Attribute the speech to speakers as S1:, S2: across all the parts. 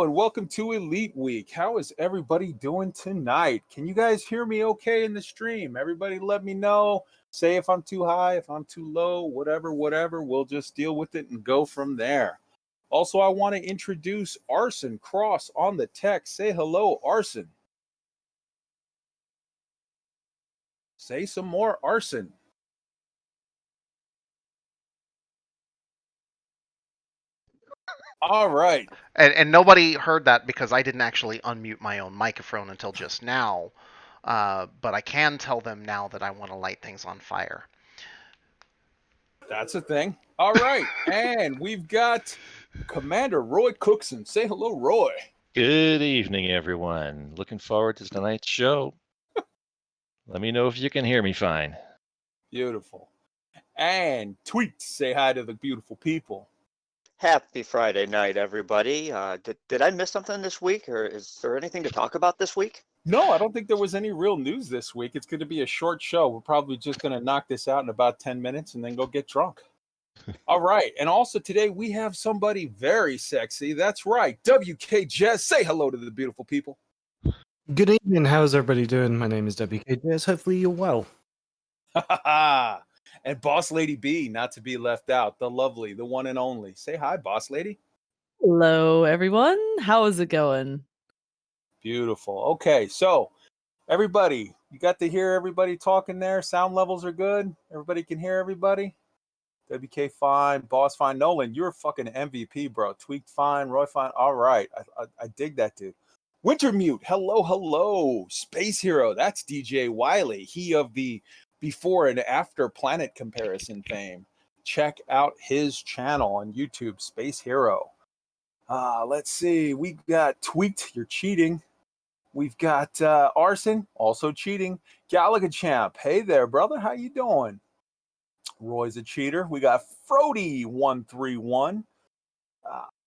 S1: and welcome to Elite Week. How is everybody doing tonight? Can you guys hear me okay in the stream? Everybody let me know. Say if I'm too high, if I'm too low, whatever. We'll just deal with it and go from there. Also, I want to introduce Arson Cross on the text. Say hello, Arson. Say some more, Arson. All right.
S2: And nobody heard that because I didn't actually unmute my own microphone until just now. But I can tell them now that I want to light things on fire.
S1: That's a thing. All right. And we've got Commander Roy Cookson. Say hello, Roy.
S3: Good evening, everyone. Looking forward to tonight's show. Let me know if you can hear me fine.
S1: Beautiful. And Tweet, say hi to the beautiful people.
S4: Happy Friday night, everybody. Did I miss something this week, or is there anything to talk about this week?
S1: No, I don't think there was any real news this week. It's going to be a short show. We're probably just going to knock this out in about 10 minutes and then go get drunk. All right. And also today we have somebody very sexy. That's right. WKJEZZ. Say hello to the beautiful people.
S5: Good evening. How's everybody doing? My name is WKJEZZ. Hopefully you're well.
S1: And Boss Lady B, not to be left out. The lovely, the one and only. Say hi, Boss Lady.
S6: Hello, everyone. How is it going?
S1: Beautiful. Okay, so everybody, you got to hear everybody talking there. Sound levels are good. Everybody can hear everybody. WK fine, Boss fine. Nolan, you're a fucking MVP, bro. Tweaked fine, Roy fine. All right, I dig that dude. Wintermute, hello. Space Hero, that's DJ Wiley. He of the before and after planet comparison fame. Check out his channel on YouTube, Space Hero. Let's see. We got Tweaked, you're cheating. We've got Arson, also cheating. Galaga Champ, hey there, brother. How you doing? Roy's a cheater. We got Frody131.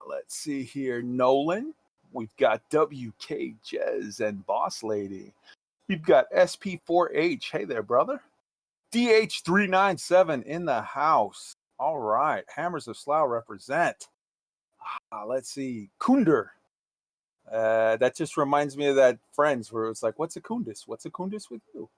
S1: Let's see here. Nolan. We've got WKJEZZ and Boss Lady. We've got SP4H. Hey there, brother. DH397 in the house. All right. Hammers of Slough represent. Let's see. Kunder. That just reminds me of that Friends where it's like, what's a Kundus? What's a Kundus with you?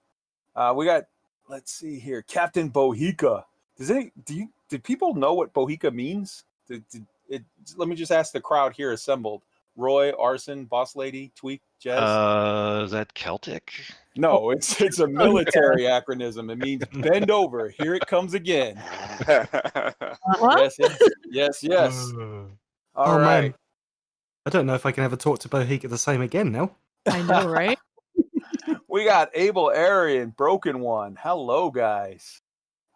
S1: We got, let's see here, Captain Bohica. Did people know what Bohica means? Let me just ask the crowd here assembled. Roy, Arson, Boss Lady, Tweak, Jez.
S3: Is that Celtic?
S1: No, it's a military acronym. It means bend over. Here it comes again. Yes. All right.
S5: Man. I don't know if I can ever talk to Bohica the same again now.
S6: I know, right?
S1: We got Abel Arian, Broken One. Hello, guys.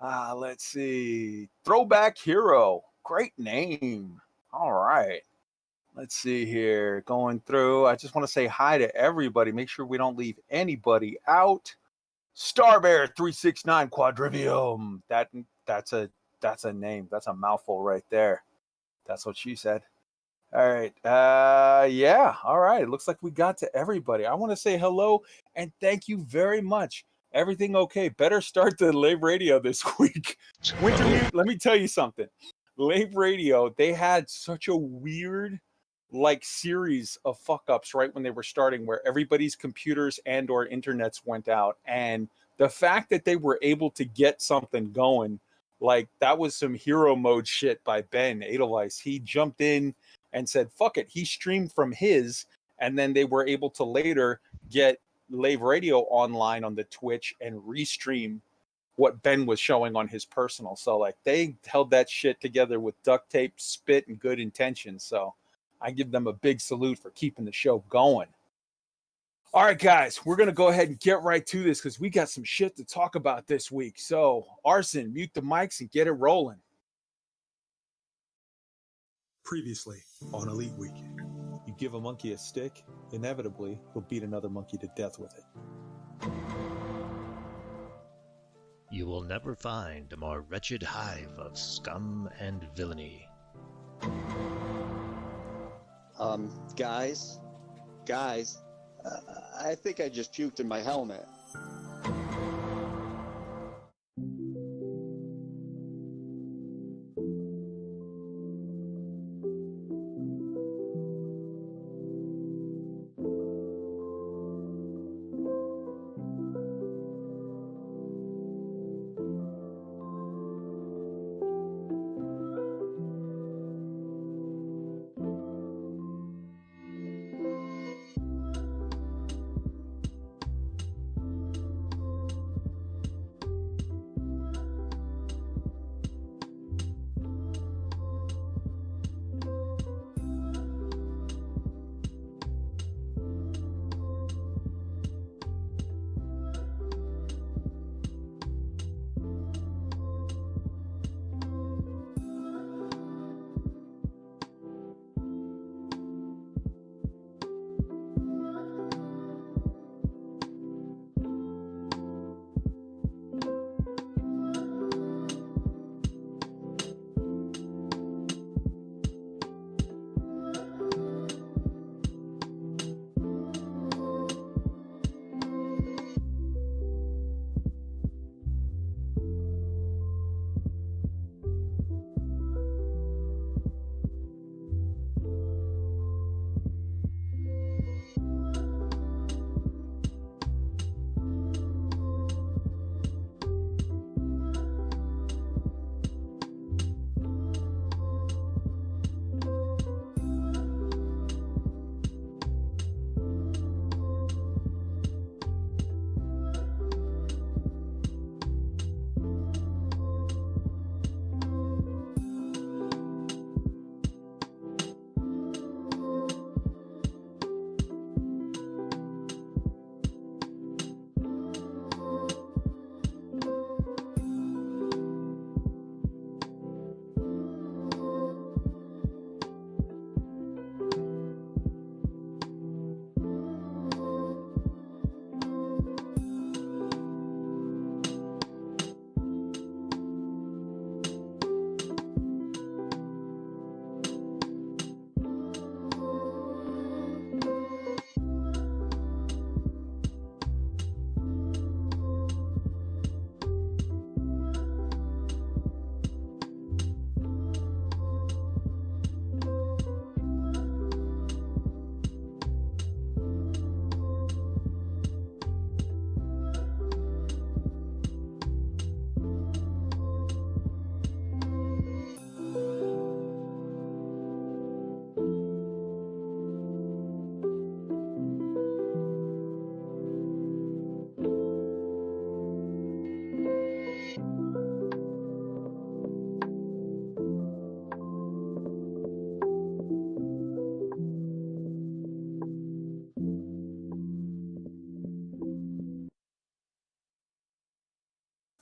S1: Let's see. Throwback Hero. Great name. All right. Let's see here. Going through. I just want to say hi to everybody. Make sure we don't leave anybody out. Starbear 369 Quadrivium. That's a name. That's a mouthful right there. That's what she said. All right. Yeah. All right. It looks like we got to everybody. I want to say hello and thank you very much. Everything okay? Better start the LADYB radio this week. Wintermute, let me tell you something. LADYB radio, they had such a weird series of fuck ups right when they were starting where everybody's computers and or internets went out. And the fact that they were able to get something going, that was some hero mode shit by Ben Edelweiss. He jumped in and said, fuck it. He streamed from his, and then they were able to later get LADYB radio online on the Twitch and restream what Ben was showing on his personal. So they held that shit together with duct tape, spit, and good intentions. So I give them a big salute for keeping the show going. All right, guys, we're going to go ahead and get right to this because we got some shit to talk about this week. So, Arson, mute the mics and get it rolling. Previously on Elite Week, you give a monkey a stick, inevitably, he'll beat another monkey to death with it.
S7: You will never find a more wretched hive of scum and villainy.
S4: Guys, I think I just puked in my helmet.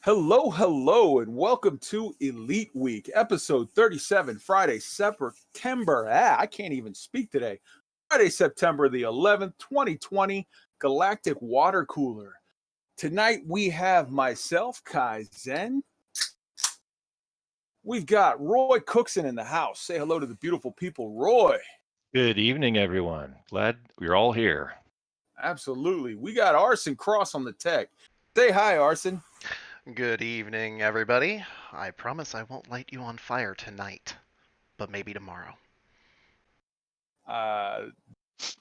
S1: Hello, hello, and welcome to Elite Week, episode 37, Friday, September. I can't even speak today. Friday, September the 11th, 2020, Galactic Water Cooler. Tonight we have myself, Kai Zen. We've got Roy Cookson in the house. Say hello to the beautiful people, Roy.
S3: Good evening, everyone. Glad we're all here.
S1: Absolutely. We got Arson Cross on the tech. Say hi, Arson.
S2: Good evening, everybody. I promise I won't light you on fire tonight, but maybe tomorrow.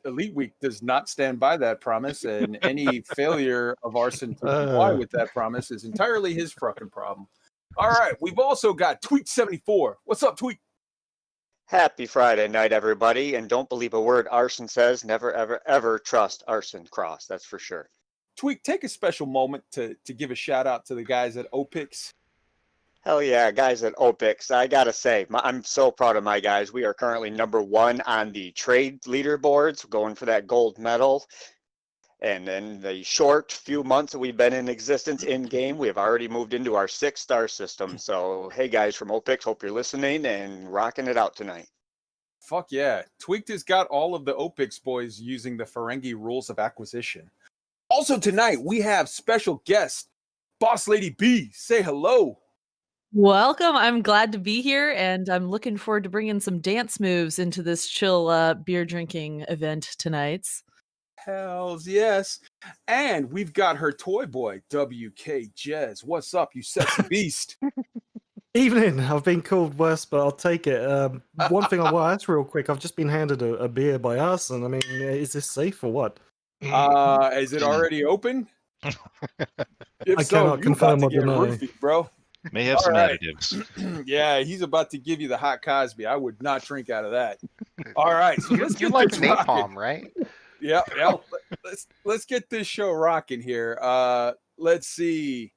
S1: Elite Week does not stand by that promise, and any failure of Arson to comply with that promise is entirely his fucking problem. All right, we've also got Tweet74. What's up, Tweet?
S4: Happy Friday night, everybody. And don't believe a word Arson says. Never, ever, ever trust Arson Cross. That's for sure.
S1: Tweet, take a special moment to give a shout out to the guys at OPIX.
S4: Hell yeah, guys at OPIX. I gotta say, I'm so proud of my guys. We are currently #1 on the trade leaderboards, going for that gold medal. And in the short few months that we've been in existence in game, we have already moved into our 6-star system. So, hey guys from OPIX, hope you're listening and rocking it out tonight.
S1: Fuck yeah. Tweaked has got all of the OPIX boys using the Ferengi rules of acquisition. Also tonight, we have special guest, Boss Lady B. Say hello.
S6: Welcome. I'm glad to be here, and I'm looking forward to bringing some dance moves into this chill beer drinking event tonight.
S1: Hells yes. And we've got her toy boy, WKJEZZ. What's up, you sexy beast?
S5: Evening. I've been called worse, but I'll take it. One thing I want to ask real quick. I've just been handed a beer by Arson. I mean, is this safe or what?
S1: Is it already open? If
S5: I
S1: so,
S5: cannot
S1: you
S5: confirm
S1: about
S5: or
S1: to get
S5: deny.
S1: roofied, bro.
S3: May have
S1: All
S3: some
S1: right.
S3: additives.
S1: Yeah, he's about to give you the hot Cosby. I would not drink out of that. All right, so let's
S2: You
S1: get
S2: like
S1: this
S2: napalm,
S1: rocking.
S2: right?
S1: Yeah. Let's get this show rocking here. Let's see.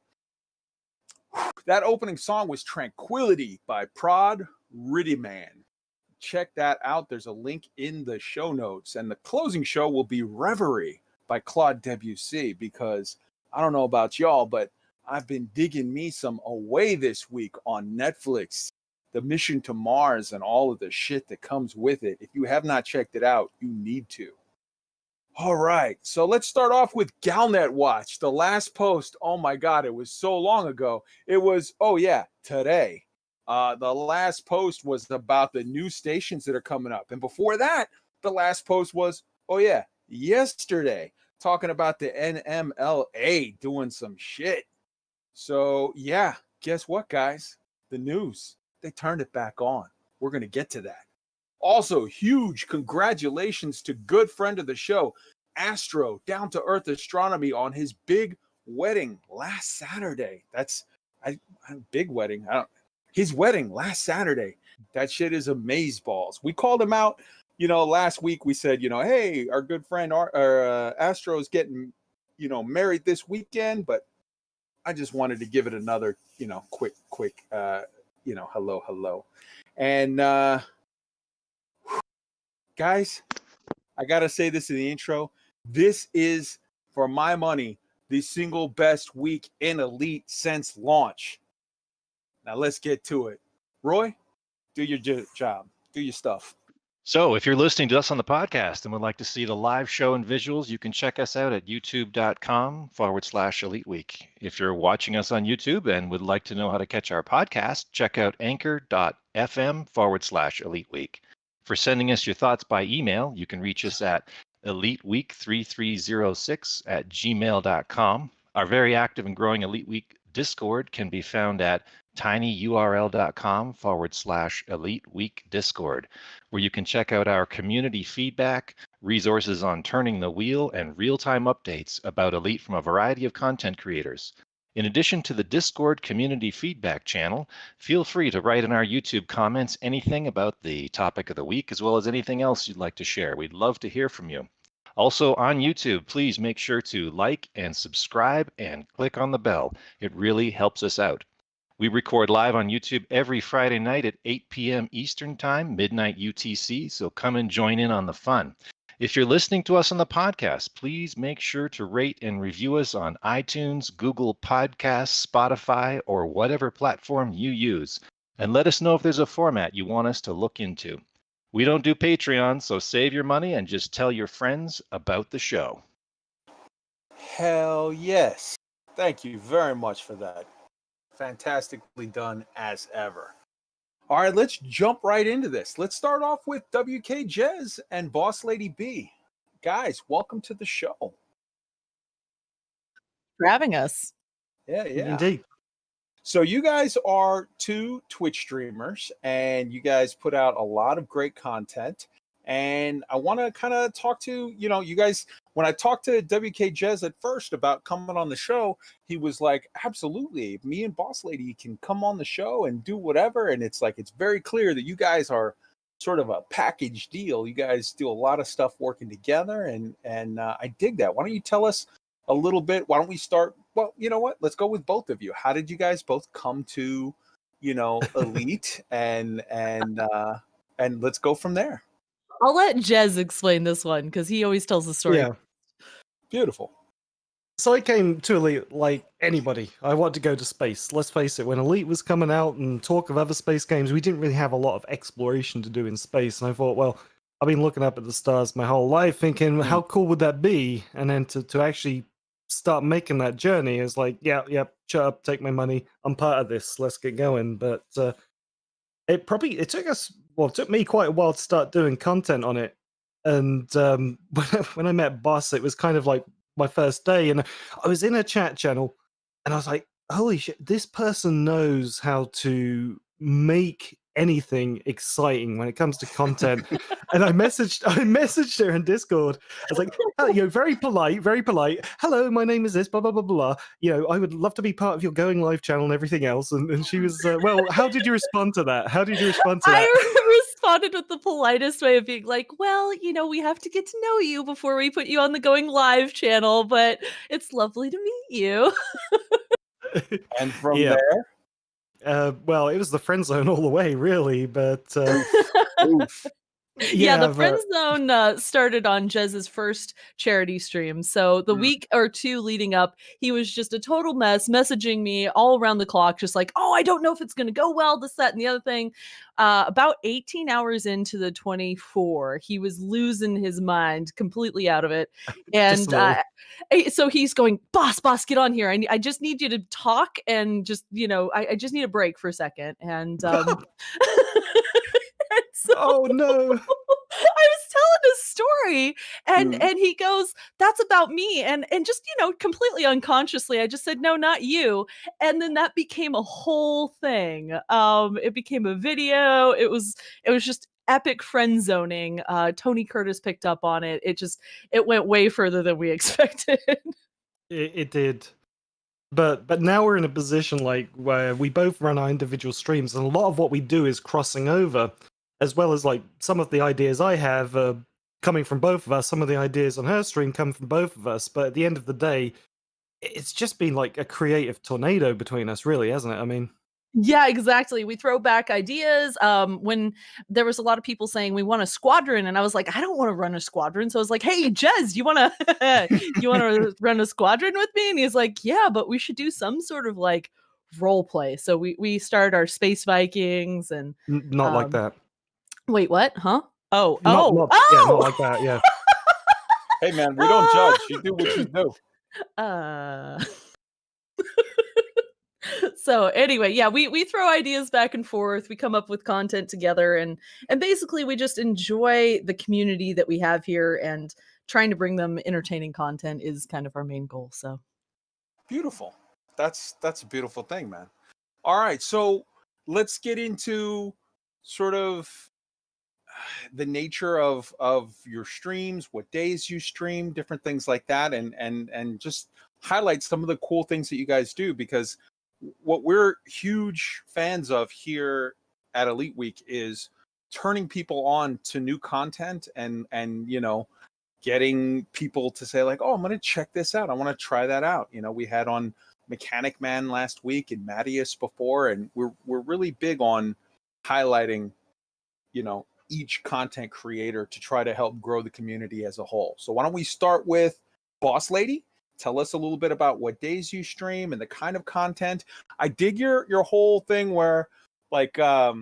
S1: That opening song was Tranquillity by Prod Riddiman. Check that out. There's a link in the show notes. And the closing show will be Reverie by Claude Debussy, because I don't know about y'all, but I've been digging me some Away this week on Netflix. The Mission to Mars and all of the shit that comes with it. If you have not checked it out, you need to. All right, so let's start off with Galnet Watch. The last post, oh my God, it was so long ago. It was, oh yeah, today. The last post was about the new stations that are coming up. And before that, the last post was, oh yeah, yesterday, talking about the NMLA doing some shit. So yeah, guess what, guys? The news, they turned it back on. We're going to get to that. Also, huge congratulations to good friend of the show, Astro, Down to Earth Astronomy, on his big wedding last Saturday. That's a big wedding. His wedding last Saturday. That shit is amazeballs. We called him out, last week. We said, hey, our good friend Astro is getting, married this weekend, but I just wanted to give it another, quick, hello. And guys, I got to say this in the intro. This is, for my money, the single best week in Elite since launch. Now let's get to it. Roy, do your job. Do your stuff.
S3: So if you're listening to us on the podcast and would like to see the live show and visuals, you can check us out at youtube.com/Elite Week. If you're watching us on YouTube and would like to know how to catch our podcast, check out anchor.fm/Elite Week. For sending us your thoughts by email, you can reach us at eliteweek3306@gmail.com. Our very active and growing Elite Week Discord can be found at tinyurl.com/Elite Week Discord, where you can check out our community feedback, resources on turning the wheel, and real-time updates about Elite from a variety of content creators. In addition to the Discord community feedback channel, feel free to write in our YouTube comments anything about the topic of the week, as well as anything else you'd like to share. We'd love to hear from you. Also on YouTube, please make sure to like and subscribe and click on the bell. It really helps us out. We record live on YouTube every Friday night at 8 p.m. Eastern Time, midnight UTC, so come and join in on the fun. If you're listening to us on the podcast, please make sure to rate and review us on iTunes, Google Podcasts, Spotify, or whatever platform you use. And let us know if there's a format you want us to look into. We don't do Patreon, so save your money and just tell your friends about the show.
S1: Hell yes. Thank you very much for that. Fantastically done as ever. All right, let's jump right into this. Let's start off with WKJEZZ and Boss Lady B. Guys, welcome to the show.
S6: For having us.
S1: Yeah.
S5: Indeed.
S1: So you guys are two Twitch streamers, and you guys put out a lot of great content. And I want to kind of talk to, you guys, when I talked to WKJEZZ at first about coming on the show, he was like, absolutely, me and Boss Lady can come on the show and do whatever. And it's like, it's very clear that you guys are sort of a package deal. You guys do a lot of stuff working together, and I dig that. Why don't you tell us a little bit? Why don't we start? Well, you know what? Let's go with both of you. How did you guys both come to, Elite, and let's go from there.
S6: I'll let Jez explain this one because he always tells the story.
S5: Yeah.
S1: Beautiful.
S5: So I came to Elite like anybody. I wanted to go to space. Let's face it, when Elite was coming out and talk of other space games, we didn't really have a lot of exploration to do in space. And I thought, well, I've been looking up at the stars my whole life thinking, how cool would that be? And then to actually start making that journey is like, yeah, shut up, take my money. I'm part of this. Let's get going. But it took me quite a while to start doing content on it. And when I met Boss, it was kind of like my first day, and I was in a chat channel, and I was like, holy shit, this person knows how to make anything exciting when it comes to content. And I messaged her in Discord. I was like, oh, very polite. Hello, my name is this, blah, blah, blah, blah. I would love to be part of your going live channel and everything else. And she was, well, how did you respond to that?
S6: I responded with the politest way of being like, well, we have to get to know you before we put you on the going live channel, but it's lovely to meet you.
S1: And from there?
S5: Well, it was the friend zone all the way, really, but
S6: oof. Yeah, the friend zone started on Jez's first charity stream. So the week or two leading up, he was just a total mess, messaging me all around the clock, just like, oh, I don't know if it's going to go well, this, that, and the other thing. About 18 hours into the 24, he was losing his mind, completely out of it. And so he's going, boss, get on here. I just need you to talk and just, I just need a break for a second. And so,
S5: oh no.
S6: I was telling a story and he goes, that's about me. And just, completely unconsciously, I just said, no, not you. And then that became a whole thing. It became a video. It was just epic friend zoning. Tony Curtis picked up on it. It went way further than we expected.
S5: It did. But now we're in a position like where we both run our individual streams, and a lot of what we do is crossing over, as well as like some of the ideas I have coming from both of us, some of the ideas on her stream come from both of us. But at the end of the day, it's just been like a creative tornado between us, really, hasn't it? I mean,
S6: yeah, exactly. We throw back ideas. When there was a lot of people saying we want a squadron, and I was like, I don't want to run a squadron. So I was like, hey, Jez, you want to run a squadron with me? And he's like, yeah, but we should do some sort of like role play. So we started our Space Vikings and
S5: not like that.
S6: Wait, what? Huh? Oh.
S5: Yeah, not like that. Yeah.
S1: Hey, man, we don't judge. You do what you do.
S6: So anyway, yeah, we throw ideas back and forth. We come up with content together, and basically we just enjoy the community that we have here, and trying to bring them entertaining content is kind of our main goal. So
S1: beautiful. That's a beautiful thing, man. All right, so let's get into sort of the nature of your streams, what days you stream, different things like that, and just highlight some of the cool things that you guys do, because what we're huge fans of here at Elite Week is turning people on to new content and getting people to say like, oh, I'm going to check this out. I want to try that out. We had on Mechanic Man last week and Mattias before, and we're really big on highlighting, each content creator to try to help grow the community as a whole. So why don't we start with Boss Lady? Tell us a little bit about what days you stream and the kind of content. I dig your whole thing where, like, a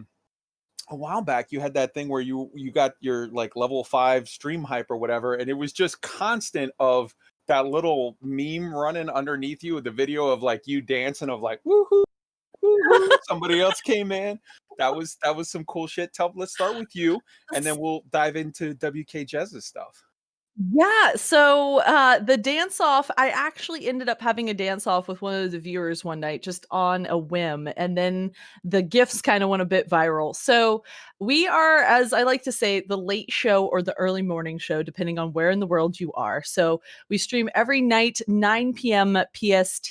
S1: while back you had that thing where you got your like level 5 stream hype or whatever, and it was just constant of that little meme running underneath you with the video of like you dancing of like woohoo, woohoo. Somebody else came in. That was some cool shit. Let's start with you, and then we'll dive into WKJEZZ's stuff.
S6: Yeah, so the dance off, I actually ended up having a dance off with one of the viewers one night just on a whim, and then the gifts kind of went a bit viral. So we are, as I like to say, the late show or the early morning show, depending on where in the world you are. So we stream every night, 9 p.m. PST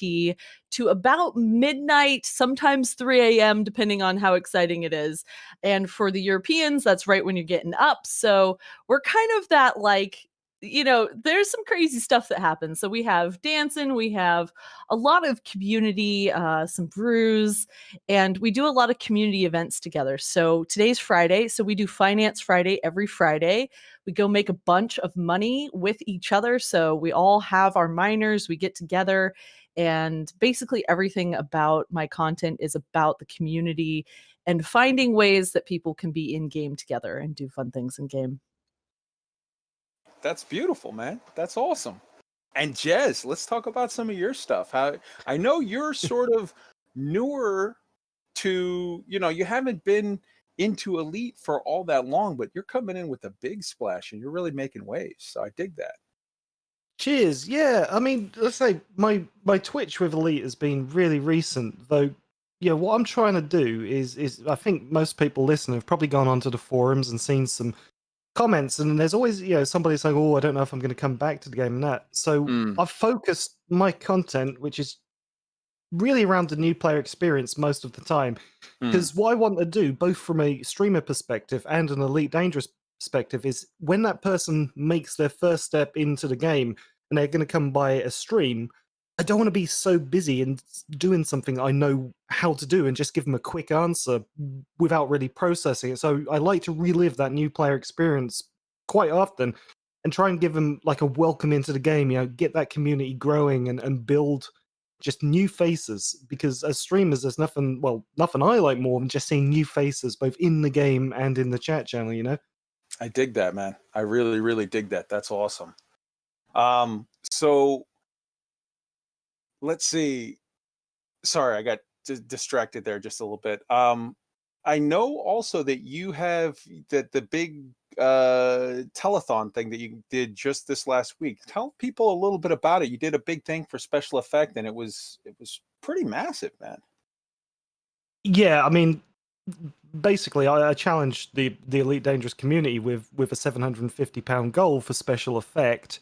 S6: to about midnight, sometimes 3 a.m., depending on how exciting it is. And for the Europeans, that's right when you're getting up. So we're kind of that like, there's some crazy stuff that happens. So we have dancing, we have a lot of community, some brews, and we do a lot of community events together. So today's Friday, so we do Finance Friday every Friday. We go make a bunch of money with each other. So we all have our miners, we get together, and basically everything about my content is about the community and finding ways that people can be in game together and do fun things in game.
S1: That's beautiful, man. That's awesome. And Jez, let's talk about some of your stuff. How I know you're sort of newer to, you haven't been into Elite for all that long, but you're coming in with a big splash and you're really making waves. So I dig that.
S5: Cheers. Yeah, I mean, let's say my Twitch with Elite has been really recent, though. Yeah, what I'm trying to do is I think most people listening have probably gone onto the forums and seen some comments, and there's always somebody saying, "Oh, I don't know if I'm going to come back to the game," and that. So I've focused my content, which is really around the new player experience most of the time, because what I want to do, both from a streamer perspective and an Elite Dangerous perspective, is when that person makes their first step into the game and they're going to come by a stream, I don't want to be so busy and doing something I know how to do and just give them a quick answer without really processing it. So I like to relive that new player experience quite often and try and give them like a welcome into the game, get that community growing and build just new faces, because as streamers there's nothing I like more than just seeing new faces both in the game and in the chat channel.
S1: I dig that, man. I really, really dig that. That's awesome. So let's see. Sorry, I got distracted there just a little bit. I know also that you have the big telethon thing that you did just this last week. Tell people a little bit about it. You did a big thing for special effect, and it was pretty massive, man.
S5: Yeah, I mean, basically, I challenged the Elite Dangerous community with a £750 goal for special effect,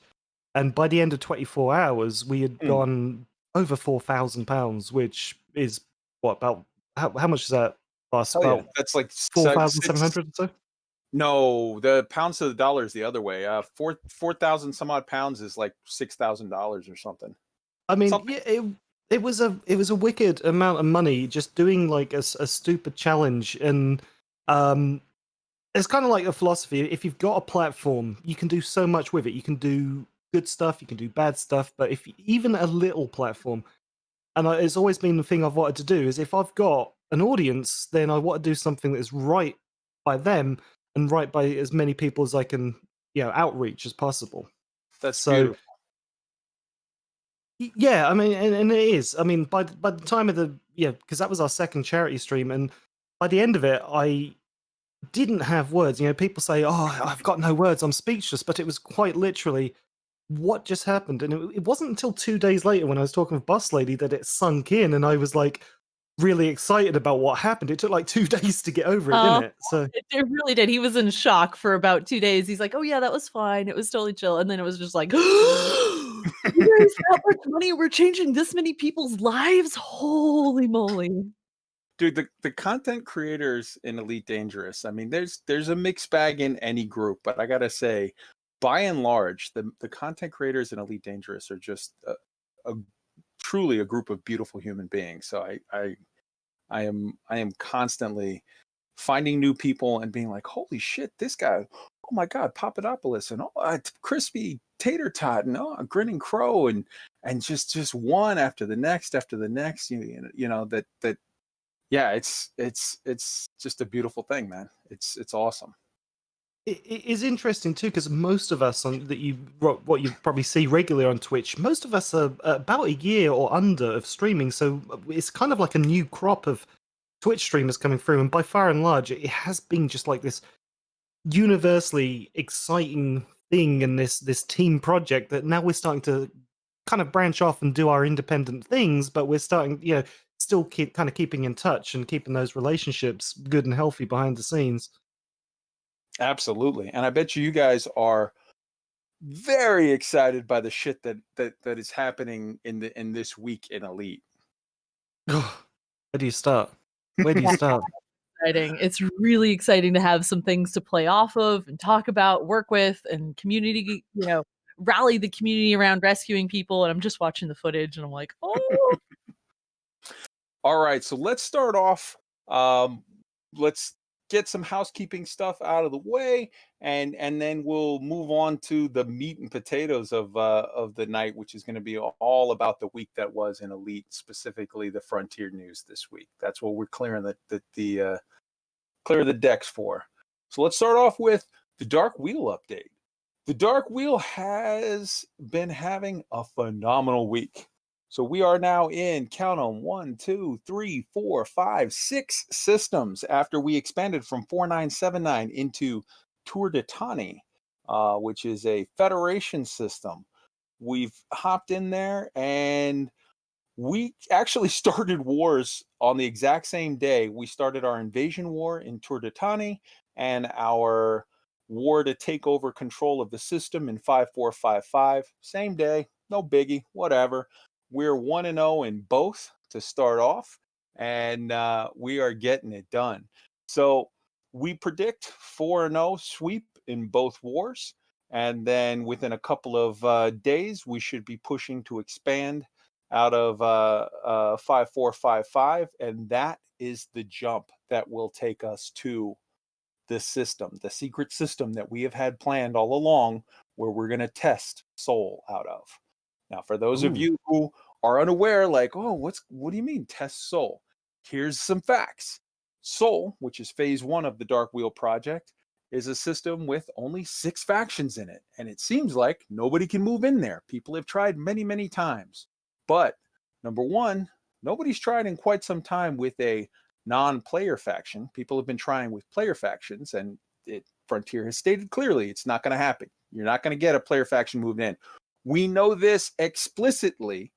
S5: and by the end of 24 hours, we had gone over £4,000, which is about how much is that? About
S1: that's like
S5: 4,700 or so.
S1: No, the pounds to the dollar is the other way. 4,000 some odd pounds is like $6,000 or something.
S5: I mean, yeah, it was a wicked amount of money just doing like a stupid challenge, and it's kind of like a philosophy. If you've got a platform, you can do so much with it. You can do good stuff, you can do bad stuff, but if even a little platform, and it's always been the thing I've wanted to do, is if I've got an audience, then I want to do something that is right by them and right by as many people as I can, outreach as possible.
S1: That's beautiful.
S5: Yeah, I mean, and it is. I mean, by the time of because that was our second charity stream, and by the end of it, I didn't have words. People say, "Oh, I've got no words, I'm speechless," but it was quite literally what just happened, and it wasn't until 2 days later when I was talking with Boss Lady that it sunk in, and I was like really excited about what happened. It took like 2 days to get over it, didn't it? So
S6: it really did. He was in shock for about 2 days. He's like, "Oh yeah, that was fine. It was totally chill." And then it was just like, "You guys, that much money? We're changing this many people's lives? Holy moly!"
S1: Dude, the content creators in Elite Dangerous, I mean, there's a mixed bag in any group, but I gotta say, by and large, the content creators in Elite Dangerous are just a truly a group of beautiful human beings. So I am constantly finding new people and being like, holy shit, this guy, oh my God, Papadopoulos, and Crispy Tater Tot, and Grinning Crow, and just one after the next, you know, that yeah, it's just a beautiful thing, man. It's awesome.
S5: It is interesting too, because most of us what you probably see regularly on Twitch, most of us are about a year or under of streaming, so it's kind of like a new crop of Twitch streamers coming through, and by far and large, it has been just like this universally exciting thing and this team project that now we're starting to kind of branch off and do our independent things, but we're starting, you know, still keeping in touch and keeping those relationships good and healthy behind the scenes.
S1: Absolutely. And I bet you guys are very excited by the shit that is happening in this week in Elite.
S5: Where do you start? Where do you start?
S6: Exciting. It's really exciting to have some things to play off of and talk about, work with, and community, you know, rally the community around rescuing people. And I'm just watching the footage and I'm like, oh.
S1: All right, so let's start off. Let's get some housekeeping stuff out of the way, and then we'll move on to the meat and potatoes of the night, which is going to be all about the week that was in Elite, specifically the Frontier news this week. That's what we're clearing clear the decks for. So let's start off with the Dark Wheel update. The Dark Wheel has been having a phenomenal week. So we are now in, count on 1, 2, 3, 4, 5, 6 systems after we expanded from 4979 into Tour de Tani, which is a federation system. We've hopped in there and we actually started wars on the exact same day. We started our invasion war in Tour de Tani and our war to take over control of the system in 5455. Same day, no biggie, whatever. We're 1-0 in both to start off, and we are getting it done. So we predict 4-0 sweep in both wars, and then within a couple of days, we should be pushing to expand out of 5455, and that is the jump that will take us to the system, the secret system that we have had planned all along, where we're going to test Soul out of. Now, for those of you who are unaware, like, oh, what do you mean test Soul? Here's some facts. Soul, which is phase 1 of the Dark Wheel project, is a system with only 6 factions in it. And it seems like nobody can move in there. People have tried many, many times. But number one, nobody's tried in quite some time with a non-player faction. People have been trying with player factions, and Frontier has stated clearly it's not going to happen. You're not going to get a player faction moved in. We know this explicitly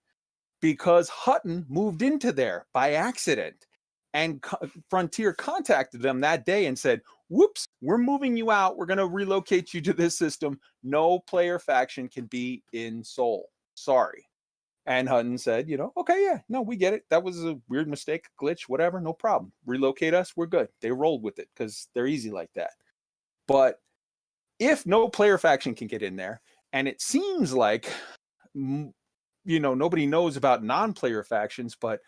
S1: because Hutton moved into there by accident, and Frontier contacted them that day and said, whoops, we're moving you out. We're going to relocate you to this system. No player faction can be in Soul. Sorry. And Hutton said, you know, okay, yeah, no, we get it. That was a weird mistake, glitch, whatever, no problem. Relocate us, we're good. They rolled with it because they're easy like that. But if no player faction can get in there, and it seems like, you know, nobody knows about non-player factions, but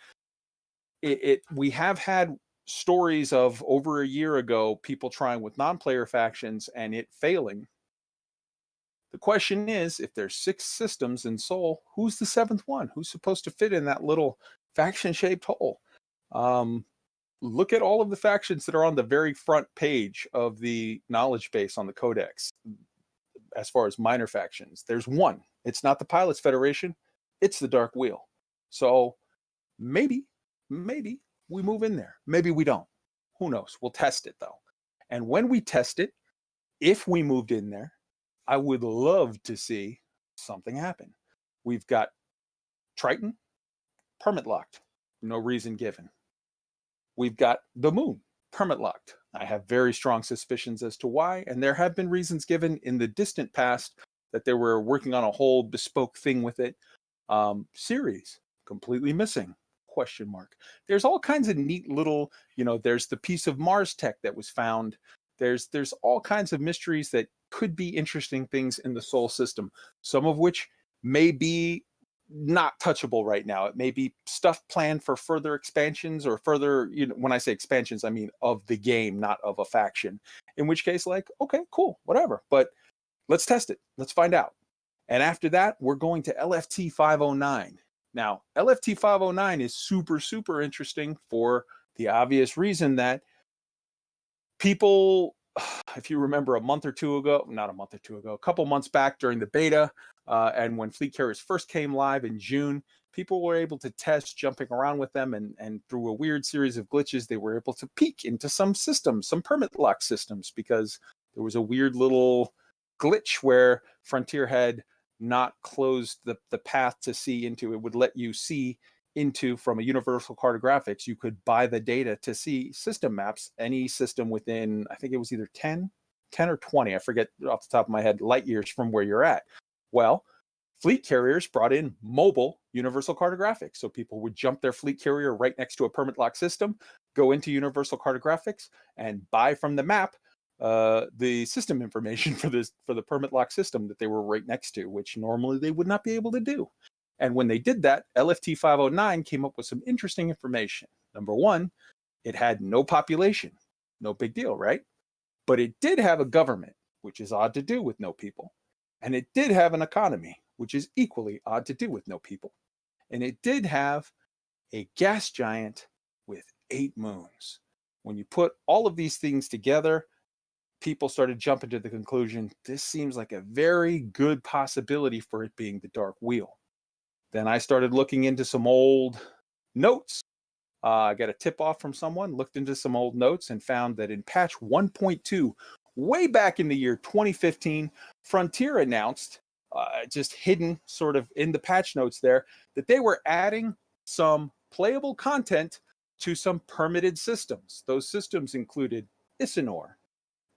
S1: we have had stories of over a year ago, people trying with non-player factions and it failing. The question is, if there's 6 systems in Soul, who's the 7th one? Who's supposed to fit in that little faction-shaped hole? Look at all of the factions that are on the very front page of the knowledge base on the Codex. As far as minor factions, there's one. It's not the Pilots Federation. It's the Dark Wheel. So maybe we move in there. Maybe we don't. Who knows? We'll test it, though. And when we test it, if we moved in there, I would love to see something happen. We've got Triton, permit locked, no reason given. We've got the Moon, permit locked. I have very strong suspicions as to why, and there have been reasons given in the distant past that they were working on a whole bespoke thing with it. Ceres, completely missing, question mark. There's all kinds of neat little, you know, there's the piece of Mars tech that was found. There's all kinds of mysteries that could be interesting things in the Soul system, some of which may be not touchable right now. It may be stuff planned for further expansions or further, when I say expansions, I mean of the game, not of a faction. In which case, like, okay, cool, whatever. But let's test it. Let's find out. And after that, we're going to LFT 509. Now, LFT 509 is super, super interesting for the obvious reason that people, if you remember a couple months back during the beta, and when fleet carriers first came live in June, people were able to test jumping around with them, and through a weird series of glitches, they were able to peek into some systems, some permit lock systems, because there was a weird little glitch where Frontier had not closed the path to see into. It would let you see into, from a universal cartographics, you could buy the data to see system maps, any system within, I think it was either 10 or 20, I forget off the top of my head, light years from where you're at. Well, fleet carriers brought in mobile universal cartographics. So people would jump their fleet carrier right next to a permit lock system, go into universal cartographics, and buy from the map the system information for the permit lock system that they were right next to, which normally they would not be able to do. And when they did that, LFT 509 came up with some interesting information. Number one, it had no population. No big deal, right? But it did have a government, which is odd to do with no people. And it did have an economy, which is equally odd to do with no people. And it did have a gas giant with 8 moons. When you put all of these things together, people started jumping to the conclusion, this seems like a very good possibility for it being the Dark Wheel. Then I started looking into some old notes. I got a tip off from someone, looked into some old notes, and found that in patch 1.2, way back in the year 2015, Frontier announced, just hidden sort of in the patch notes there, that they were adding some playable content to some permitted systems. Those systems included Isinor,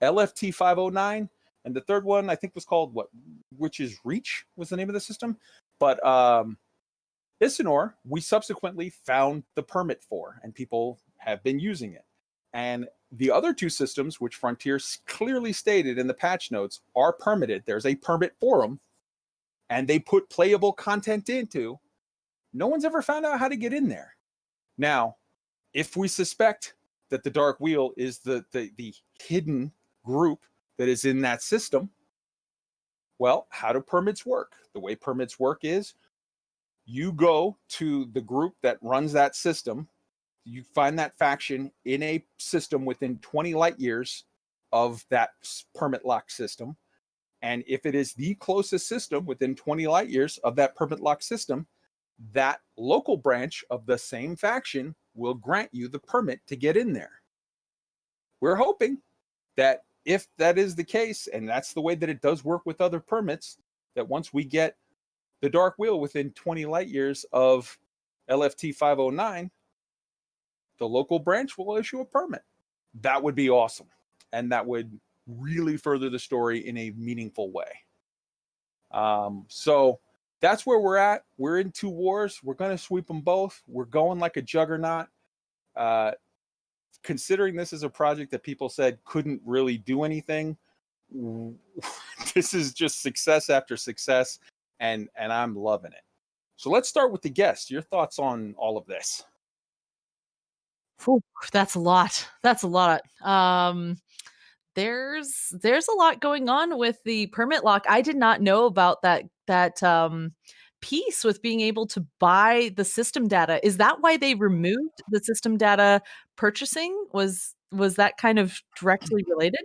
S1: LFT 509, and the third one I think was called which is Reach was the name of the system. But Isinor, we subsequently found the permit for, and people have been using it. And the other two systems, which Frontier clearly stated in the patch notes, are permitted. There's a permit for them, and they put playable content into. No one's ever found out how to get in there. Now, if we suspect that the Dark Wheel is the hidden group that is in that system, well, how do permits work? The way permits work is you go to the group that runs that system, you find that faction in a system within 20 light years of that permit lock system. And if it is the closest system within 20 light years of that permit lock system, that local branch of the same faction will grant you the permit to get in there. We're hoping that if that is the case, and that's the way that it does work with other permits, that once we get the Dark Wheel within 20 light years of LFT 509, the local branch will issue a permit. That would be awesome. And that would really further the story in a meaningful way. So that's where we're at. We're in 2 wars. We're going to sweep them both. We're going like a juggernaut. Considering this is a project that people said couldn't really do anything, this is just success after success, and I'm loving it. So let's start with the guest. Your thoughts on all of this?
S6: Whew, that's a lot. That's a lot. There's a lot going on with the permit lock. I did not know about that piece with being able to buy the system data. Is that why they removed the system data purchasing? Was that kind of directly related?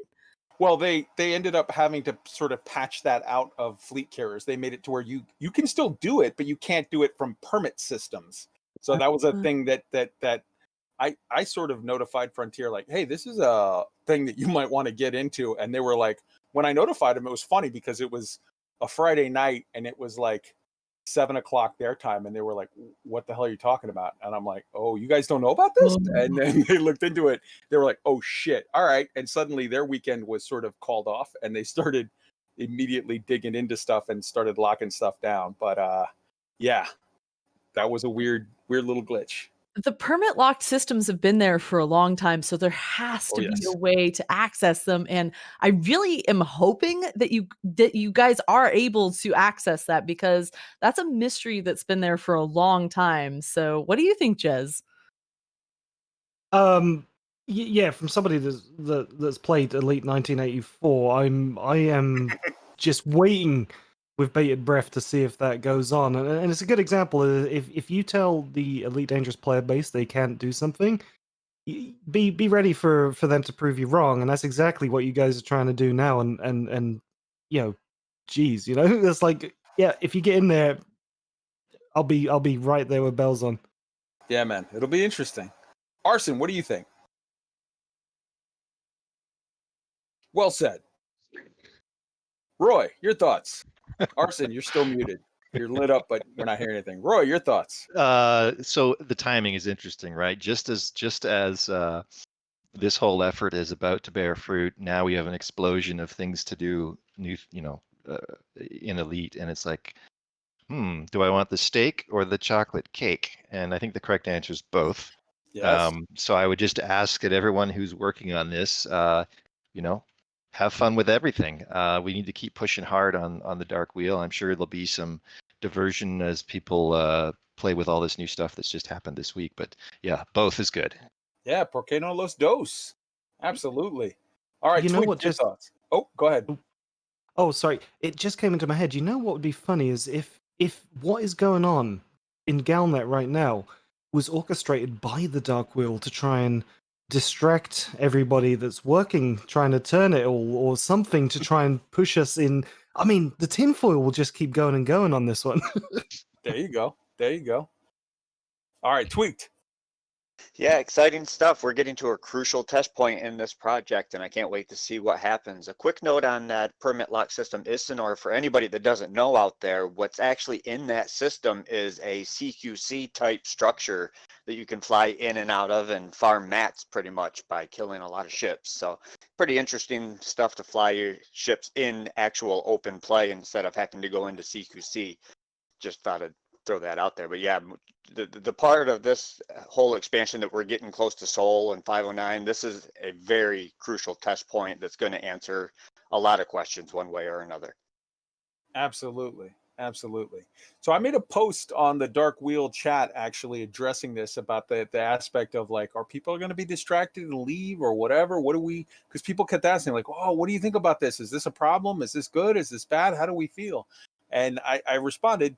S1: Well, they ended up having to sort of patch that out of fleet carriers. They made it to where you can still do it, but you can't do it from permit systems. So that was a thing that I sort of notified Frontier, like, hey, this is a thing that you might want to get into. And they were like, when I notified them, it was funny because it was a Friday night and it was like 7 o'clock their time. And they were like, what the hell are you talking about? And I'm like, oh, you guys don't know about this? And then they looked into it. They were like, oh, shit. All right. And suddenly their weekend was sort of called off and they started immediately digging into stuff and started locking stuff down. But yeah, that was a weird little glitch.
S6: The permit locked systems have been there for a long time, so there has to be a way to access them. And I really am hoping that you guys are able to access that, because that's a mystery that's been there for a long time. So what do you think, Jez?
S5: Yeah, from somebody that's played Elite 1984, I am just waiting with bated breath to see if that goes on. And it's a good example. If you tell the Elite Dangerous player base they can't do something, be ready for them to prove you wrong. And that's exactly what you guys are trying to do now. And you know, geez, you know, it's like, yeah, if you get in there, I'll be right there with bells on.
S1: Yeah, man, it'll be interesting. Arson, what do you think? Well said. Roy, your thoughts. Arson, you're still muted. You're lit up, but we're not hearing anything. Roy, your thoughts.
S3: So the timing is interesting, right? Just as this whole effort is about to bear fruit, now we have an explosion of things to do, in Elite, and it's like, do I want the steak or the chocolate cake? And I think the correct answer is both.
S1: Yes.
S3: So I would just ask that everyone who's working on this, have fun with everything. We need to keep pushing hard on the dark wheel. I'm sure there'll be some diversion as people play with all this new stuff that's just happened this week. But yeah, both is good.
S1: Yeah, porque no los dos. Absolutely. All right,
S5: You know what,
S1: your thoughts. Oh, go ahead.
S5: Oh, sorry. It just came into my head. You know what would be funny is if what is going on in Galnet right now was orchestrated by the Dark Wheel to try and distract everybody that's working, trying to turn it or something to try and push us in. I mean, the tinfoil will just keep going and going on this one.
S1: There you go. There you go. All right, Tweaked.
S4: Yeah, exciting stuff. We're getting to a crucial test point in this project, and I can't wait to see what happens. A quick note on that permit lock system ISTANOR, for anybody that doesn't know out there, what's actually in that system is a CQC type structure that you can fly in and out of and farm mats pretty much by killing a lot of ships. So pretty interesting stuff to fly your ships in actual open play instead of having to go into CQC. Just thought I'd throw that out there. But yeah, the part of this whole expansion that we're getting close to Sol and 509, this is a very crucial test point that's going to answer a lot of questions one way or another.
S1: Absolutely. Absolutely. So I made a post on the Dark Wheel chat actually addressing this about the aspect of like, are people going to be distracted and leave or whatever? What do we, because people kept asking like, oh, what do you think about this? Is this a problem? Is this good? Is this bad? How do we feel? And I responded,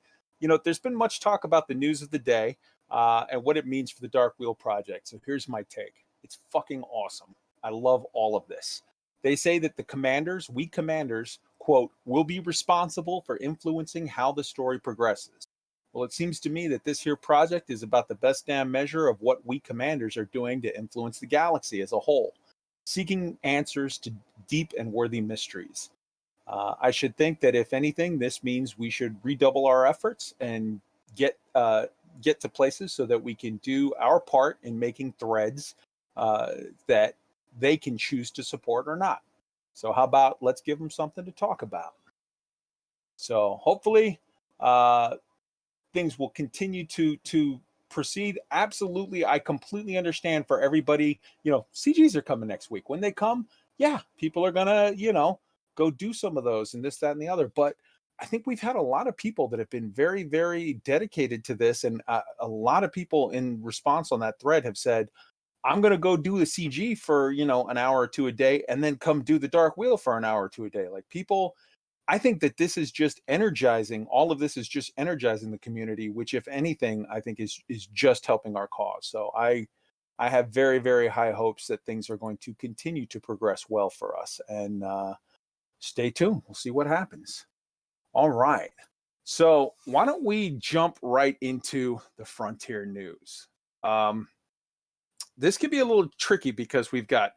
S1: there's been much talk about the news of the day and what it means for the Dark Wheel project. So here's my take. It's fucking awesome. I love all of this. They say that we commanders, quote, will be responsible for influencing how the story progresses. Well, it seems to me that this here project is about the best damn measure of what we commanders are doing to influence the galaxy as a whole, seeking answers to deep and worthy mysteries. I should think that if anything, this means we should redouble our efforts and get to places so that we can do our part in making threads that they can choose to support or not. So how about let's give them something to talk about? So hopefully things will continue to proceed. Absolutely, I completely understand for everybody. CGs are coming next week. When they come, yeah, people are gonna go do some of those and this, that, and the other. But I think we've had a lot of people that have been very, very dedicated to this. And a lot of people in response on that thread have said, I'm going to go do the CG for, an hour or two a day and then come do the Dark Wheel for an hour or two a day. Like people, I think that this is just energizing. All of this is just energizing the community, which if anything, I think is just helping our cause. So I have very, very high hopes that things are going to continue to progress well for us. And, stay tuned. We'll see what happens. All right. So why don't we jump right into the Frontier news? This could be a little tricky because we've got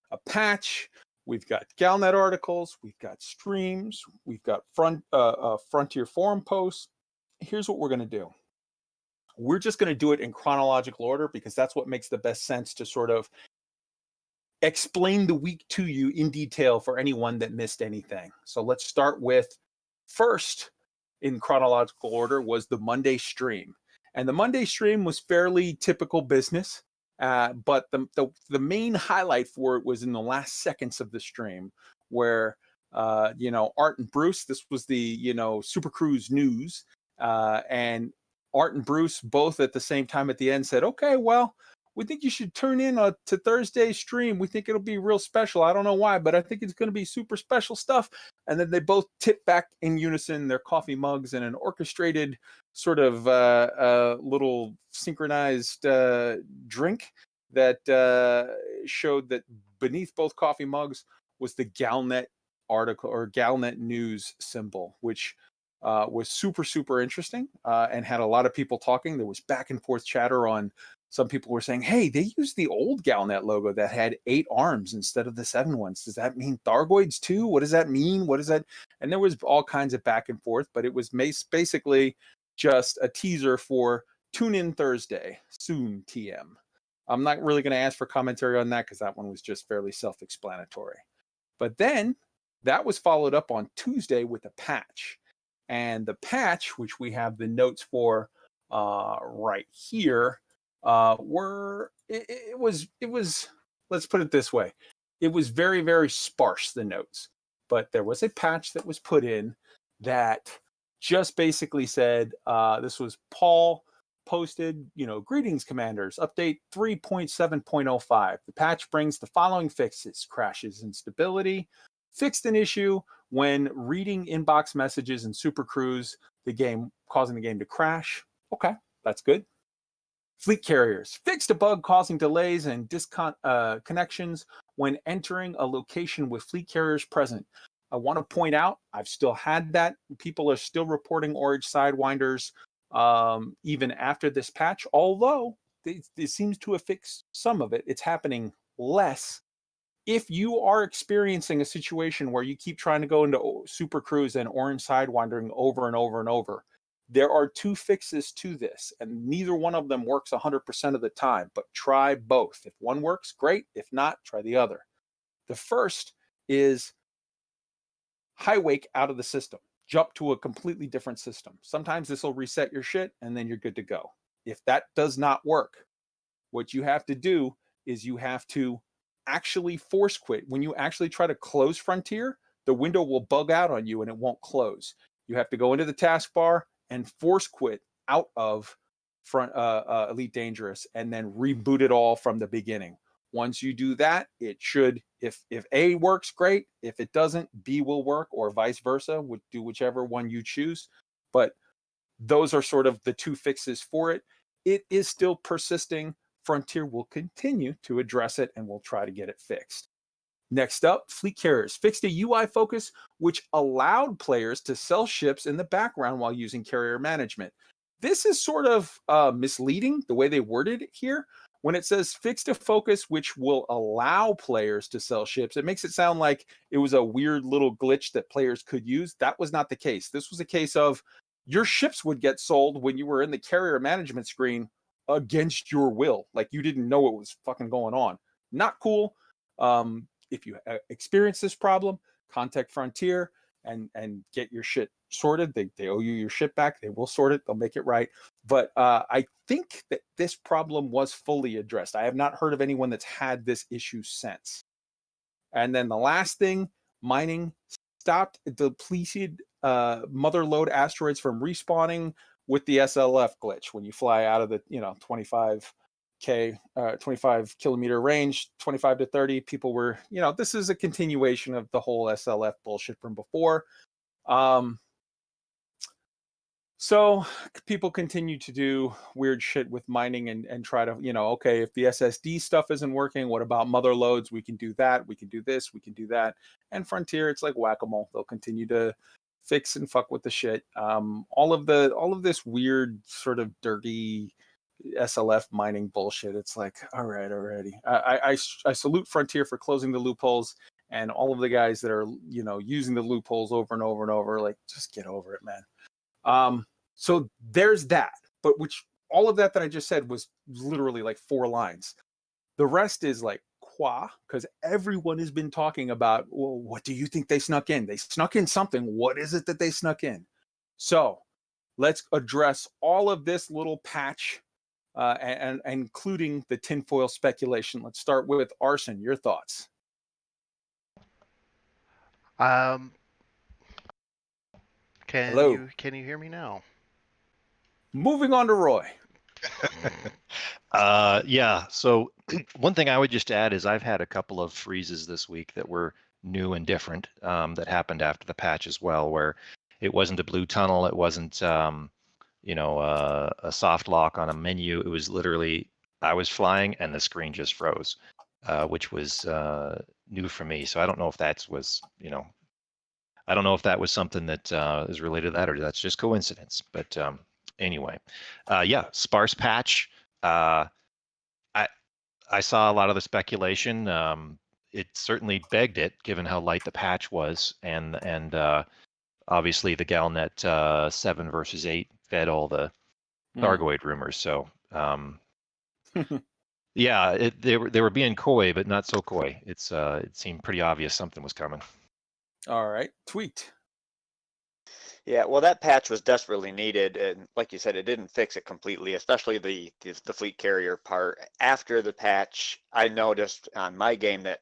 S1: a patch, we've got Galnet articles, we've got streams, we've got Frontier forum posts. Here's what we're going to do. We're just going to do it in chronological order because that's what makes the best sense to sort of explain the week to you in detail for anyone that missed anything. So let's start with first in chronological order was the Monday stream. And the Monday stream was fairly typical business. But the main highlight for it was in the last seconds of the stream, where you know, Art and Bruce, this was the, you know, Super Cruise news, and Art and Bruce both at the same time at the end said, okay, well, we think you should tune in to Thursday's stream. We think it'll be real special. I don't know why, but I think it's going to be super special stuff. And then they both tip back in unison their coffee mugs in an orchestrated sort of little synchronized drink that showed that beneath both coffee mugs was the GALNET article or GALNET news symbol, which was super, super interesting and had a lot of people talking. There was back and forth chatter on. Some people were saying, hey, they used the old GALNET logo that had 8 arms instead of the 7 ones. Does that mean Thargoids too? What does that mean? What is that? And there was all kinds of back and forth, but it was basically just a teaser for Tune In Thursday, soon TM. I'm not really going to ask for commentary on that because that one was just fairly self-explanatory. But then that was followed up on Tuesday with a patch. And the patch, which we have the notes for right here, it was let's put it this way, it was very, very sparse, the notes, but there was a patch that was put in that just basically said, this was Paul posted, you know, greetings commanders, update 3.7.05. The patch brings the following fixes: crashes, instability, fixed an issue when reading inbox messages in Super Cruise, the game causing the game to crash. Okay, that's good. Fleet carriers fixed a bug causing delays and disconnections when entering a location with fleet carriers present. I want to point out, I've still had that. People are still reporting orange sidewinders even after this patch, although it seems to have fixed some of it. It's happening less. If you are experiencing a situation where you keep trying to go into Super Cruise and orange sidewindering over and over and over, there are 2 fixes to this, and neither one of them works 100% of the time, but try both. If one works, great. If not, try the other. The first is high wake out of the system. Jump to a completely different system. Sometimes this will reset your shit, and then you're good to go. If that does not work, what you have to do is you have to actually force quit. When you actually try to close Frontier, the window will bug out on you and it won't close. You have to go into the taskbar and force quit out of Elite Dangerous and then reboot it all from the beginning. Once you do that, it should, if A works, great. If it doesn't, B will work, or vice versa. Would do whichever one you choose. But those are sort of the 2 fixes for it. It is still persisting. Frontier will continue to address it and we'll try to get it fixed. Next up, fleet carriers fixed a UI focus which allowed players to sell ships in the background while using carrier management. This is sort of misleading, the way they worded it here. When it says fixed a focus which will allow players to sell ships, it makes it sound like it was a weird little glitch that players could use. That was not the case. This was a case of your ships would get sold when you were in the carrier management screen against your will. Like you didn't know what was fucking going on. Not cool. If you experience this problem, contact Frontier and get your shit sorted. They owe you your shit back. They will sort it. They'll make it right. But I think that this problem was fully addressed. I have not heard of anyone that's had this issue since. And then the last thing, mining stopped depleted mother lode asteroids from respawning with the SLF glitch. When you fly out of the 25 kilometer range, 25 to 30, people were, this is a continuation of the whole SLF bullshit from before. So people continue to do weird shit with mining and try to, okay, if the SSD stuff isn't working, what about mother loads? We can do that. We can do this. We can do that. And Frontier, it's like whack-a-mole. They'll continue to fix and fuck with the shit. All of this weird sort of dirty SLF mining bullshit. It's like, all right, already. I salute Frontier for closing the loopholes, and all of the guys that are, using the loopholes over and over and over. Like, just get over it, man. So there's that. But all of that I just said was literally like 4 lines. The rest is like because everyone has been talking about, well, what do you think they snuck in? They snuck in something. What is it that they snuck in? So let's address all of this little patch, and including the tinfoil speculation. Let's start with Arson. Your thoughts?
S2: Can
S1: Hello.
S2: can you hear me now?
S1: Moving on to Roy.
S3: Yeah. So one thing I would just add is I've had a couple of freezes this week that were new and different, that happened after the patch as well, where it wasn't a blue tunnel, it wasn't a soft lock on a menu. It was literally I was flying and the screen just froze, which was new for me. So I don't know if that was I don't know if that was something that is related to that, or that's just coincidence. But anyway, yeah, sparse patch. I saw a lot of the speculation. It certainly begged it, given how light the patch was, and obviously the GALNet 7 versus 8 fed all the Thargoid rumors. So yeah, they were being coy, but not so coy. It seemed pretty obvious something was coming.
S1: All right, Tweaked.
S4: Yeah, well, that patch was desperately needed, and like you said, it didn't fix it completely, especially the fleet carrier part. After the patch, I noticed on my game that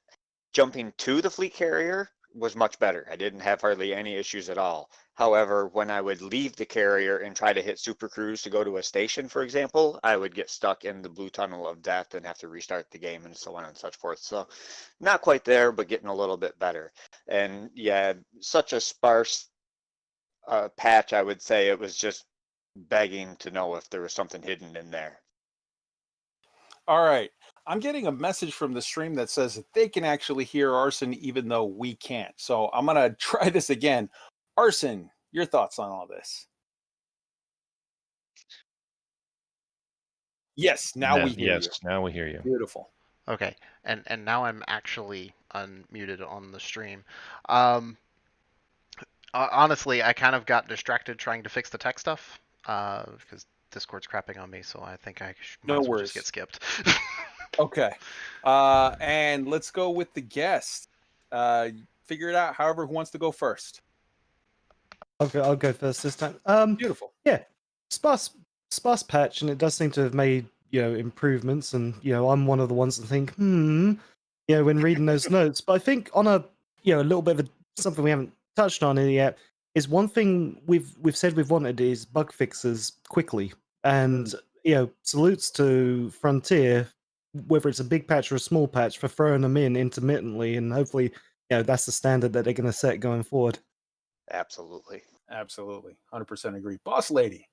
S4: jumping to the fleet carrier was much better. I didn't have hardly any issues at all. However, when I would leave the carrier and try to hit Super Cruise to go to a station, for example, I would get stuck in the blue tunnel of death and have to restart the game and so on and so forth. So not quite there, but getting a little bit better. And yeah, such a sparse patch, I would say it was just begging to know if there was something hidden in there.
S1: All right. I'm getting a message from the stream that says that they can actually hear Arson even though we can't. So I'm going to try this again. Arson, your thoughts on all this? Yes, now we hear you.
S3: Now we hear you.
S1: Beautiful.
S2: Okay, and now I'm actually unmuted on the stream. Honestly, I kind of got distracted trying to fix the tech stuff because Discord's crapping on me, so I think I might as well just get skipped.
S1: Okay, and let's go with the guest. Figure it out. However, who wants to go first?
S5: I'll go first this time.
S1: Beautiful.
S5: Yeah, sparse patch, and it does seem to have made improvements. And I'm one of the ones that think, when reading those notes. But I think on a little bit of something we haven't touched on it yet is one thing we've said we've wanted is bug fixes quickly. And salutes to Frontier, whether it's a big patch or a small patch, for throwing them in intermittently, and hopefully that's the standard that they're going to set going forward.
S4: Absolutely.
S1: 100% agree. Boss Lady.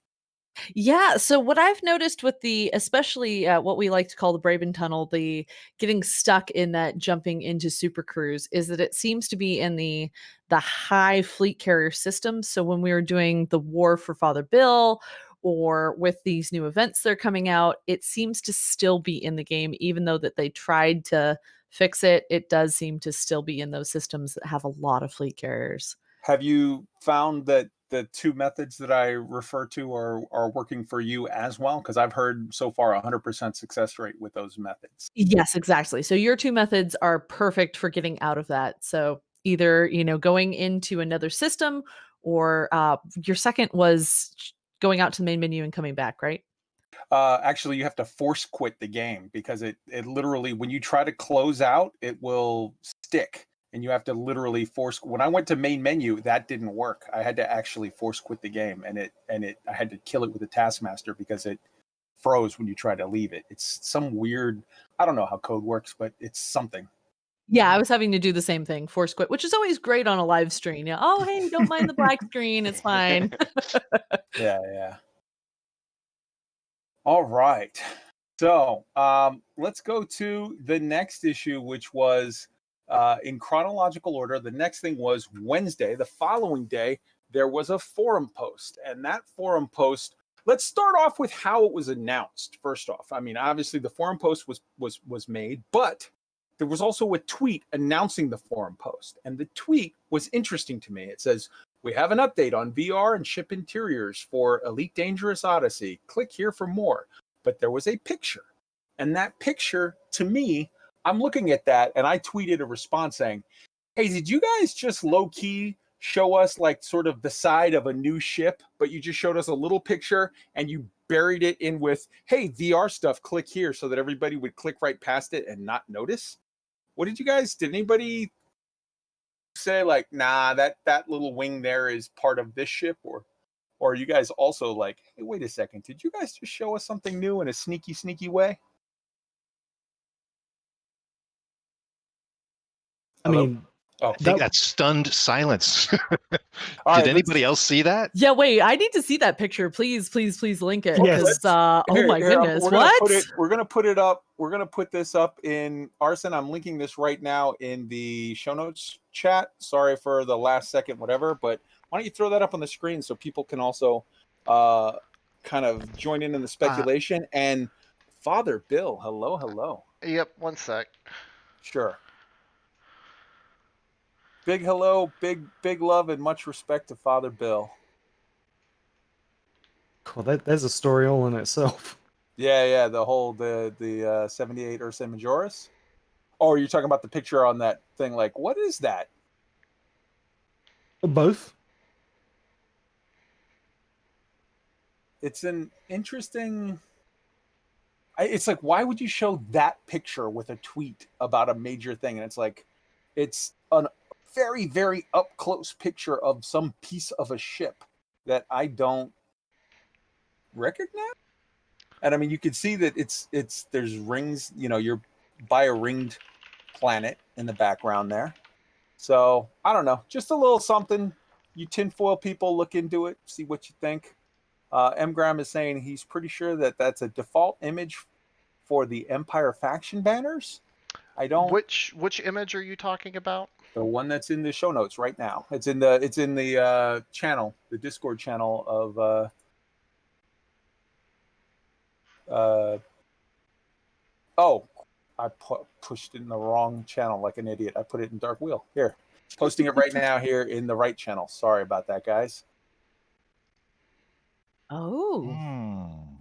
S6: Yeah, so what I've noticed with especially what we like to call the Braben Tunnel, the getting stuck in that jumping into Super Cruise, is that it seems to be in the high fleet carrier system. So when we were doing the War for Father Bill, or with these new events that are coming out, it seems to still be in the game, even though that they tried to fix it. It does seem to still be in those systems that have a lot of fleet carriers.
S1: Have you found that the two methods that I refer to are working for you as well? Because I've heard so far 100% success rate with those methods.
S6: Yes, exactly. So your two methods are perfect for getting out of that. So either going into another system, or your second was going out to the main menu and coming back, right?
S1: Actually, you have to force quit the game, because it literally, when you try to close out, it will stick. And you have to literally force. When I went to main menu, that didn't work. I had to actually force quit the game, and I had to kill it with a taskmaster because it froze when you try to leave it. It's some weird. I don't know how code works, but it's something.
S6: Yeah, I was having to do the same thing, force quit, which is always great on a live stream. Yeah. Oh, hey, don't mind the black screen. It's fine.
S1: Yeah. All right. So let's go to the next issue, which was. In chronological order, the next thing was Wednesday. The following day, there was a forum post. And that forum post, let's start off with how it was announced. First off, I mean, obviously the forum post was made, but there was also a tweet announcing the forum post. And the tweet was interesting to me. It says, "We have an update on VR and ship interiors for Elite Dangerous Odyssey. Click here for more." But there was a picture. And that picture, to me, I'm looking at that, and I tweeted a response saying, "Hey, did you guys just low-key show us like sort of the side of a new ship, but you just showed us a little picture and you buried it in with, hey, VR stuff, click here, so that everybody would click right past it and not notice? What did anybody say like, nah, that little wing there is part of this ship? Or are you guys also like, hey, wait a second, did you guys just show us something new in a sneaky way?
S5: I mean,
S1: Oh,
S3: I think that's stunned silence.
S1: all
S3: Did
S1: right,
S3: anybody else see that?
S6: Yeah, wait, I need to see that picture. Please link it.
S5: Yes.
S6: Because, oh my goodness,
S1: we're
S6: what?
S1: We're gonna put it up. We're gonna put this up in Arson. I'm linking this right now in the show notes chat. Sorry for the last second, whatever. But why don't you throw that up on the screen so people can also kind of join in the speculation? And Father Bill, hello.
S2: Yep, one sec.
S1: Sure. Big hello, big love, and much respect to Father Bill.
S5: cool, there's a story all in itself.
S1: Yeah, the whole the 78 Ursa Majoris. Oh, you're talking about the picture on that thing? Like, what is that?
S5: Both.
S1: It's an interesting. It's like, why would you show that picture with a tweet about a major thing? And it's like, it's a very, very up close picture of some piece of a ship that I don't recognize. And I mean, you can see that there's rings. You know, you're by a ringed planet in the background there. So I don't know, just a little something. You tinfoil people, look into it, see what you think. M. Graham is saying he's pretty sure that that's a default image for the Empire faction banners. I don't.
S2: Which image are you talking about?
S1: The one that's in the show notes right now. It's in the channel, the Discord channel of. Oh, I pushed it in the wrong channel like an idiot. I put it in Dark Wheel. Here, posting it right now here in the right channel. Sorry about that, guys.
S6: Oh.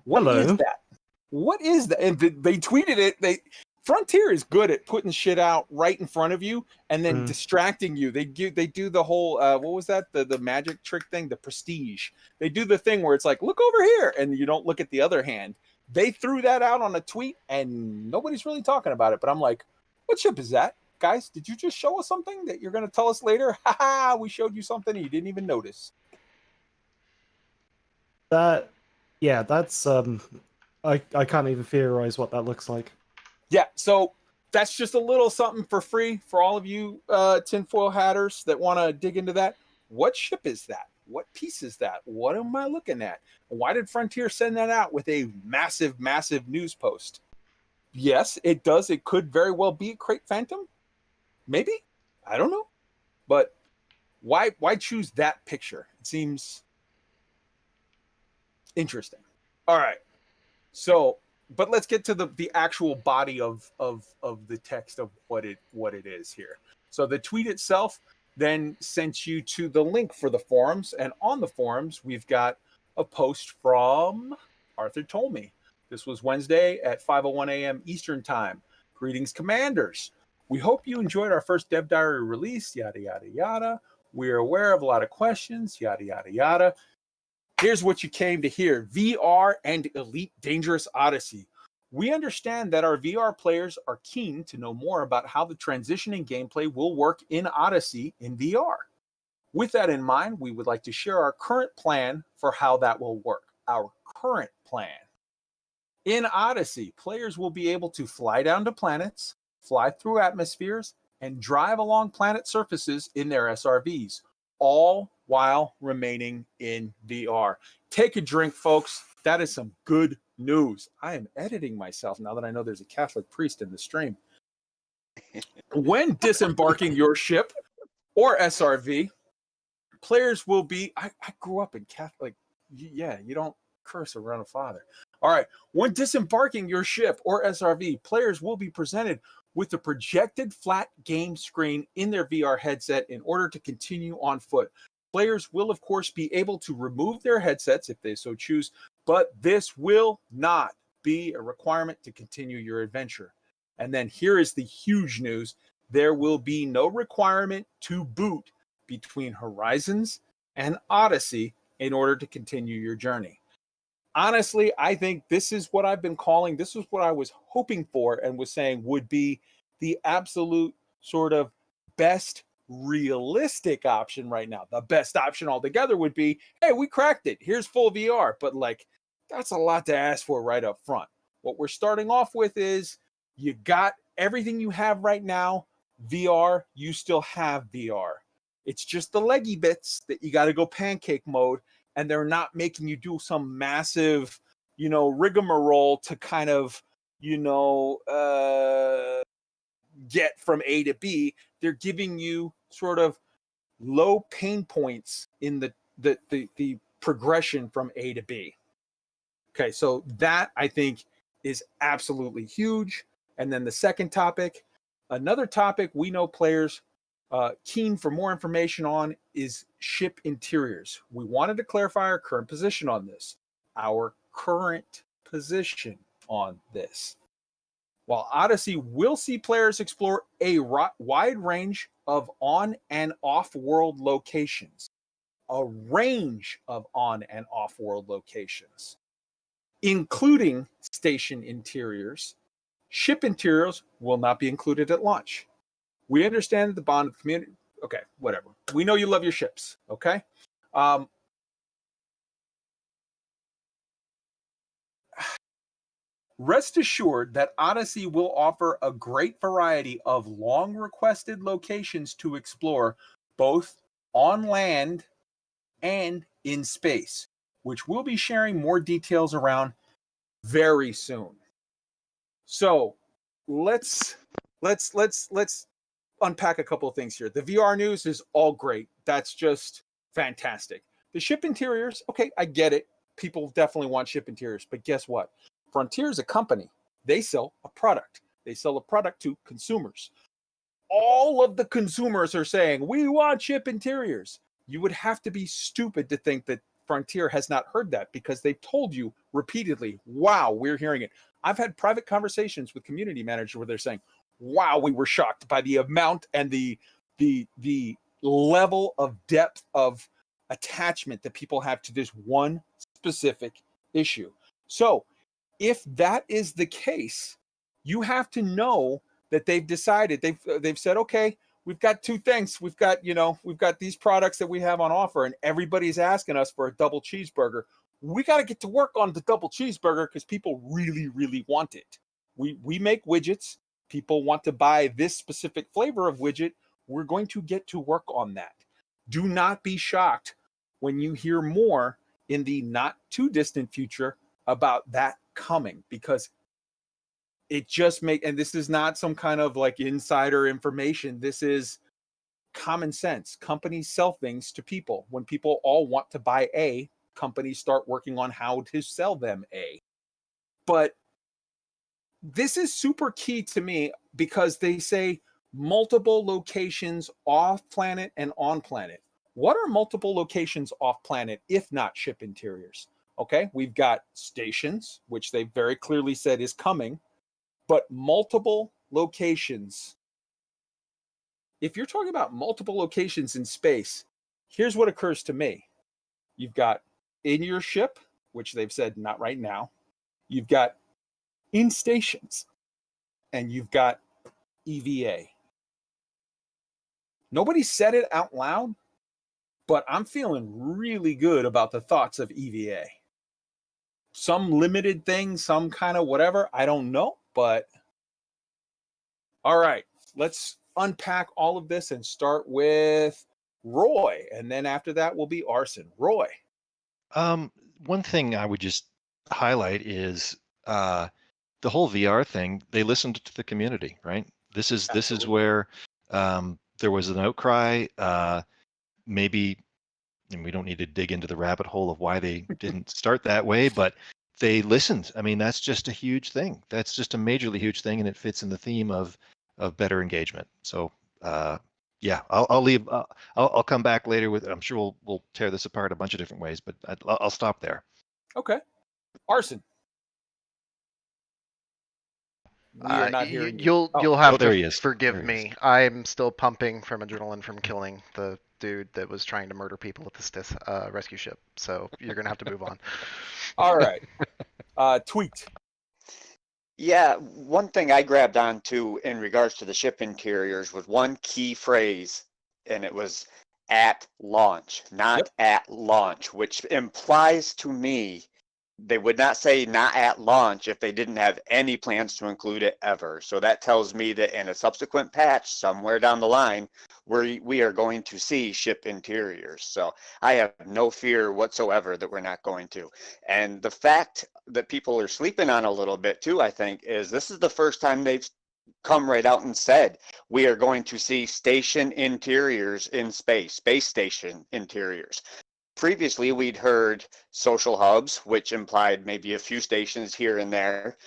S1: What is
S5: Hello.
S1: that? What is that? And they tweeted it. Frontier is good at putting shit out right in front of you and then distracting you. They do the whole what was that? The magic trick thing, the prestige. They do the thing where it's like, look over here, and you don't look at the other hand. They threw that out on a tweet and nobody's really talking about it. But I'm like, what ship is that? Guys, did you just show us something that you're gonna tell us later? Ha ha, we showed you something and you didn't even notice.
S5: That's I can't even theorize what that looks like.
S1: Yeah, so that's just a little something for free for all of you tinfoil hatters that want to dig into that. What ship is that? What piece is that? What am I looking at? Why did Frontier send that out with a massive news post? Yes, it does. It could very well be a Crate Phantom. Maybe. I don't know. But why choose that picture? It seems interesting. All right. So, but let's get to the actual body of the text of what it is here. So the tweet itself then sent you to the link for the forums, and on the forums we've got a post from Arthur Tolmie. This was Wednesday at 5:01 a.m. Eastern Time. Greetings, Commanders. We hope you enjoyed our first Dev Diary release. Yada yada yada. We're aware of a lot of questions. Yada yada yada. Here's what you came to hear. VR and Elite Dangerous Odyssey. We understand that our VR players are keen to know more about how the transition in gameplay will work in Odyssey in VR. With that in mind, we would like to share our current plan for how that will work. Our current plan. In Odyssey, players will be able to fly down to planets, fly through atmospheres, and drive along planet surfaces in their SRVs, all while remaining in VR. Take a drink, folks. That is some good news. I am editing myself now that I know there's a Catholic priest in the stream. When disembarking your ship or SRV, players will be... I grew up in Catholic... Yeah, you don't curse around a father. All right. When disembarking your ship or SRV, players will be presented with a projected flat game screen in their VR headset in order to continue on foot. Players will, of course, be able to remove their headsets if they so choose, but this will not be a requirement to continue your adventure. And then here is the huge news. There will be no requirement to boot between Horizons and Odyssey in order to continue your journey. Honestly, I think this is what I've been calling, this is what I was hoping for and was saying would be the absolute sort of best realistic option right now. The best option altogether would be, hey, we cracked it. Here's full VR. But like, that's a lot to ask for right up front. What we're starting off with is you got everything you have right now, VR, you still have VR. It's just the leggy bits that you got to go pancake mode, and they're not making you do some massive, rigmarole to kind of, get from A to B. They're giving you sort of low pain points in the progression from A to B. Okay, so that I think is absolutely huge. And then the second topic, another topic we know players keen for more information on is ship interiors. We wanted to clarify our current position on this. Our current position on this. While Odyssey will see players explore a wide range of on and off-world locations, a range of on and off-world locations, including station interiors, ship interiors will not be included at launch. We understand the bond of community. Okay, whatever. We know you love your ships, okay? Rest assured that Odyssey will offer a great variety of long requested locations to explore, both on land and in space, which we'll be sharing more details around very soon. So let's unpack a couple of things here. The VR news is all great. That's just fantastic. The ship interiors, okay, I get it. People definitely want ship interiors, but guess what? Frontier is a company. They sell a product. They sell a product to consumers. All of the consumers are saying, we want ship interiors. You would have to be stupid to think that Frontier has not heard that, because they've told you repeatedly, wow, we're hearing it. I've had private conversations with community managers where they're saying, wow, we were shocked by the amount and the level of depth of attachment that people have to this one specific issue. So if that is the case, you have to know that they've decided, they've said, okay, we've got two things. We've got these products that we have on offer, and everybody's asking us for a double cheeseburger. We got to get to work on the double cheeseburger because people really, really want it. We make widgets. People want to buy this specific flavor of widget. We're going to get to work on that. Do not be shocked when you hear more in the not too distant future about that coming, because it just and this is not some kind of like insider information. This is common sense. Companies sell things to people. When people all want to buy A, companies start working on how to sell them A. But this is super key to me, because they say multiple locations off planet and on planet. What are multiple locations off planet if not ship interiors? Okay, we've got stations, which they very clearly said is coming, but multiple locations. If you're talking about multiple locations in space, here's what occurs to me. You've got in your ship, which they've said not right now. You've got in stations, and you've got EVA. Nobody said it out loud, but I'm feeling really good about the thoughts of EVA. Some limited thing, some kind of whatever, I don't know, but all right, let's unpack all of this and start with Roy, and then after that will be Arson. Roy.
S3: One thing I would just highlight is the whole VR thing. They listened to the community, right? This is where there was an outcry. Maybe, and we don't need to dig into the rabbit hole of why they didn't start that way, but they listened. I mean, that's just a huge thing. That's just a majorly huge thing, and it fits in the theme of better engagement. So yeah, I'll leave. I'll come back later with. I'm sure we'll tear this apart a bunch of different ways, but I'll stop there.
S1: Okay, Arson. We are not hearing you.
S2: You'll have
S3: there
S2: to
S3: he is.
S2: forgive
S3: There he
S2: me. I'm still pumping from adrenaline from killing the dude that was trying to murder people with this rescue ship. So you're gonna have to move on.
S1: All right. Tweaked.
S4: Yeah, one thing I grabbed onto in regards to the ship interiors was one key phrase, and it was at launch, not at launch, which implies to me they would not say not at launch if they didn't have any plans to include it ever. So that tells me that in a subsequent patch somewhere down the line, we are going to see ship interiors. So I have no fear whatsoever that we're not going to. And the fact that people are sleeping on a little bit too, I think, is this is the first time they've come right out and said we are going to see station interiors in space station interiors. Previously, we'd heard social hubs, which implied maybe a few stations here and there.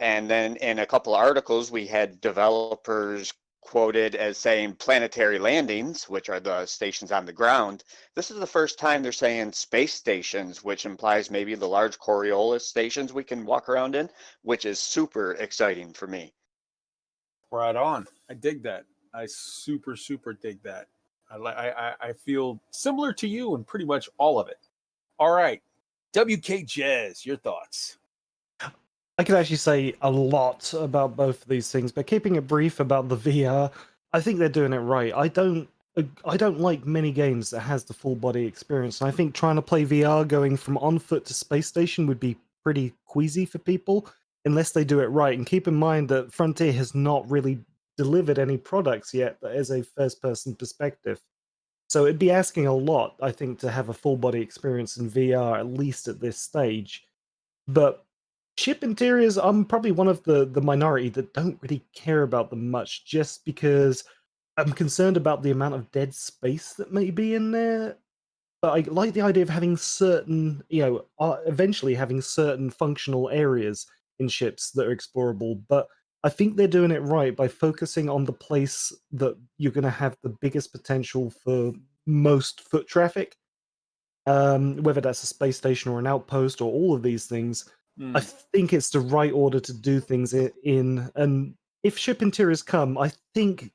S4: And then in a couple of articles, we had developers quoted as saying planetary landings, which are the stations on the ground. This is the first time they're saying space stations, which implies maybe the large Coriolis stations we can walk around in, which is super exciting for me.
S1: Right on. I dig that. I super dig that. I feel similar to you in pretty much all of it. All right. WKJEZZ, your thoughts?
S5: I could actually say a lot about both of these things, but keeping it brief about the VR, I think they're doing it right. I don't like many games that has the full body experience, and I think trying to play VR going from on foot to space station would be pretty queasy for people unless they do it right. And keep in mind that Frontier has not really delivered any products yet that is a first person perspective. So it'd be asking a lot, I think, to have a full body experience in VR, at least at this stage. But ship interiors, I'm probably one of the minority that don't really care about them much, just because I'm concerned about the amount of dead space that may be in there. But I like the idea of having certain, eventually having certain functional areas in ships that are explorable. But I think they're doing it right by focusing on the place that you're going to have the biggest potential for most foot traffic. Whether that's a space station or an outpost or all of these things, I think it's the right order to do things in. And if ship interiors come, I think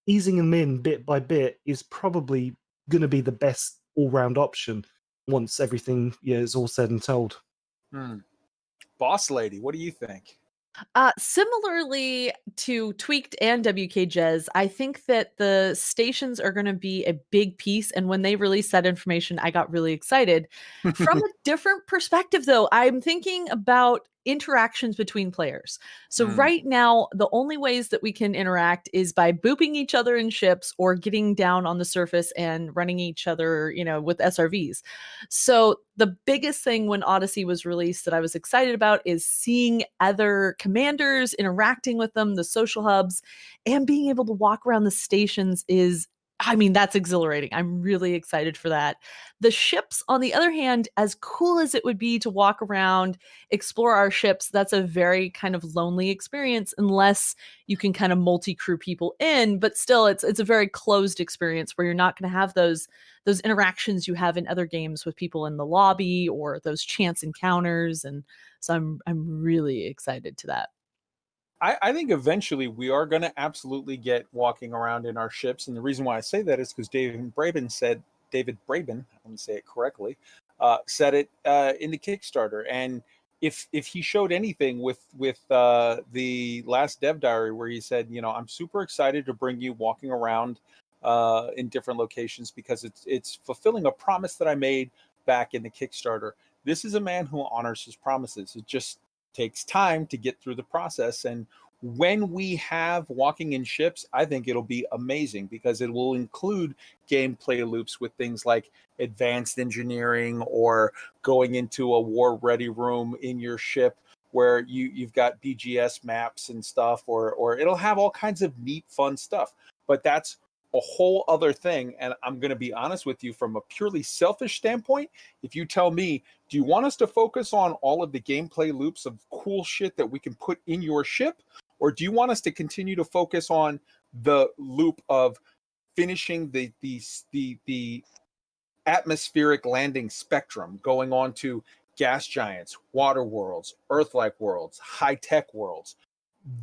S5: easing them in bit by bit is probably going to be the best all-round option once everything is all said and told.
S1: Boss Lady, what do you think?
S6: Similarly to Tweaked and WKJEZZ, I think that the stations are going to be a big piece. And when they released that information, I got really excited. From a different perspective, though, I'm thinking about interactions between players. So right now, the only ways that we can interact is by booping each other in ships or getting down on the surface and running each other, with SRVs. So the biggest thing when Odyssey was released that I was excited about is seeing other commanders, interacting with them, the social hubs, and being able to walk around the stations that's exhilarating. I'm really excited for that. The ships, on the other hand, as cool as it would be to walk around, explore our ships, that's a very kind of lonely experience unless you can kind of multi-crew people in, but still it's a very closed experience where you're not going to have those interactions you have in other games with people in the lobby or those chance encounters. And so I'm really excited to that.
S1: I think eventually we are going to absolutely get walking around in our ships. And the reason why I say that is because David Braben, I'm going to say it correctly, said it in the Kickstarter. And if he showed anything with the last dev diary where he said, I'm super excited to bring you walking around in different locations because it's fulfilling a promise that I made back in the Kickstarter. This is a man who honors his promises. It just takes time to get through the process. And when we have walking in ships, I think it'll be amazing because it will include gameplay loops with things like advanced engineering or going into a war ready room in your ship where you've got BGS maps and stuff, or it'll have all kinds of neat, fun stuff. But that's a whole other thing. And I'm going to be honest with you, from a purely selfish standpoint, if you tell me, do you want us to focus on all of the gameplay loops of cool shit that we can put in your ship? Or do you want us to continue to focus on the loop of finishing the atmospheric landing spectrum, going on to gas giants, water worlds, Earth-like worlds, high-tech worlds?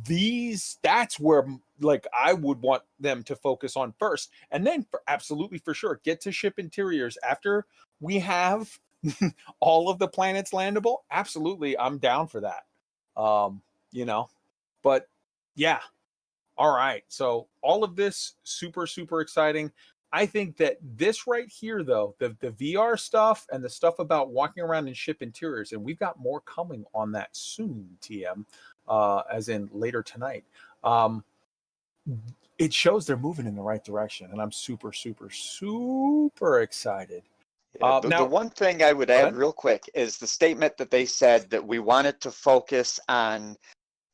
S1: that's where like I would want them to focus on first, and then absolutely for sure get to ship interiors after we have all of the planets landable. Absolutely, I'm down for that. You know, but yeah. All right. So all of this super, super exciting. I think that this right here, though, the VR stuff and the stuff about walking around and ship interiors, and we've got more coming on that soon, TM, as in later tonight. It shows they're moving in the right direction, and I'm super, super, super excited.
S4: Yeah, the
S1: Now,
S4: one thing I would add real quick is the statement that they said that we wanted to focus on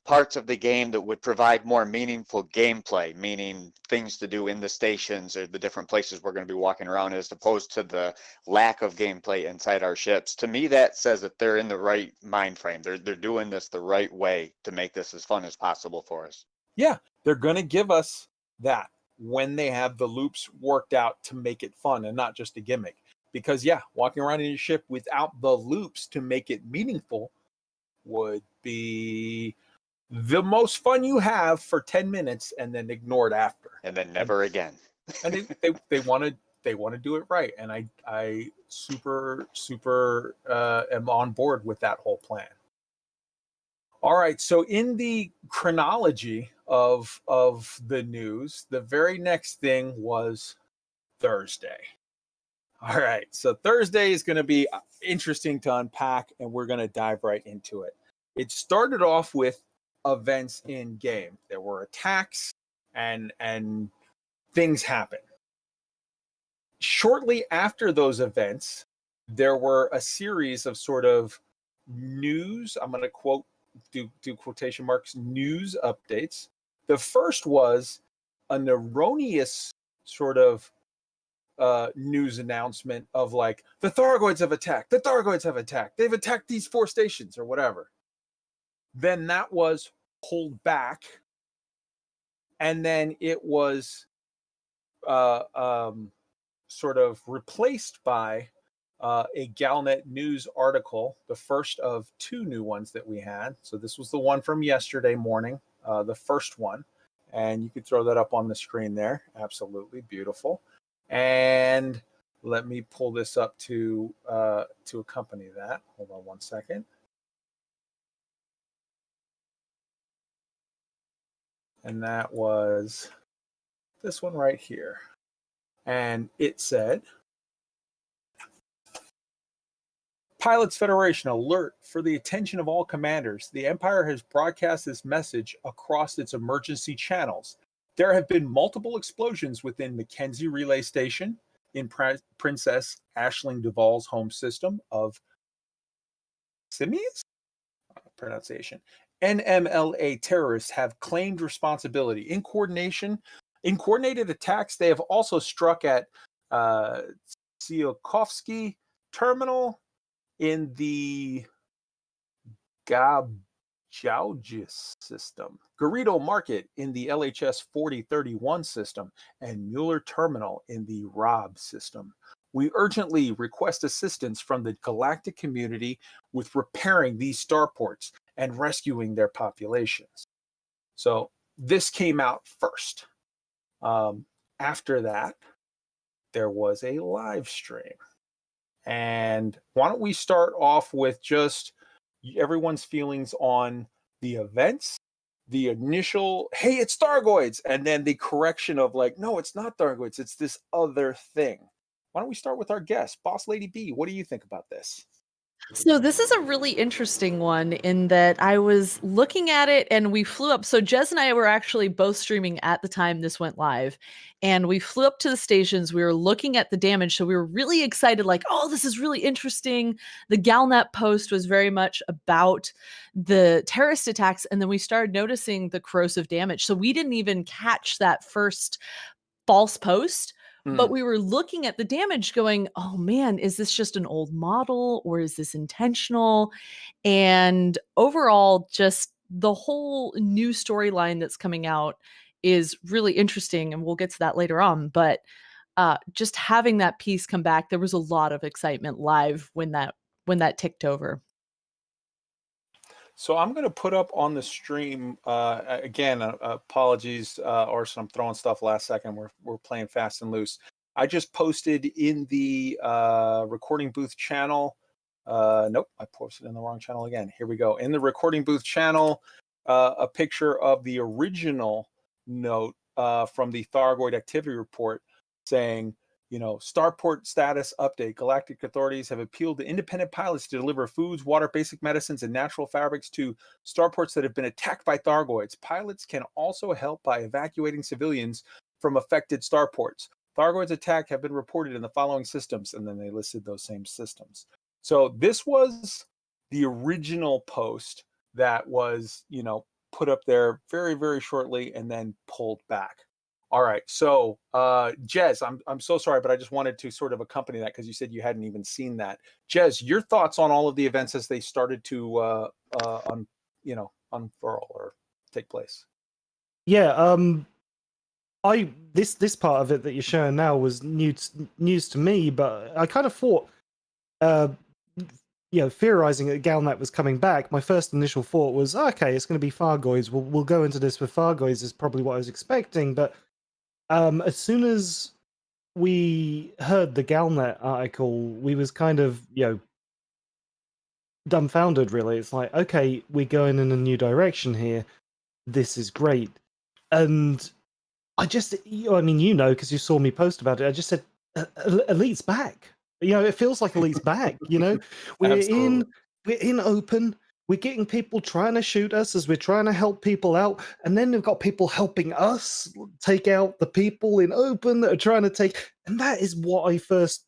S4: parts of the game that would provide more meaningful gameplay, meaning things to do in the stations or the different places we're going to be walking around, as opposed to the lack of gameplay inside our ships. To me, that says that they're in the right mind frame. They're doing this the right way to make this as fun as possible for us.
S1: Yeah, they're going to give us that when they have the loops worked out to make it fun and not just a gimmick. Because yeah, walking around in your ship without the loops to make it meaningful would be the most fun you have for 10 minutes and then ignored after.
S4: And then never again.
S1: And they want to do it right. And I super, super am on board with that whole plan. All right. So in the chronology of the news, the very next thing was Thursday. All right. So Thursday is going to be interesting to unpack, and we're going to dive right into it. It started off with events in game. There were attacks and things happened. Shortly after those events, there were a series of sort of news. I'm going to do quotation marks, news updates. The first was an erroneous sort of news announcement of like, the Thargoids have attacked. The Thargoids have attacked. They've attacked these 4 stations or whatever. Then that was pulled back, and then it was sort of replaced by a Galnet news article, the first of 2 new ones that we had. So this was the one from yesterday morning, the first one, and you could throw that up on the screen there. Absolutely beautiful. And let me pull this up to accompany that. Hold on one second. And that was this one right here. And it said, Pilots Federation alert for the attention of all commanders. The Empire has broadcast this message across its emergency channels. There have been multiple explosions within Mackenzie Relay Station in Princess Aisling Duval's home system of Simius? Pronunciation. NMLA terrorists have claimed responsibility. In coordinated attacks, they have also struck at Tsiolkovsky Terminal in the Gabjaujis system, Garrido Market in the LHS 4031 system, and Mueller Terminal in the ROB system. We urgently request assistance from the galactic community with repairing these starports and rescuing their populations. So this came out first. After that, there was a live stream. And why don't we start off with just everyone's feelings on the events, the initial, hey, it's Thargoids, and then the correction of like, no, it's not Thargoids, it's this other thing. Why don't we start with our guest, Boss Lady B? What do you think about this?
S6: So this is a really interesting one in that I was looking at it and we flew up. So Jez and I were actually both streaming at the time this went live, and we flew up to the stations. We were looking at the damage. So we were really excited, like, oh, this is really interesting. The Galnet post was very much about the terrorist attacks. And then we started noticing the corrosive damage. So we didn't even catch that first false post. But we were looking at the damage going, oh man, is this just an old model or is this intentional? And overall, just the whole new storyline that's coming out is really interesting. And we'll get to that later on. But just having that piece come back, there was a lot of excitement live when that ticked over.
S1: So I'm going to put up on the stream again. Apologies, Arson. I'm throwing stuff last second. We're playing fast and loose. I just posted in the recording booth channel. Nope, I posted in the wrong channel again. Here we go. In the recording booth channel, a picture of the original note from the Thargoid activity report saying, you know, Starport status update. Galactic authorities have appealed to independent pilots to deliver foods, water, basic medicines, and natural fabrics to starports that have been attacked by Thargoids. Pilots can also help by evacuating civilians from affected starports. Thargoids attack have been reported in the following systems, and then they listed those same systems. So this was the original post that was, you know, put up there very, very shortly and then pulled back. All right, so Jez, I'm so sorry, but I just wanted to sort of accompany that because you said you hadn't even seen that. Jez, your thoughts on all of the events as they started to unfurl or take place?
S5: Yeah, this part of it that you're showing now was news to me, but I kind of thought, theorizing that Galnet was coming back. My first initial thought was, okay, it's going to be Thargoids. We'll go into this with Thargoids is probably what I was expecting, but as soon as we heard the Galnet article, we was kind of, dumbfounded, really. It's like, okay, we're going in a new direction here. This is great. And I just, because you saw me post about it, I just said, Elite's back. It feels like Elite's back, We're in open. We're getting people trying to shoot us as we're trying to help people out. And then we've got people helping us take out the people in open that are trying to take. And that is what I first,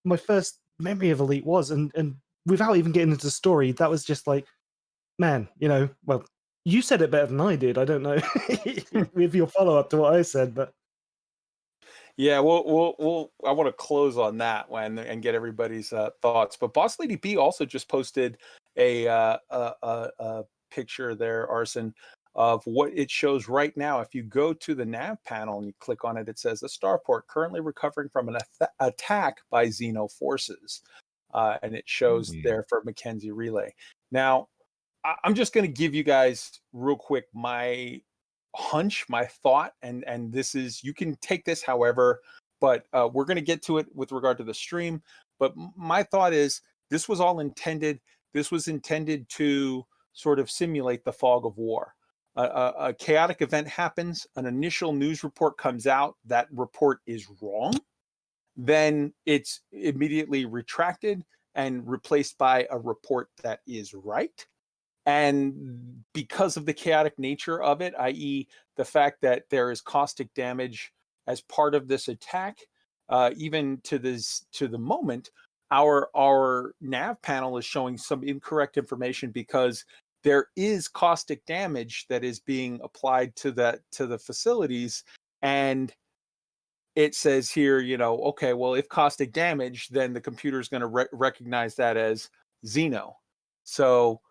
S5: my first memory of Elite was. And without even getting into the story, that was just like, man, well, you said it better than I did. I don't know with your follow up to what I said, but.
S1: Yeah, we'll. I want to close on that one and get everybody's thoughts. But Boss Lady B also just posted a picture there, Arson, of what it shows right now. If you go to the nav panel and you click on it, it says the starport currently recovering from an attack by Xeno forces, and it shows there for Mackenzie Relay. Now, I'm just going to give you guys real quick my hunch, my thought, and this is, you can take this however, but we're going to get to it with regard to the stream. But my thought is this was all intended. This was intended to sort of simulate the fog of war. A chaotic event happens, an initial news report comes out, that report is wrong, then it's immediately retracted and replaced by a report that is right. And because of the chaotic nature of it, i.e. the fact that there is caustic damage as part of this attack, even to the moment, our nav panel is showing some incorrect information because there is caustic damage that is being applied to the facilities, and it says here, okay, well, if caustic damage, then the computer is going to recognize that as Xeno. So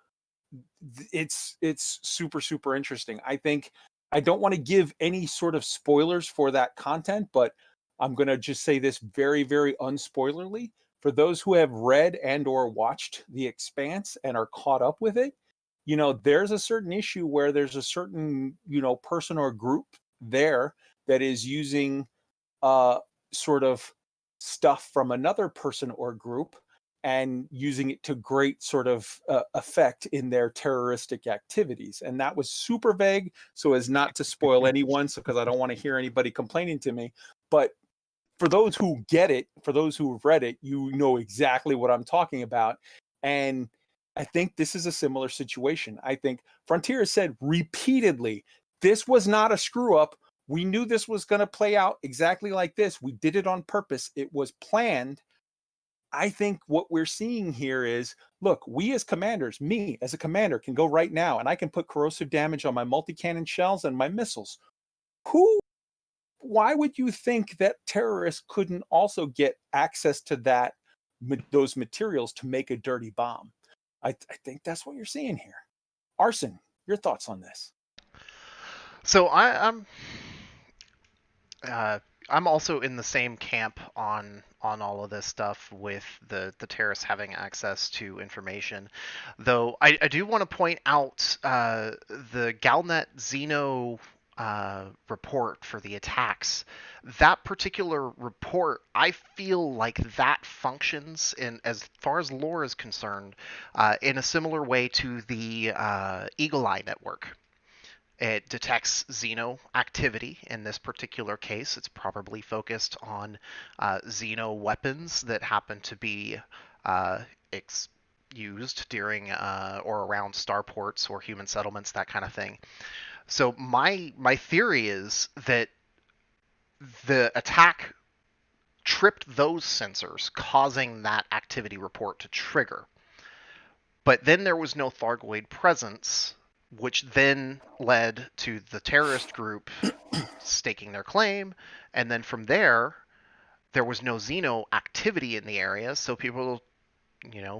S1: it's super, super interesting. I think I don't want to give any sort of spoilers for that content, but I'm going to just say this very, very unspoilerly. For those who have read and or watched The Expanse and are caught up with it, there's a certain issue where there's a certain, person or group there that is using sort of stuff from another person or group and using it to great sort of effect in their terroristic activities. And that was super vague, so as not to spoil anyone, because I don't want to hear anybody complaining to me. But for those who get it, for those who have read it, you know exactly what I'm talking about. And I think this is a similar situation. I think Frontier has said repeatedly, this was not a screw up. We knew this was going to play out exactly like this. We did it on purpose. It was planned. I think what we're seeing here is, look, we as commanders, me as a commander can go right now and I can put corrosive damage on my multi-cannon shells and my missiles. Why would you think that terrorists couldn't also get access to those materials to make a dirty bomb? I think that's what you're seeing here. Arson, your thoughts on this?
S2: So I'm I'm also in the same camp on all of this stuff with the terrorists having access to information. Though I do want to point out the Galnet Xeno report for the attacks. That particular report, I feel like that functions in, as far as lore is concerned, in a similar way to the Eagle Eye network. It detects Xeno activity. In this particular case, it's probably focused on Xeno weapons that happen to be used during or around starports or human settlements, that kind of thing. So my theory is that the attack tripped those sensors, causing that activity report to trigger. But then there was no Thargoid presence, which then led to the terrorist group staking their claim, and then from there was no Xeno activity in the area, so people,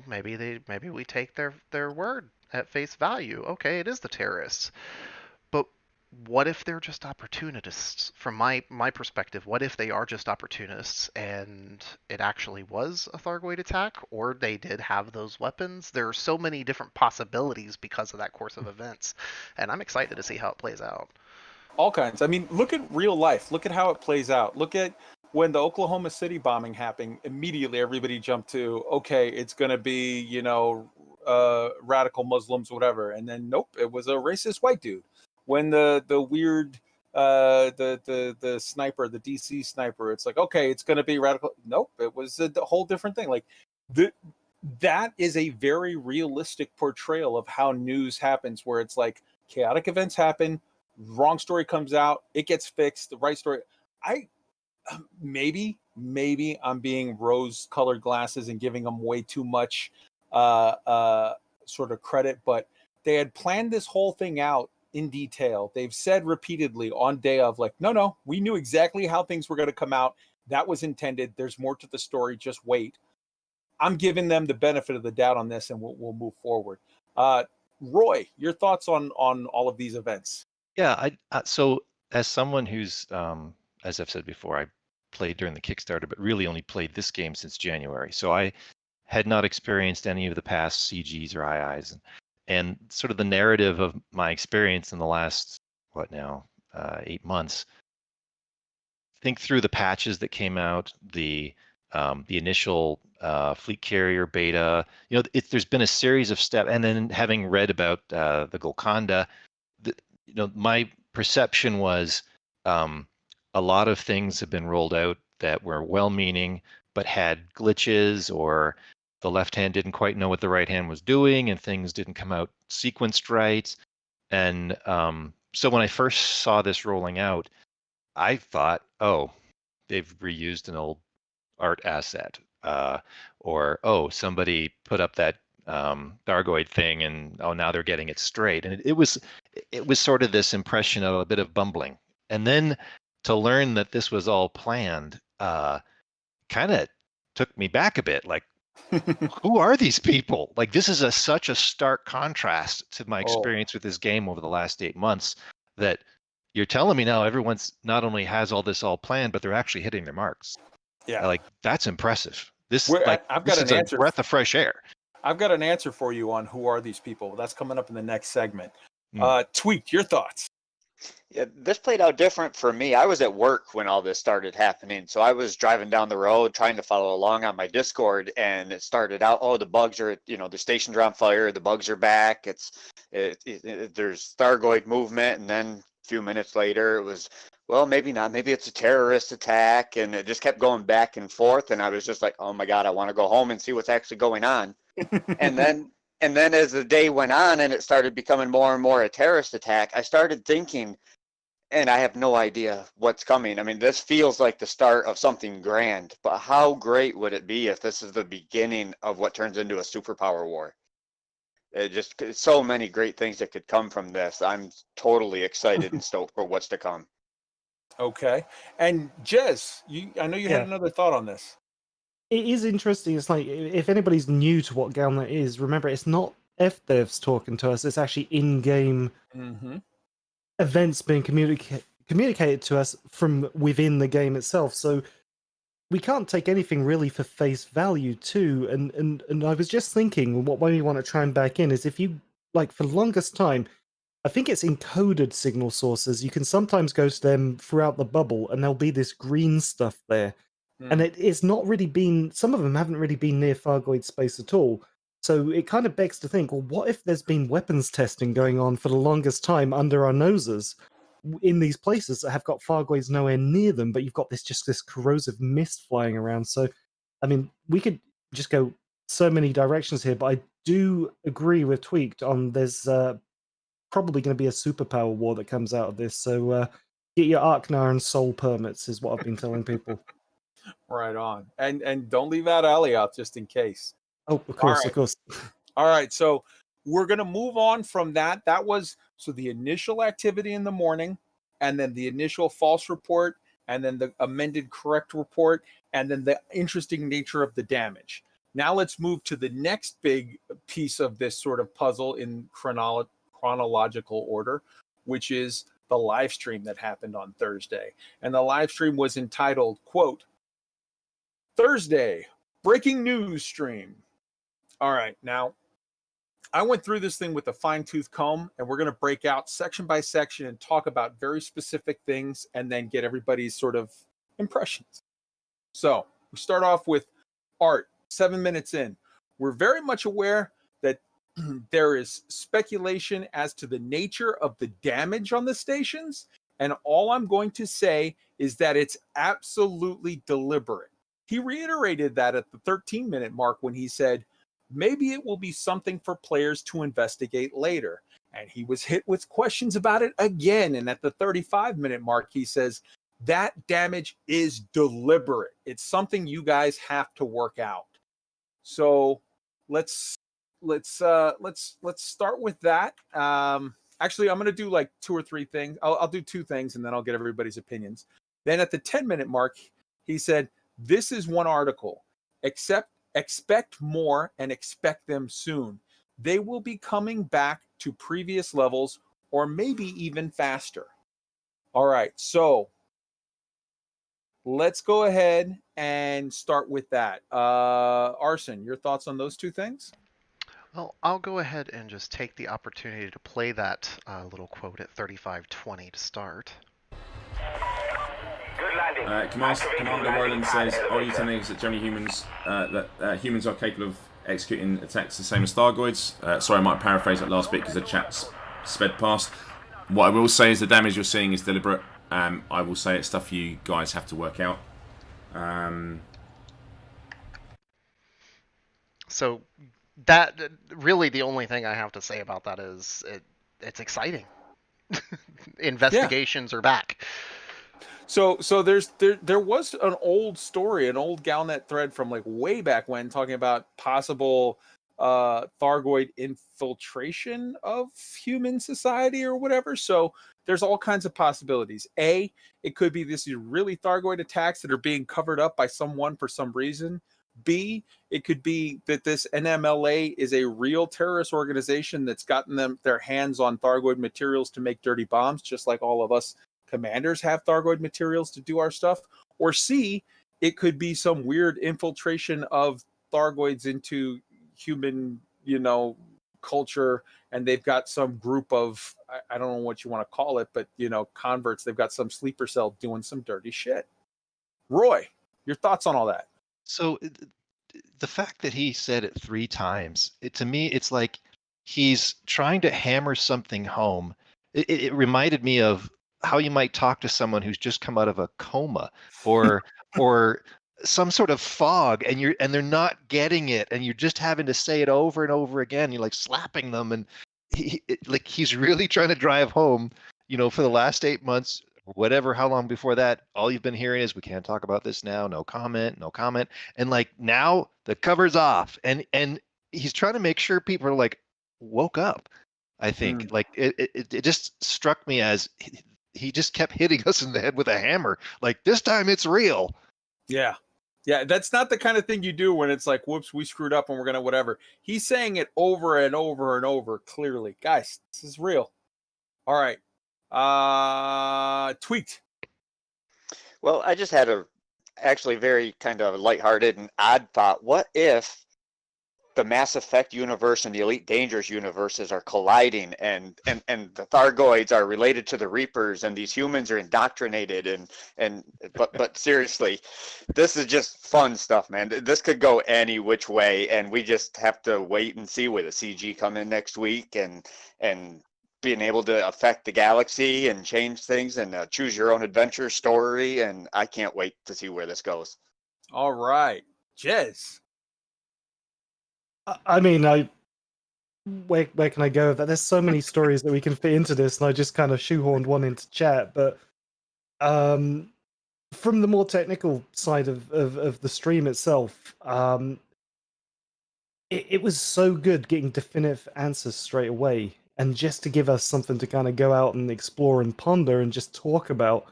S2: maybe we take their word at face value. Okay, it is the terrorists. But what if they're just opportunists? From my perspective, what if they are just opportunists and it actually was a Thargoid attack, or they did have those weapons? There are so many different possibilities because of that course of events, and I'm excited to see how it plays out.
S1: All kinds. I mean, look at real life. Look at how it plays out. Look at when the Oklahoma City bombing happened. Immediately, everybody jumped to, okay, it's going to be, radical Muslims, whatever. And then, nope, it was a racist white dude. When the weird the sniper, the DC sniper, it's like, okay, it's going to be radical. Nope, it was a whole different thing. Like that is a very realistic portrayal of how news happens, where it's like chaotic events happen, wrong story comes out, it gets fixed, the right story. Maybe I'm being rose-colored glasses and giving them way too much sort of credit, but they had planned this whole thing out in detail. They've said repeatedly on day of, like, no, we knew exactly how things were going to come out. That was intended. There's more to the story. Just wait. I'm giving them the benefit of the doubt on this, and we'll move forward. Roy, your thoughts on all of these events?
S3: Yeah, so as someone who's, as I've said before, I played during the Kickstarter, but really only played this game since January. So I had not experienced any of the past CGs or IIs. And sort of the narrative of my experience in the last, 8 months, think through the patches that came out, the initial fleet carrier beta. There's been a series of steps, and then having read about the Golconda, my perception was a lot of things have been rolled out that were well-meaning but had glitches, or the left hand didn't quite know what the right hand was doing, and things didn't come out sequenced right. And so when I first saw this rolling out, I thought, oh, they've reused an old art asset, or somebody put up that Thargoid thing, and now they're getting it straight. And it was sort of this impression of a bit of bumbling. And then to learn that this was all planned kind of took me back a bit. Like, who are these people? Like, this is such a stark contrast to my experience with this game over the last 8 months, that you're telling me now everyone's not only has all this all planned, but they're actually hitting their marks.
S1: Yeah,
S3: like, that's impressive. This
S1: I've got
S3: this is
S1: an
S3: a
S1: answer.
S3: Breath of fresh air.
S1: I've got an answer for you on who are these people. That's coming up in the next segment. Tweet, your thoughts.
S4: Yeah, this played out different for me. I was at work when all this started happening. So I was driving down the road trying to follow along on my Discord, and it started out, the bugs are, the stations are on fire, the bugs are back. There's Thargoid movement, and then a few minutes later it was, well, maybe not, maybe it's a terrorist attack, and it just kept going back and forth, and I was just like, oh my God, I want to go home and see what's actually going on. And then as the day went on and it started becoming more and more a terrorist attack, I started thinking, and I have no idea what's coming. I mean, this feels like the start of something grand, but how great would it be if this is the beginning of what turns into a superpower war? It's so many great things that could come from this. I'm totally excited and stoked for what's to come.
S1: Okay. And Jez, I know you had another thought on this.
S5: It is interesting. It's like, if anybody's new to what Galnet is, remember, it's not FDevs talking to us. It's actually in-game events being communicated to us from within the game itself. So we can't take anything really for face value too. And I was just thinking, what way we want to try and back in is if you, like, for the longest time, I think it's encoded signal sources. You can sometimes go to them throughout the bubble, and there'll be this green stuff there. And it's not really been, some of them haven't really been near Thargoid space at all. So it kind of begs to think, well, what if there's been weapons testing going on for the longest time under our noses in these places that have got Thargoids nowhere near them, but you've got this corrosive mist flying around. So, I mean, we could just go so many directions here, but I do agree with Tweaked on there's probably going to be a superpower war that comes out of this. So get your Arknar and Soul permits is what I've been telling people.
S1: Right on. And don't leave out Alioth just in case.
S5: Oh, of course, of course.
S1: All right, so we're going to move on from that. That was the initial activity in the morning, and then the initial false report, and then the amended correct report, and then the interesting nature of the damage. Now let's move to the next big piece of this sort of puzzle in chronological order, which is the live stream that happened on Thursday. And the live stream was entitled, quote, Thursday, breaking news stream. All right, now I went through this thing with a fine-tooth comb, and we're going to break out section by section and talk about very specific things and then get everybody's sort of impressions. So we start off with Art, 7 minutes in. We're very much aware that there is speculation as to the nature of the damage on the stations, and all I'm going to say is that it's absolutely deliberate. He reiterated that at the 13-minute mark when he said, maybe it will be something for players to investigate later. And he was hit with questions about it again. And at the 35-minute mark, he says, that damage is deliberate. It's something you guys have to work out. So let's start with that. Actually, I'm going to do like 2 or 3 things. I'll do 2 things, and then I'll get everybody's opinions. Then at the 10-minute mark, he said, this is one article. Expect more and expect them soon. They will be coming back to previous levels or maybe even faster. All right, so let's go ahead and start with that. Arson, your thoughts on those 2 things?
S2: Well, I'll go ahead and just take the opportunity to play that little quote at 35:20 to start.
S8: Commander Roland says, are you telling us that generally humans are capable of executing attacks the same as Thargoids? Sorry, I might paraphrase that last bit because the chat's sped past. What I will say is the damage you're seeing is deliberate. I will say it's stuff you guys have to work out.
S2: So that really the only thing I have to say about that is it's exciting. Investigations are back.
S1: So there was an old story, an old Galnet thread from like way back when, talking about possible Thargoid infiltration of human society or whatever. So there's all kinds of possibilities. A, it could be this really Thargoid attacks that are being covered up by someone for some reason. B, it could be that this NMLA is a real terrorist organization that's gotten their hands on Thargoid materials to make dirty bombs, just like all of us commanders have Thargoid materials to do our stuff. Or C, it could be some weird infiltration of Thargoids into human, culture, and they've got some group of, I don't know what you want to call it, but, converts. They've got some sleeper cell doing some dirty shit. Roy, your thoughts on all that?
S3: So the fact that he said it 3 times, to me, it's like he's trying to hammer something home. It reminded me of how you might talk to someone who's just come out of a coma or some sort of fog, and they're not getting it, and you're just having to say it over and over again. You're like slapping them, and he's really trying to drive home. For the last 8 months, whatever, how long before that, all you've been hearing is, we can't talk about this now. No comment. And like now the cover's off, and he's trying to make sure people are like woke up. I think like it just struck me as he just kept hitting us in the head with a hammer. Like, this time it's real.
S1: Yeah. That's not the kind of thing you do when it's like, whoops, we screwed up and we're going to whatever. He's saying it over and over and over clearly. Guys, this is real. All right. Tweaked.
S4: Well, I just had a actually very kind of lighthearted and odd thought. What if the Mass Effect universe and the Elite Dangerous universes are colliding, and the Thargoids are related to the Reapers, and these humans are indoctrinated, but seriously, this is just fun stuff, man. This could go any which way, and we just have to wait and see where the CG come in next week, and being able to affect the galaxy and change things and choose your own adventure story, and I can't wait to see where this goes.
S1: All right, Jez.
S5: I mean, where can I go with that? There's so many stories that we can fit into this, and I just kind of shoehorned one into chat. But from the more technical side of the stream itself, it was so good getting definitive answers straight away, and just to give us something to kind of go out and explore and ponder and just talk about.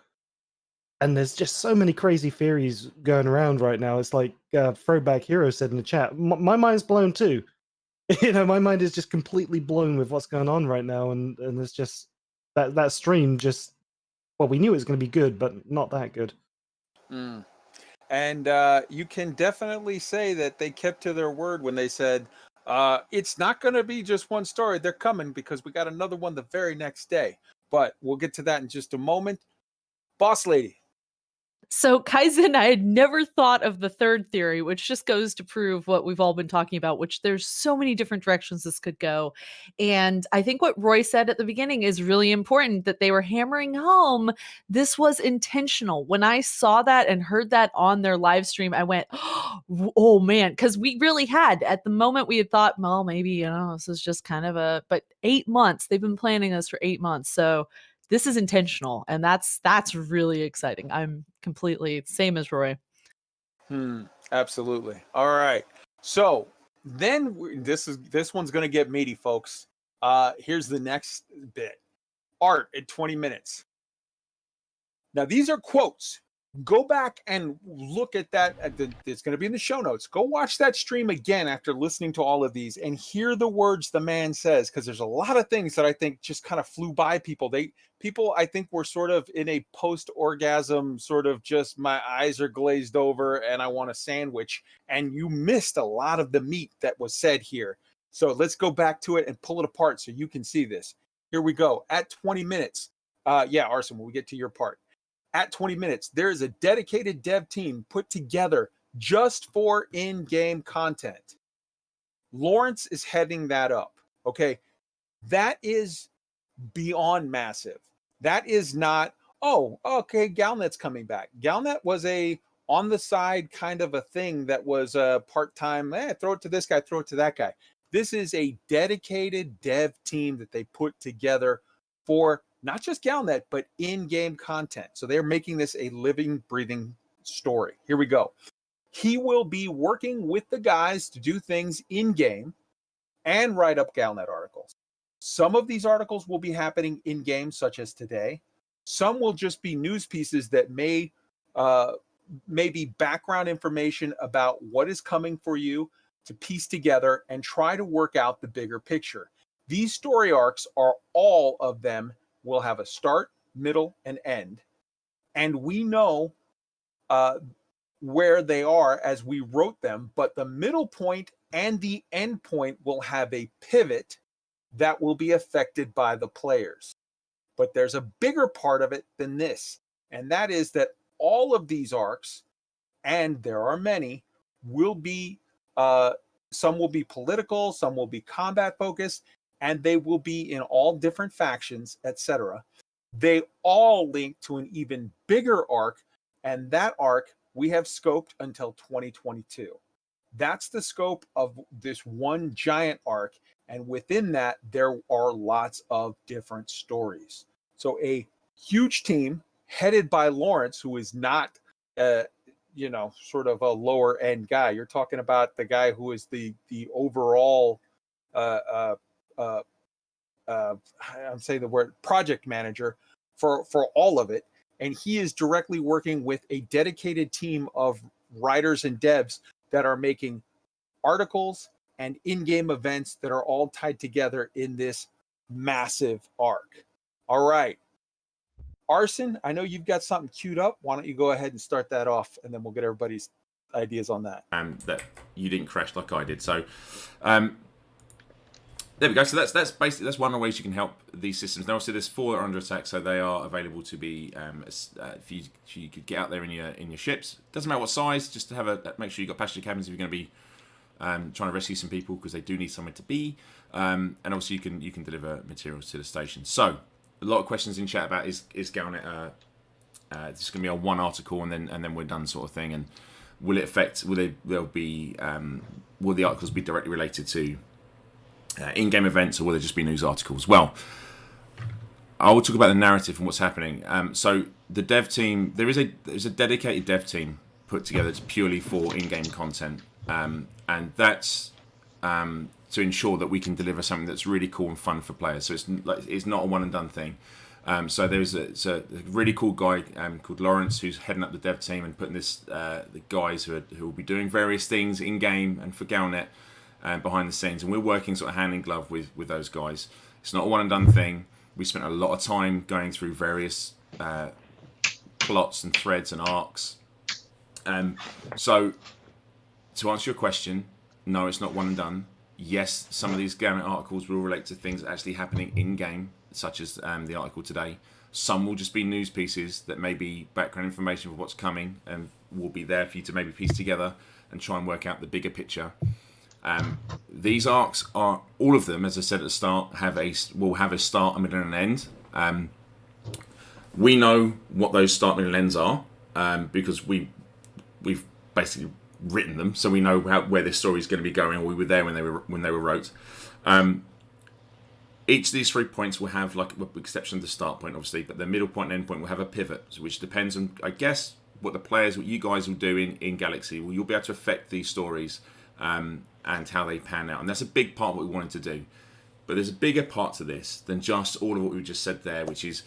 S5: And there's just so many crazy theories going around right now. It's like Throwback Hero said in the chat, my mind's blown too. You know, my mind is just completely blown with what's going on right now, and it's just that stream just, well, we knew it was going to be good, but not that good.
S1: And you can definitely say that they kept to their word when they said it's not going to be just one story. They're coming because we got another one the very next day. But we'll get to that in just a moment. Boss Lady.
S6: So Kaizen, I had never thought of the third theory, which just goes to prove what we've all been talking about, which there's so many different directions this could go. And I think what Roy said at the beginning is really important, that they were hammering home this was intentional. When I saw that and heard that on their live stream, I went, oh man, because we really had, at the moment we had thought, well, maybe, you know, this is just kind of but 8 months, they've been planning this for 8 months. So this is intentional, and that's really exciting. I'm completely same as Roy.
S1: Absolutely. All right. So then this one's going to get meaty, folks. Here's the next bit. Art at 20 minutes. Now these are quotes. Go back and look at that. It's going to be in the show notes. Go watch that stream again after listening to all of these and hear the words the man says, because there's a lot of things that I think just kind of flew by people. People, I think, were sort of in a post-orgasm sort of just my eyes are glazed over and I want a sandwich. And you missed a lot of the meat that was said here. So let's go back to it and pull it apart so you can see this. Here we go. At 20 minutes. Yeah, Arson, when we get to your part. At 20 minutes, there is a dedicated dev team put together just for in-game content. Lawrence is heading that up. Okay. That is beyond massive. That is not, oh, okay, Galnet's coming back. Galnet was a on the side kind of a thing that was a part-time, throw it to this guy, throw it to that guy. This is a dedicated dev team that they put together for not just Galnet, but in-game content. So they're making this a living, breathing story. Here we go. He will be working with the guys to do things in-game and write up Galnet articles. Some of these articles will be happening in-game, such as today. Some will just be news pieces that may be background information about what is coming for you to piece together and try to work out the bigger picture. These story arcs are all of them will have a start, middle, and end. And we know where they are as we wrote them, but the middle point and the end point will have a pivot that will be affected by the players. But there's a bigger part of it than this, and that is that all of these arcs, and there are many, will be, some will be political, some will be combat focused, and they will be in all different factions, etc. They all link to an even bigger arc, and that arc we have scoped until 2022. That's the scope of this one giant arc, and within that, there are lots of different stories. So a huge team headed by Lawrence, who is not, sort of a lower end guy. You're talking about the guy who is the overall I'm saying the word project manager for all of it. And he is directly working with a dedicated team of writers and devs that are making articles and in-game events that are all tied together in this massive arc. All right. Arson, I know you've got something queued up. Why don't you go ahead and start that off, and then we'll get everybody's ideas on that.
S8: That you didn't crash like I did. So, there we go. So that's basically that's one of the ways you can help these systems. Now, obviously, there's 4 that are under attack, so they are available to be if you could get out there in your ships. Doesn't matter what size, just to have make sure you've got passenger cabins if you're going to be trying to rescue some people because they do need somewhere to be. And obviously, you can deliver materials to the station. So, a lot of questions in chat about is Galnet this is going to be on one article and then we're done sort of thing, and will it affect? Will the articles be directly related to in-game events, or will there just be news articles? Well, I will talk about the narrative and what's happening. So the dev team, there's a dedicated dev team put together purely for in-game content, and that's to ensure that we can deliver something that's really cool and fun for players. So it's not a one and done thing. So there's a really cool guy called Lawrence who's heading up the dev team and putting this the guys who will be doing various things in game and for Galnet behind the scenes, and we're working sort of hand in glove with those guys. It's not a one and done thing. We spent a lot of time going through various plots and threads and arcs. So to answer your question, no, it's not one and done. Yes, some of these Galnet articles will relate to things actually happening in game, such as the article today. Some will just be news pieces that may be background information for what's coming and will be there for you to maybe piece together and try and work out the bigger picture. These arcs are, all of them, as I said at the start, will have a start, a middle, and an end. We know what those start, middle, and ends are because we've basically written them, so we know where this story is going to be going, or we were there when they were wrote. Each of these 3 points will have, like, with the exception of the start point, obviously, but the middle point and end point will have a pivot, which depends on, I guess, what you guys will do in Galaxy. Well, you'll be able to affect these stories and how they pan out, and that's a big part of what we wanted to do. But there's a bigger part to this than just all of what we just said there, which is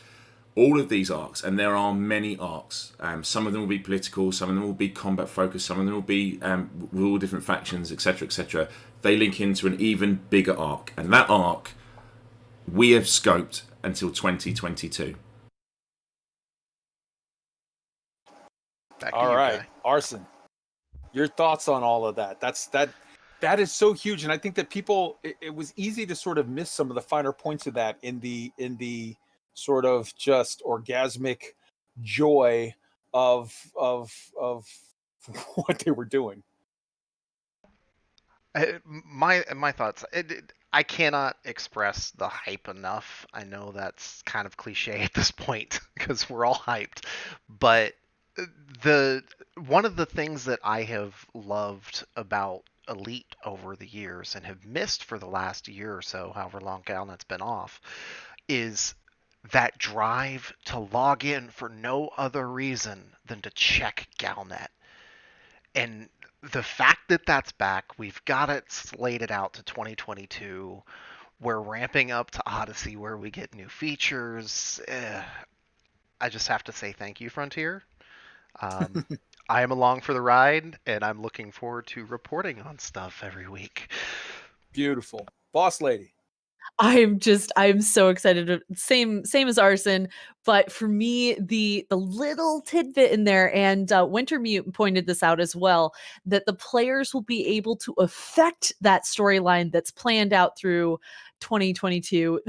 S8: all of these arcs, and there are many arcs. Some of them will be political, some of them will be combat focused, some of them will be with all different factions, etc., etc. They link into an even bigger arc, and that arc we have scoped until 2022.
S1: All right, Arson, your thoughts on all of that? That is so huge, and I think that people, it was easy to sort of miss some of the finer points of that in the sort of just orgasmic joy of what they were doing.
S2: My thoughts. I cannot express the hype enough. I know that's kind of cliche at this point because we're all hyped, but one of the things that I have loved about Elite over the years and have missed for the last year or so, however long Galnet's been off, is that drive to log in for no other reason than to check Galnet. And the fact that that's back, we've got it slated out to 2022. We're ramping up to Odyssey where we get new features. I just have to say thank you, Frontier. I am along for the ride, and I'm looking forward to reporting on stuff every week.
S1: Beautiful. Boss Lady.
S6: I'm so excited. Same as Arson, but for me, the little tidbit in there, and Wintermute pointed this out as well, that the players will be able to affect that storyline that's planned out through 2022.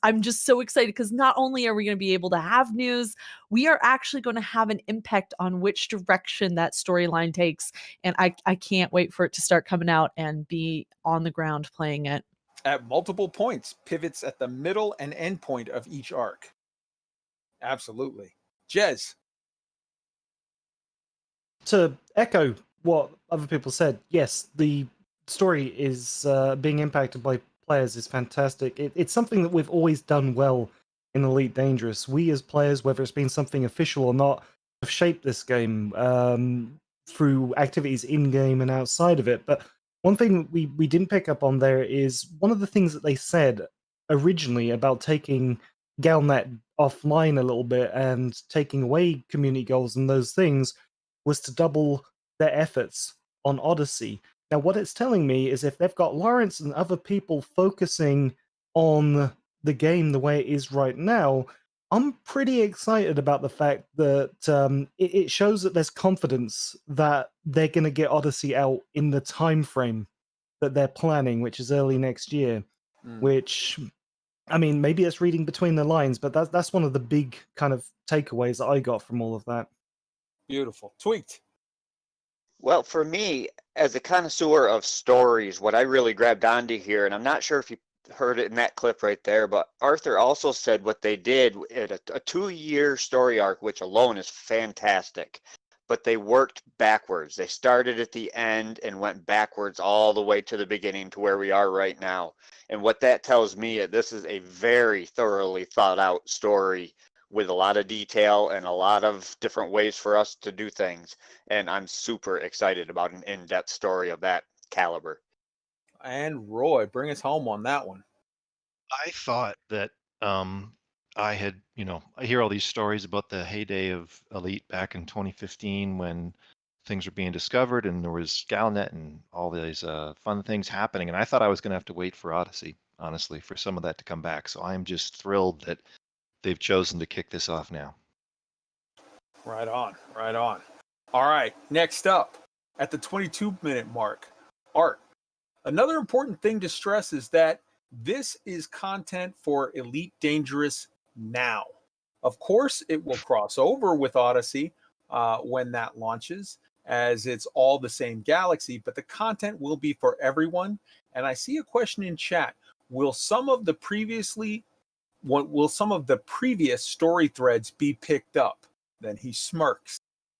S6: I'm just so excited because not only are we going to be able to have news, we are actually going to have an impact on which direction that storyline takes, and I can't wait for it to start coming out and be on the ground playing it.
S1: At multiple points, pivots at the middle and end point of each arc. Absolutely. GALACTIC.
S5: To echo what other people said, yes, the story is being impacted by players is fantastic. It's something that we've always done well in Elite Dangerous. We as players, whether it's been something official or not, have shaped this game through activities in-game and outside of it. But one thing we didn't pick up on there is one of the things that they said originally about taking Galnet offline a little bit and taking away community goals and those things was to double their efforts on Odyssey. Now, what it's telling me is if they've got Lawrence and other people focusing on the game the way it is right now, I'm pretty excited about the fact that it shows that there's confidence that they're going to get Odyssey out in the time frame that they're planning, which is early next year. Which, I mean, maybe it's reading between the lines, but that's one of the big kind of takeaways that I got from all of that.
S1: Beautiful. Tweaked.
S4: Well, for me, as a connoisseur of stories, what I really grabbed onto here, and I'm not sure if you heard it in that clip right there, but Arthur also said what they did at a 2-year story arc, which alone is fantastic, but they worked backwards. They started at the end and went backwards all the way to the beginning to where we are right now. And what that tells me is this is a very thoroughly thought out story with a lot of detail and a lot of different ways for us to do things. And I'm super excited about an in-depth story of that caliber.
S1: And Roy, bring us home on that one.
S3: I thought that I had, I hear all these stories about the heyday of Elite back in 2015 when things were being discovered and there was GALNET and all these fun things happening. And I thought I was going to have to wait for Odyssey, honestly, for some of that to come back. So I'm just thrilled that they've chosen to kick this off now.
S1: Right on, right on. All right, next up, at the 22-minute mark, Art. Another important thing to stress is that this is content for Elite Dangerous now. Of course, it will cross over with Odyssey when that launches, as it's all the same galaxy, but the content will be for everyone. And I see a question in chat. Will some of the previous story threads be picked up? Then he smirks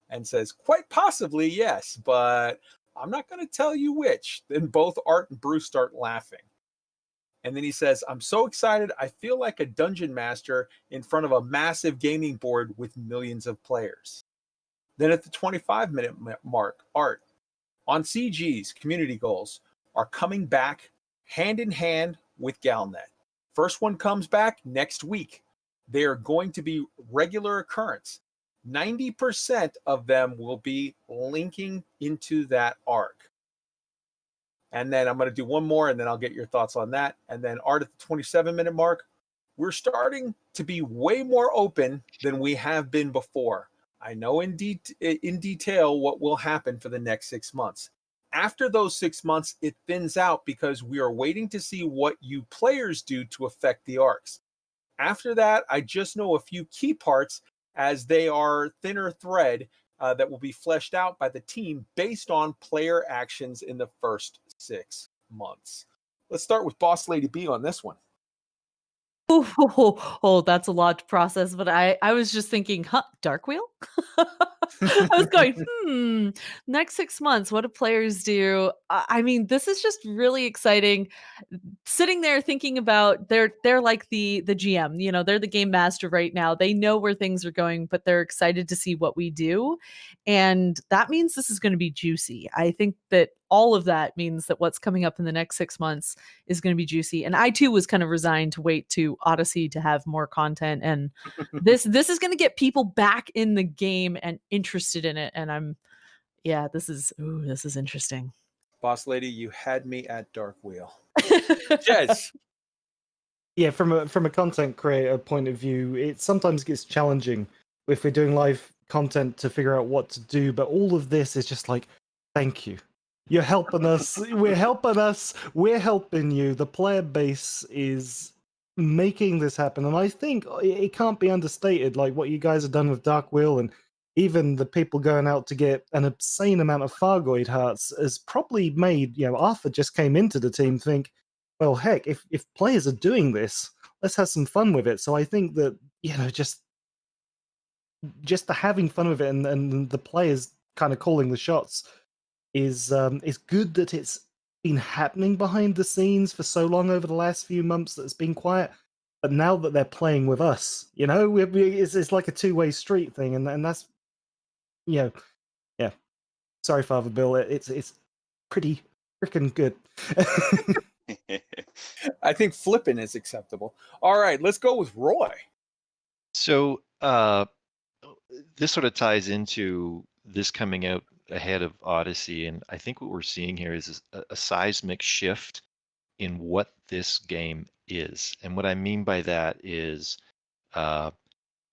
S1: and says, quite possibly, yes, but I'm not going to tell you which. Then both Art and Bruce start laughing. And then he says, I'm so excited. I feel like a dungeon master in front of a massive gaming board with millions of players. Then at the 25-minute mark, Art, on CG's community goals are coming back hand in hand with GALNET. First one comes back next week. They are going to be regular occurrence. 90% of them will be linking into that arc. And then I'm going to do one more, and then I'll get your thoughts on that. And then Art, at the 27-minute mark, we're starting to be way more open than we have been before. I know in detail what will happen for the next 6 months. After those 6 months, it thins out because we are waiting to see what you players do to affect the arcs. After that, I just know a few key parts, as they are thinner thread that will be fleshed out by the team based on player actions in the first 6 months. Let's start with Boss Lady B on this one.
S6: Oh, that's a lot to process, but I was just thinking, Dark Wheel? I was going, next 6 months, what do players do? I mean, this is just really exciting. Sitting there thinking about, they're like the GM, they're the game master right now. They know where things are going, but they're excited to see what we do. And that means this is going to be juicy. I think that all of that means that what's coming up in the next 6 months is going to be juicy. And I too was kind of resigned to wait to Odyssey to have more content. And this is going to get people back in the game and interested in it. And this is interesting.
S1: Boss Lady, you had me at Dark Wheel. Yes.
S5: Yeah, from a content creator point of view, it sometimes gets challenging if we're doing live content to figure out what to do. But all of this is just like, thank you. You're helping us. We're helping us. We're helping you. The player base is making this happen. And I think it can't be understated, like what you guys have done with Dark Wheel, and even the people going out to get an obscene amount of Fargoid hearts has probably made, Arthur just came into the team think, well, heck, if players are doing this, let's have some fun with it. So I think that, just the having fun with it and the players kind of calling the shots is good that it's been happening behind the scenes for so long over the last few months that it's been quiet. But now that they're playing with us, it's like a two-way street thing, and that's, yeah. Sorry, Father Bill, it's pretty freaking good.
S1: I think flipping is acceptable. All right, let's go with Roy.
S3: So this sort of ties into this coming out ahead of Odyssey, and I think what we're seeing here is a seismic shift in what this game is. And what I mean by that is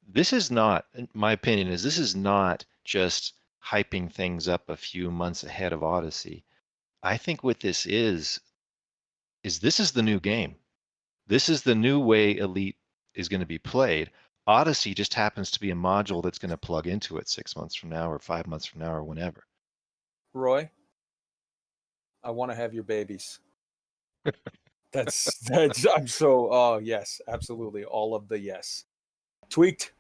S3: this is not, in my opinion, is this is not just hyping things up a few months ahead of Odyssey. I think what this is this is the new game. This is the new way Elite is going to be played. Odyssey just happens to be a module that's going to plug into it 6 months from now or 5 months from now or whenever.
S1: Roy, I want to have your babies. That's I'm so yes, absolutely. All of the yes. Tweaked.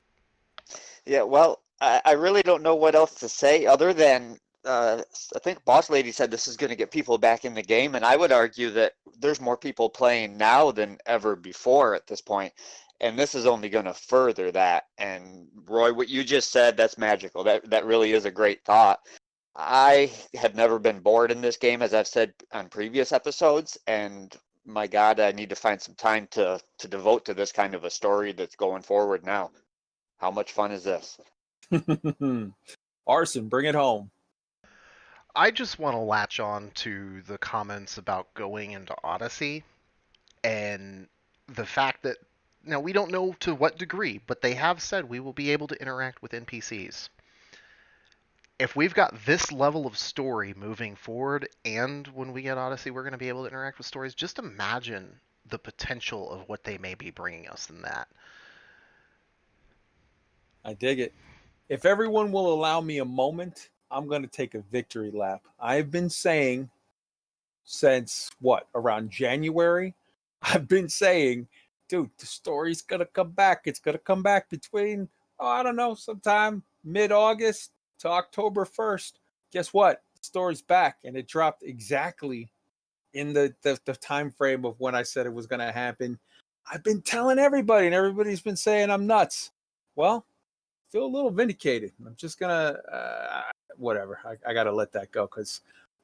S4: Yeah, well, I really don't know what else to say other than I think Boss Lady said this is going to get people back in the game, and I would argue that there's more people playing now than ever before at this point, and this is only going to further that. And Roy, what you just said, that's magical. That really is a great thought. I have never been bored in this game, as I've said on previous episodes, and my God, I need to find some time to devote to this kind of a story that's going forward now. How much fun is this?
S1: Arson, bring it home.
S2: I just want to latch on to the comments about going into Odyssey and the fact that, now we don't know to what degree, but they have said we will be able to interact with NPCs. If we've got this level of story moving forward, and when we get Odyssey, we're going to be able to interact with stories, just imagine the potential of what they may be bringing us in that.
S1: I dig it. If everyone will allow me a moment, I'm going to take a victory lap. I've been saying since around January, I've been saying, dude, the story's going to come back. It's going to come back between, I don't know, sometime mid-August to October 1st. Guess what? The story's back, and it dropped exactly in the time frame of when I said it was going to happen. I've been telling everybody, and everybody's been saying I'm nuts. Well, feel a little vindicated. I'm just gonna whatever. I gotta let that go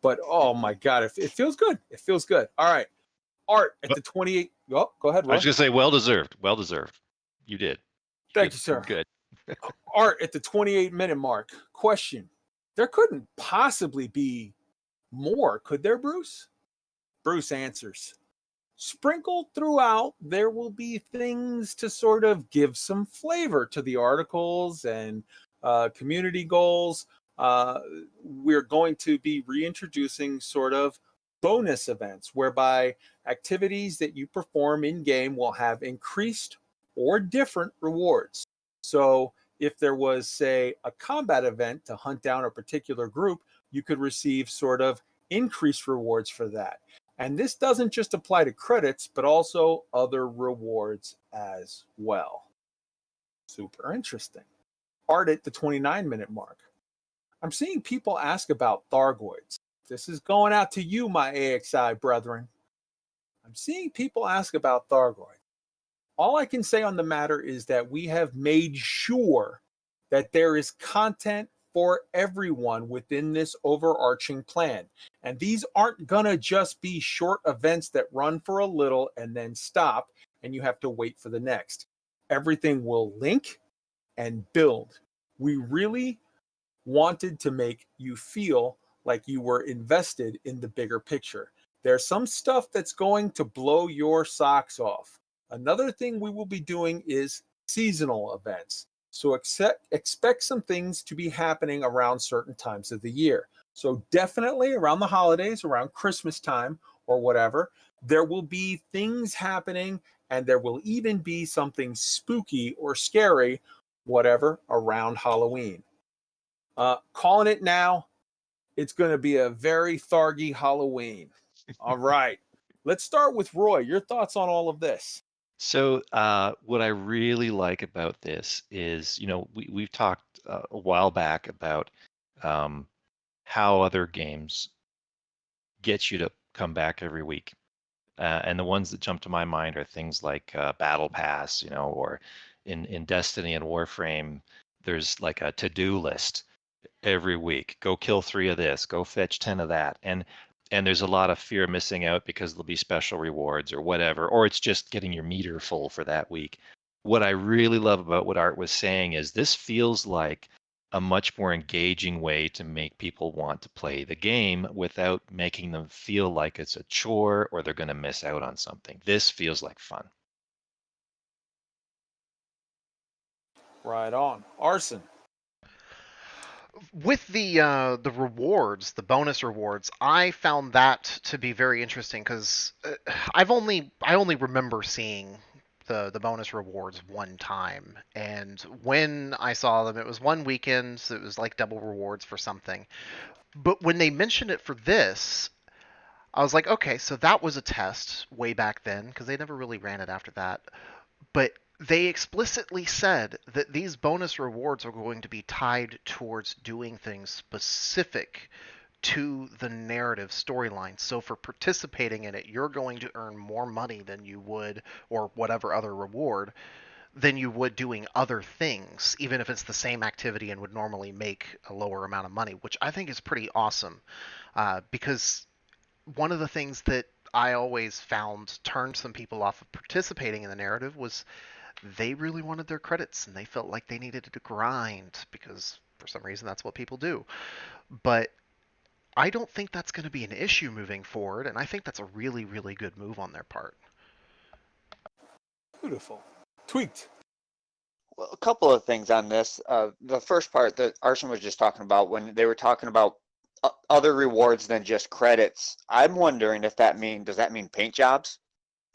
S1: but oh my God, it feels good. It feels good. All right, Art at the 28. Oh, go ahead, Roy.
S3: I was going to say, well deserved. Well deserved. You did.
S1: Thank you, sir.
S3: Good.
S1: Art at the 28-minute mark. Question: there couldn't possibly be more, could there, Bruce? Bruce answers: sprinkled throughout, there will be things to sort of give some flavor to the articles and community goals. We're going to be reintroducing sort of bonus events whereby activities that you perform in game will have increased or different rewards. So if there was, say, a combat event to hunt down a particular group, you could receive sort of increased rewards for that. And this doesn't just apply to credits, but also other rewards as well. Super interesting. Art at the 29-minute mark. I'm seeing people ask about Thargoids. This is going out to you, my AXI brethren. I'm seeing people ask about Thargoids. All I can say on the matter is that we have made sure that there is content for everyone within this overarching plan. And these aren't gonna just be short events that run for a little and then stop and you have to wait for the next. Everything will link and build. We really wanted to make you feel like you were invested in the bigger picture. There's some stuff that's going to blow your socks off. Another thing we will be doing is seasonal events. So expect some things to be happening around certain times of the year. So definitely around the holidays, around Christmas time or whatever, there will be things happening, and there will even be something spooky or scary, whatever, around Halloween. Calling it now, it's going to be a very thargy Halloween. All right. Let's start with Roy. Your thoughts on all of this?
S3: So what I really like about this is, we've talked a while back about how other games get you to come back every week. And the ones that jump to my mind are things like Battle Pass, or in Destiny and Warframe, there's like a to-do list every week. Go kill 3 of this, go fetch 10 of that. And there's a lot of fear of missing out because there'll be special rewards or whatever, or it's just getting your meter full for that week. What I really love about what Art was saying is this feels like a much more engaging way to make people want to play the game without making them feel like it's a chore or they're going to miss out on something. This feels like fun.
S1: Right on. Arson.
S2: With the rewards, the bonus rewards, I found that to be very interesting because I only remember seeing the bonus rewards one time, and when I saw them, it was one weekend, so it was like double rewards for something. But when they mentioned it for this, I was like, okay, so that was a test way back then because they never really ran it after that. But they explicitly said that these bonus rewards are going to be tied towards doing things specific to the narrative storyline. So for participating in it, you're going to earn more money than you would, or whatever other reward, than you would doing other things, even if it's the same activity and would normally make a lower amount of money, which I think is pretty awesome. Because one of the things that I always found turned some people off of participating in the narrative was they really wanted their credits and they felt like they needed to grind because for some reason that's what people do. But I don't think that's going to be an issue moving forward, and I think that's a really, really good move on their part.
S1: Beautiful. Tweaked.
S4: Well, a couple of things on this. The first part that Arson was just talking about, when they were talking about other rewards than just credits, I'm wondering if does that mean paint jobs?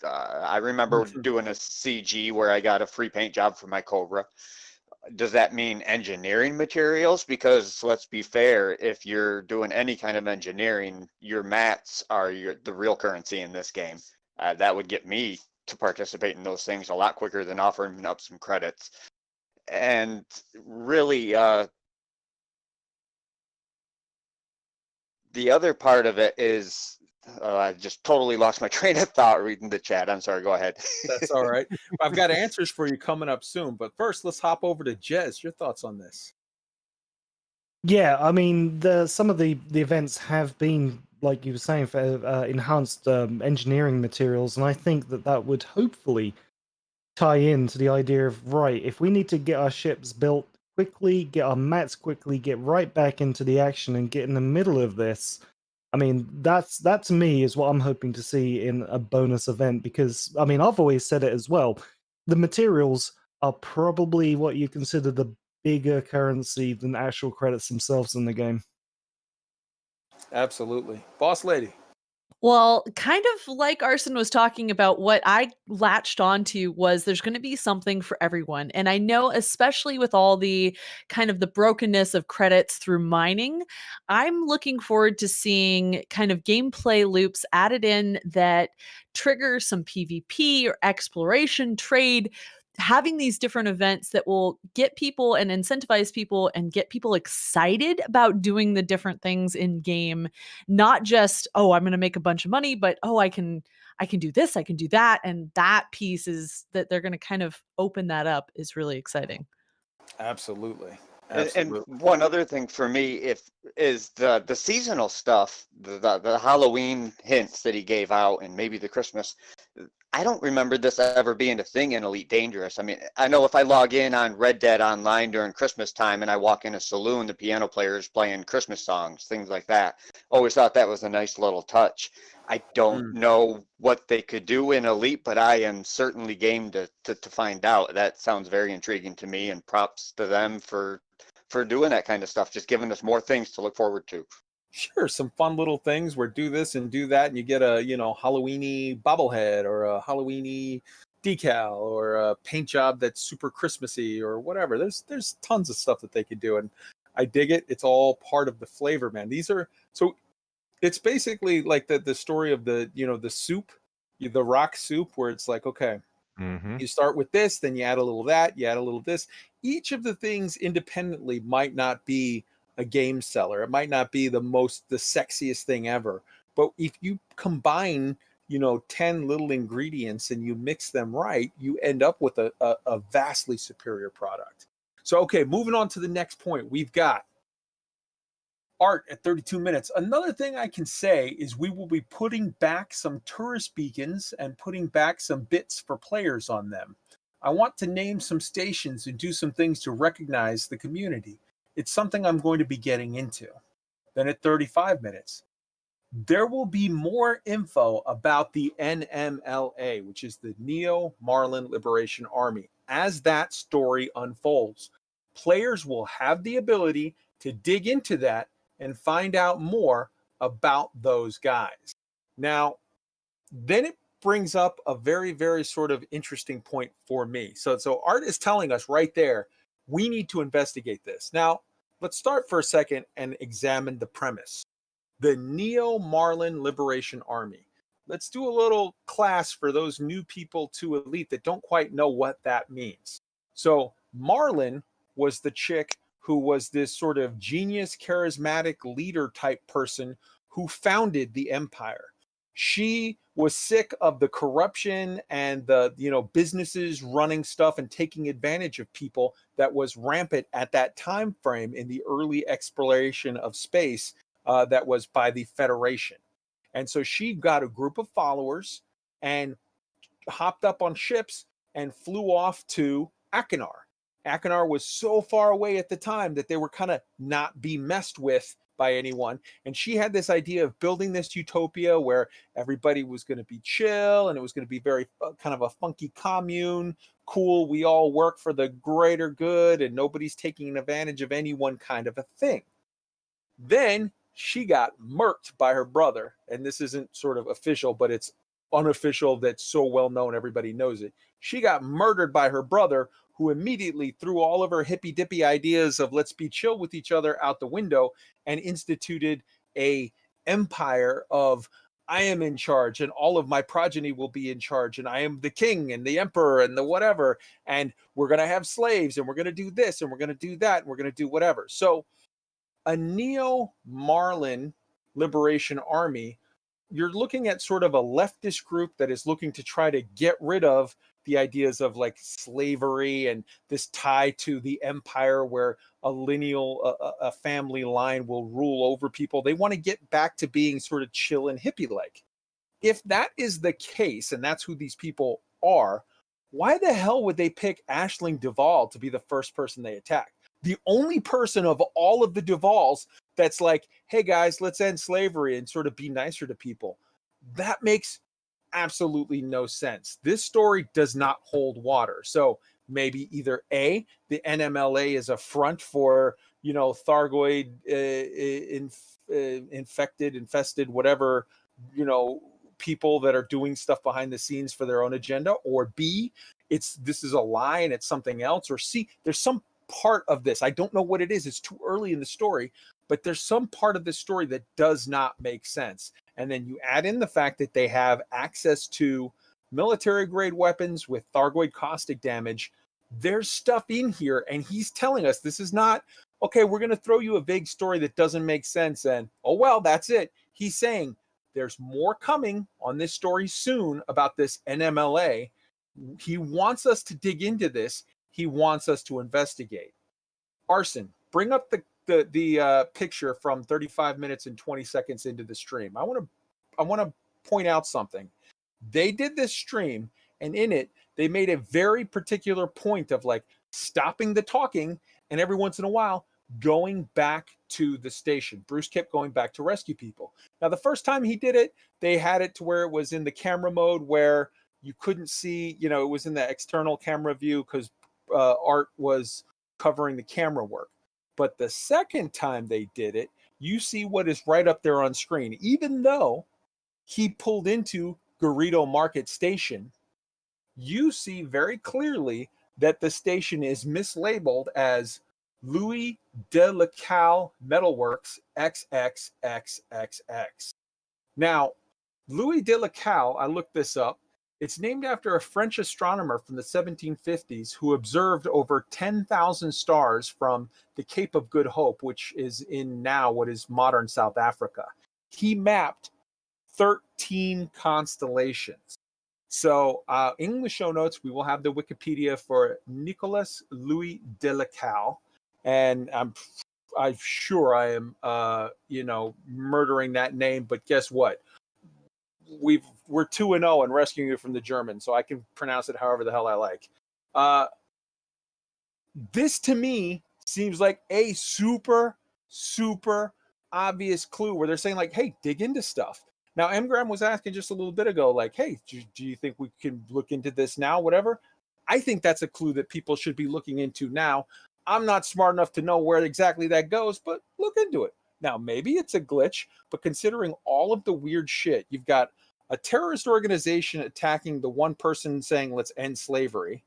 S4: I remember doing a CG where I got a free paint job for my Cobra. Does that mean engineering materials? Because let's be fair, if you're doing any kind of engineering, your mats are the real currency in this game. That would get me to participate in those things a lot quicker than offering up some credits. And really, the other part of it is, I just totally lost my train of thought reading the chat. I'm sorry, go ahead.
S1: That's all right. I've got answers for you coming up soon. But first, let's hop over to GALACTIC. Your thoughts on this?
S5: Yeah, I mean, some of the events have been, like you were saying, for enhanced engineering materials, and I think that would hopefully tie into the idea of, right, if we need to get our ships built quickly, get our mats quickly, get right back into the action and get in the middle of this. I mean, that to me is what I'm hoping to see in a bonus event, because, I mean, I've always said it as well. The materials are probably what you consider the bigger currency than actual credits themselves in the game.
S1: Absolutely. Boss Lady.
S6: Well, kind of like Arson was talking about, what I latched onto was there's going to be something for everyone. And I know, especially with all the kind of the brokenness of credits through mining, I'm looking forward to seeing kind of gameplay loops added in that trigger some PvP or exploration, trade, having these different events that will get people and incentivize people and get people excited about doing the different things in game, not just, oh, I'm going to make a bunch of money, but oh, I can do this, I can do that. And that piece is that they're going to kind of open that up is really exciting.
S1: Absolutely.
S4: And one other thing for me is the seasonal stuff, the Halloween hints that he gave out, and maybe the Christmas. I don't remember this ever being a thing in Elite Dangerous. I mean, I know if I log in on Red Dead Online during Christmas time and I walk in a saloon, the piano player's playing Christmas songs, things like that. Always thought that was a nice little touch. I don't know what they could do in Elite, but I am certainly game to find out. That sounds very intriguing to me, and props to them for doing that kind of stuff, just giving us more things to look forward to.
S1: Sure, some fun little things where do this and do that, and you get a, Halloweeny bobblehead or a Halloweeny decal or a paint job that's super Christmassy or whatever. There's tons of stuff that they could do, and I dig it. It's all part of the flavor, man. It's basically like the story of the soup, the rock soup, where it's like, okay, you start with this, then you add a little of that, you add a little of this. Each of the things independently might not be a game seller. It might not be the sexiest thing ever. But if you combine, 10 little ingredients and you mix them right, you end up with a vastly superior product. So, okay, moving on to the next point. We've got art at 32 minutes. Another thing I can say is we will be putting back some tourist beacons and putting back some bits for players on them. I want to name some stations and do some things to recognize the community. It's something I'm going to be getting into. Then at 35 minutes, there will be more info about the NMLA, which is the Neo Marlin Liberation Army. as that story unfolds. Players will have the ability to dig into that and find out more about those guys. Now, then it brings up a very, very sort of interesting point for me. So Art is telling us right there, we need to investigate this. Now, let's start for a second and examine the premise. The Neo-Marlin Liberation Army. Let's do a little class for those new people to Elite that don't quite know what that means. So Marlin was the chick who was this sort of genius, charismatic leader type person who founded the Empire. She was sick of the corruption and the, businesses running stuff and taking advantage of people that was rampant at that time frame in the early exploration of space that was by the Federation. And so she got a group of followers and hopped up on ships and flew off to Achenar. Achenar was so far away at the time that they were kind of not be messed with by anyone. And she had this idea of building this utopia where everybody was going to be chill and it was going to be very kind of a funky commune. Cool, we all work for the greater good and nobody's taking advantage of anyone kind of a thing. Then she got murked by her brother. And this isn't sort of official, but it's unofficial that's so well known, everybody knows it. She got murdered by her brother, who immediately threw all of her hippy-dippy ideas of let's be chill with each other out the window and instituted a empire of I am in charge and all of my progeny will be in charge and I am the king and the emperor and the whatever, and we're going to have slaves and we're going to do this and we're going to do that and we're going to do whatever. So a Neo-Marlin Liberation Army, you're looking at sort of a leftist group that is looking to try to get rid of the ideas of like slavery and this tie to the empire where a lineal, a family line will rule over people. They want to get back to being sort of chill and hippie-like. If that is the case, and that's who these people are, why the hell would they pick Aisling Duval to be the first person they attack? The only person of all of the Duvals that's like, hey guys, let's end slavery and sort of be nicer to people. That makes absolutely no sense. This story does not hold water. So maybe either A, the NMLA is a front for, Thargoid infested, whatever, people that are doing stuff behind the scenes for their own agenda, or B, this is a lie and it's something else, or C, there's some part of this. I don't know what it is. It's too early in the story, but there's some part of this story that does not make sense. And then you add in the fact that they have access to military grade weapons with Thargoid caustic damage. There's stuff in here, and he's telling us this is not, okay, we're going to throw you a vague story that doesn't make sense, and oh well, that's it. He's saying there's more coming on this story soon about this NMLA. He wants us to dig into this. He wants us to investigate. Arson, bring up the picture from 35 minutes and 20 seconds into the stream. I want to point out something. They did this stream, and in it, they made a very particular point of like stopping the talking and every once in a while going back to the station. Bruce kept going back to rescue people. Now, the first time he did it, they had it to where it was in the camera mode where you couldn't see, it was in the external camera view because Art was covering the camera work. But the second time they did it, you see what is right up there on screen. Even though he pulled into Garrido Market Station, you see very clearly that the station is mislabeled as Louis de la Calle Metalworks XXXXX. Now, Louis de la Calle, I looked this up, it's named after a French astronomer from the 1750s who observed over 10,000 stars from the Cape of Good Hope, which is in now what is modern South Africa. He mapped 13 constellations. So in the show notes, we will have the Wikipedia for Nicolas Louis de la Calle. And I'm sure I am, murdering that name. But guess what? We're 2-0 and rescuing it from the Germans, so I can pronounce it however the hell I like. This to me seems like a super, super obvious clue where they're saying like, hey, dig into stuff. Now, M. Graham was asking just a little bit ago, like, hey, do you think we can look into this now, whatever? I think that's a clue that people should be looking into now. I'm not smart enough to know where exactly that goes, but look into it. Now, maybe it's a glitch, but considering all of the weird shit, you've got a terrorist organization attacking the one person saying, let's end slavery,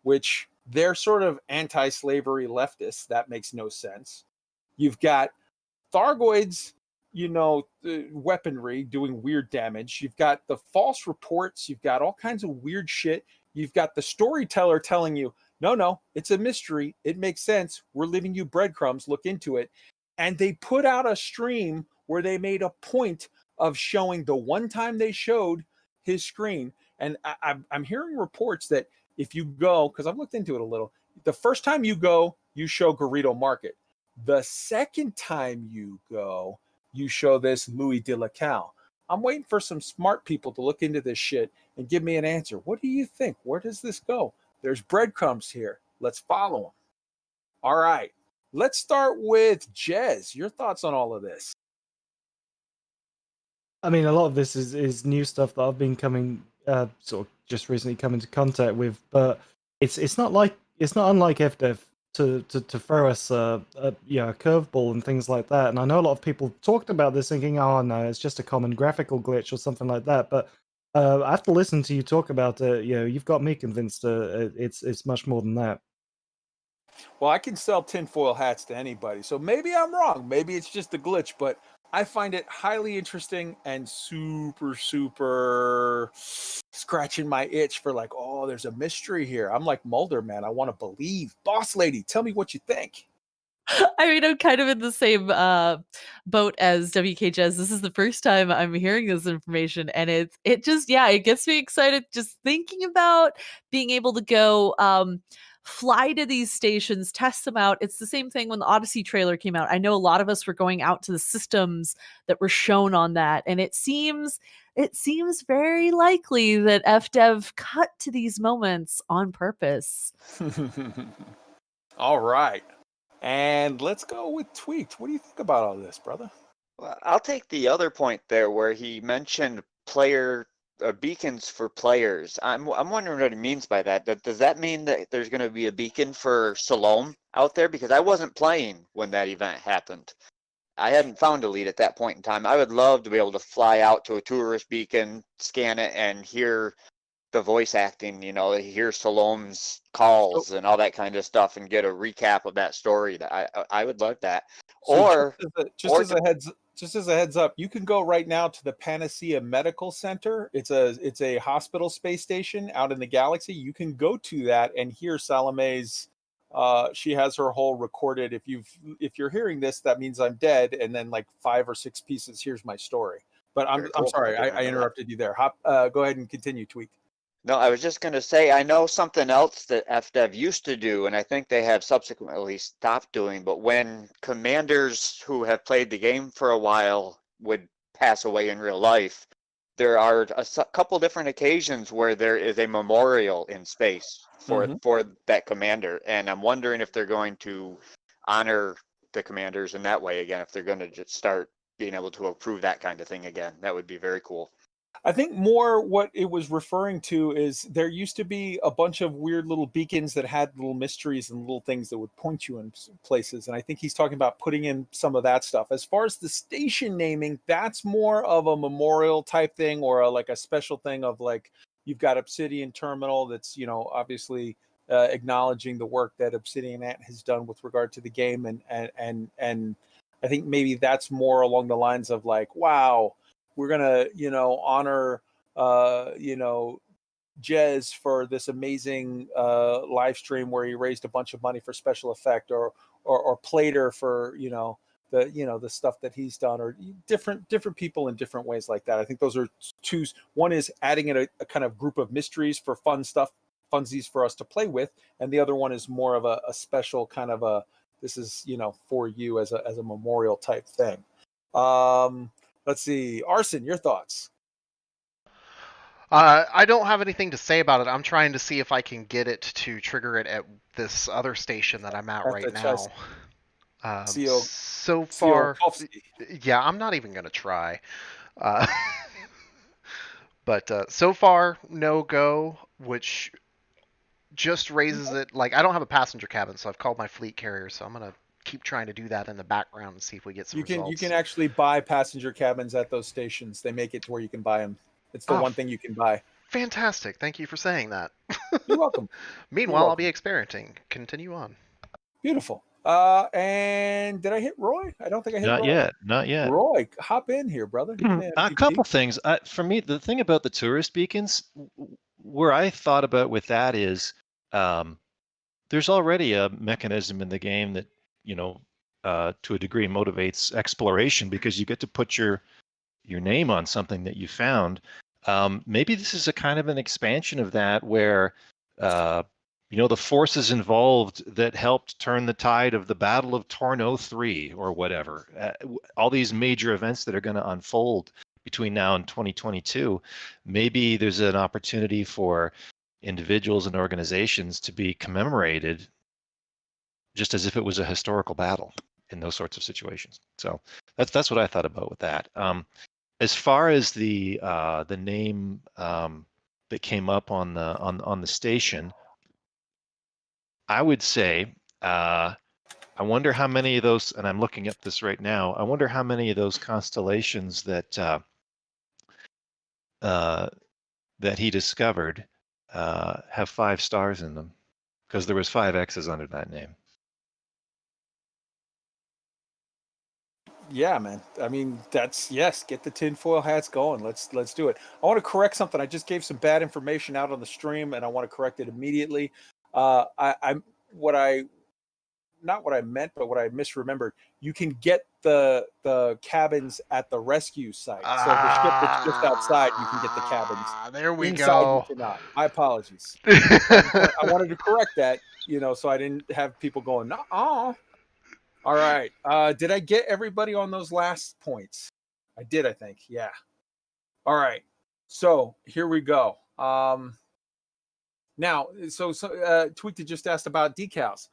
S1: which they're sort of anti-slavery leftists. That makes no sense. You've got Thargoids, weaponry doing weird damage. You've got the false reports. You've got all kinds of weird shit. You've got the storyteller telling you, no, it's a mystery. It makes sense. We're leaving you breadcrumbs. Look into it. And they put out a stream where they made a point of showing the one time they showed his screen. And I'm hearing reports that if you go, because I've looked into it a little, the first time you go, you show Garrido Market. The second time you go, you show this Louis de la Cal. I'm waiting for some smart people to look into this shit and give me an answer. What do you think? Where does this go? There's breadcrumbs here. Let's follow them. All right. Let's start with Jez. Your thoughts on all of this?
S5: I mean, a lot of this is new stuff that I've been sort of just recently come into contact with, but it's not unlike FDev to throw us a curveball and things like that. And I know a lot of people talked about this thinking, oh no, it's just a common graphical glitch or something like that. But after listening to you talk about it, you've got me convinced it's much more than that.
S1: Well, I can sell tinfoil hats to anybody, so maybe I'm wrong. Maybe it's just a glitch, but I find it highly interesting and super, super scratching my itch for like, oh, there's a mystery here. I'm like Mulder, man. I want to believe. Boss Lady, tell me what you think.
S6: I mean, I'm kind of in the same boat as WKJEZZ. This is the first time I'm hearing this information, and it gets me excited just thinking about being able to go fly to these stations, test them out. It's the same thing when the Odyssey trailer came out. I know a lot of us were going out to the systems that were shown on that, and it seems very likely that FDev cut to these moments on purpose.
S1: All right. And let's go with Tweaked. What do you think about all this, brother?
S4: Well, I'll take the other point there where he mentioned player beacons for players. I'm wondering what he means by that. Does that mean that there's going to be a beacon for Salome out there? Because I wasn't playing when that event happened. I hadn't found a lead at that point in time. I would love to be able to fly out to a tourist beacon, scan it, and hear the voice acting, hear Salome's calls and all that kind of stuff and get a recap of that story. I would love that.
S1: So just as a heads up, you can go right now to the Panacea Medical Center. It's a hospital space station out in the galaxy. You can go to that and hear Salome's. She has her whole recorded. If you're hearing this, that means I'm dead. And then like 5 or 6 pieces. Here's my story. But I'm sorry, I interrupted you there. Go ahead and continue, Tweak.
S4: No, I was just going to say, I know something else that FDev used to do, and I think they have subsequently stopped doing, but when commanders who have played the game for a while would pass away in real life, there are a couple different occasions where there is a memorial in space for that commander, and I'm wondering if they're going to honor the commanders in that way again, if they're going to just start being able to approve that kind of thing again. That would be very cool.
S1: I think more what it was referring to is there used to be a bunch of weird little beacons that had little mysteries and little things that would point you in places. And I think he's talking about putting in some of that stuff. As far as the station naming, that's more of a memorial type thing or like a special thing of like, you've got Obsidian Terminal that's, obviously acknowledging the work that Obsidian Ant has done with regard to the game. And I think maybe that's more along the lines of like, wow, we're going to, honor, Jez for this amazing live stream where he raised a bunch of money for special effect or Plater for, the stuff that he's done or different people in different ways like that. I think those are two. One is adding in a kind of group of mysteries for fun stuff, funsies for us to play with. And the other one is more of a special kind of this is, for you as a memorial type thing. Let's see. Arson, your thoughts?
S2: I don't have anything to say about it. I'm trying to see if I can get it to trigger it at this other station that I'm at right now. So far, yeah, I'm not even going to try. But so far, no go, which just raises it. Like, I don't have a passenger cabin, so I've called my fleet carrier, so I'm gonna keep trying to do that in the background and see if we get some results.
S1: You can actually buy passenger cabins at those stations. They make it to where you can buy them. It's the one thing you can buy.
S2: Fantastic. Thank you for saying that.
S1: You're welcome.
S2: Meanwhile, I'll be experimenting. Continue on.
S1: Beautiful. And did I hit Roy? I don't think I hit
S3: Not
S1: Roy.
S3: yet. Not yet.
S1: Roy, hop in here, brother.
S3: A couple things. For me, the thing about the tourist beacons, where I thought about with that is, there's already a mechanism in the game that, to a degree motivates exploration because you get to put your name on something that you found. Maybe this is a kind of an expansion of that where, the forces involved that helped turn the tide of the Battle of Torno 3 or whatever, all these major events that are going to unfold between now and 2022, maybe there's an opportunity for individuals and organizations to be commemorated just as if it was a historical battle in those sorts of situations. So that's what I thought about with that. As far as the name that came up on the station, I would say, I wonder how many of those, and I'm looking at this right now, I wonder how many of those constellations that he discovered have 5 stars in them, because there was 5 X's under that name.
S1: Yeah, man. I mean, yes. Get the tinfoil hats going. Let's do it. I want to correct something. I just gave some bad information out on the stream, and I want to correct it immediately. Not what I meant, but what I misremembered. You can get the cabins at the rescue site. So the ship that's just outside, you can get the cabins.
S2: There we
S1: Inside,
S2: go.
S1: you cannot. My apologies. I wanted to correct that, so I didn't have people going, "Nuh-uh." All right. Did I get everybody on those last points? I did, I think. Yeah. All right. So here we go. Now, so Tweaked just asked about decals.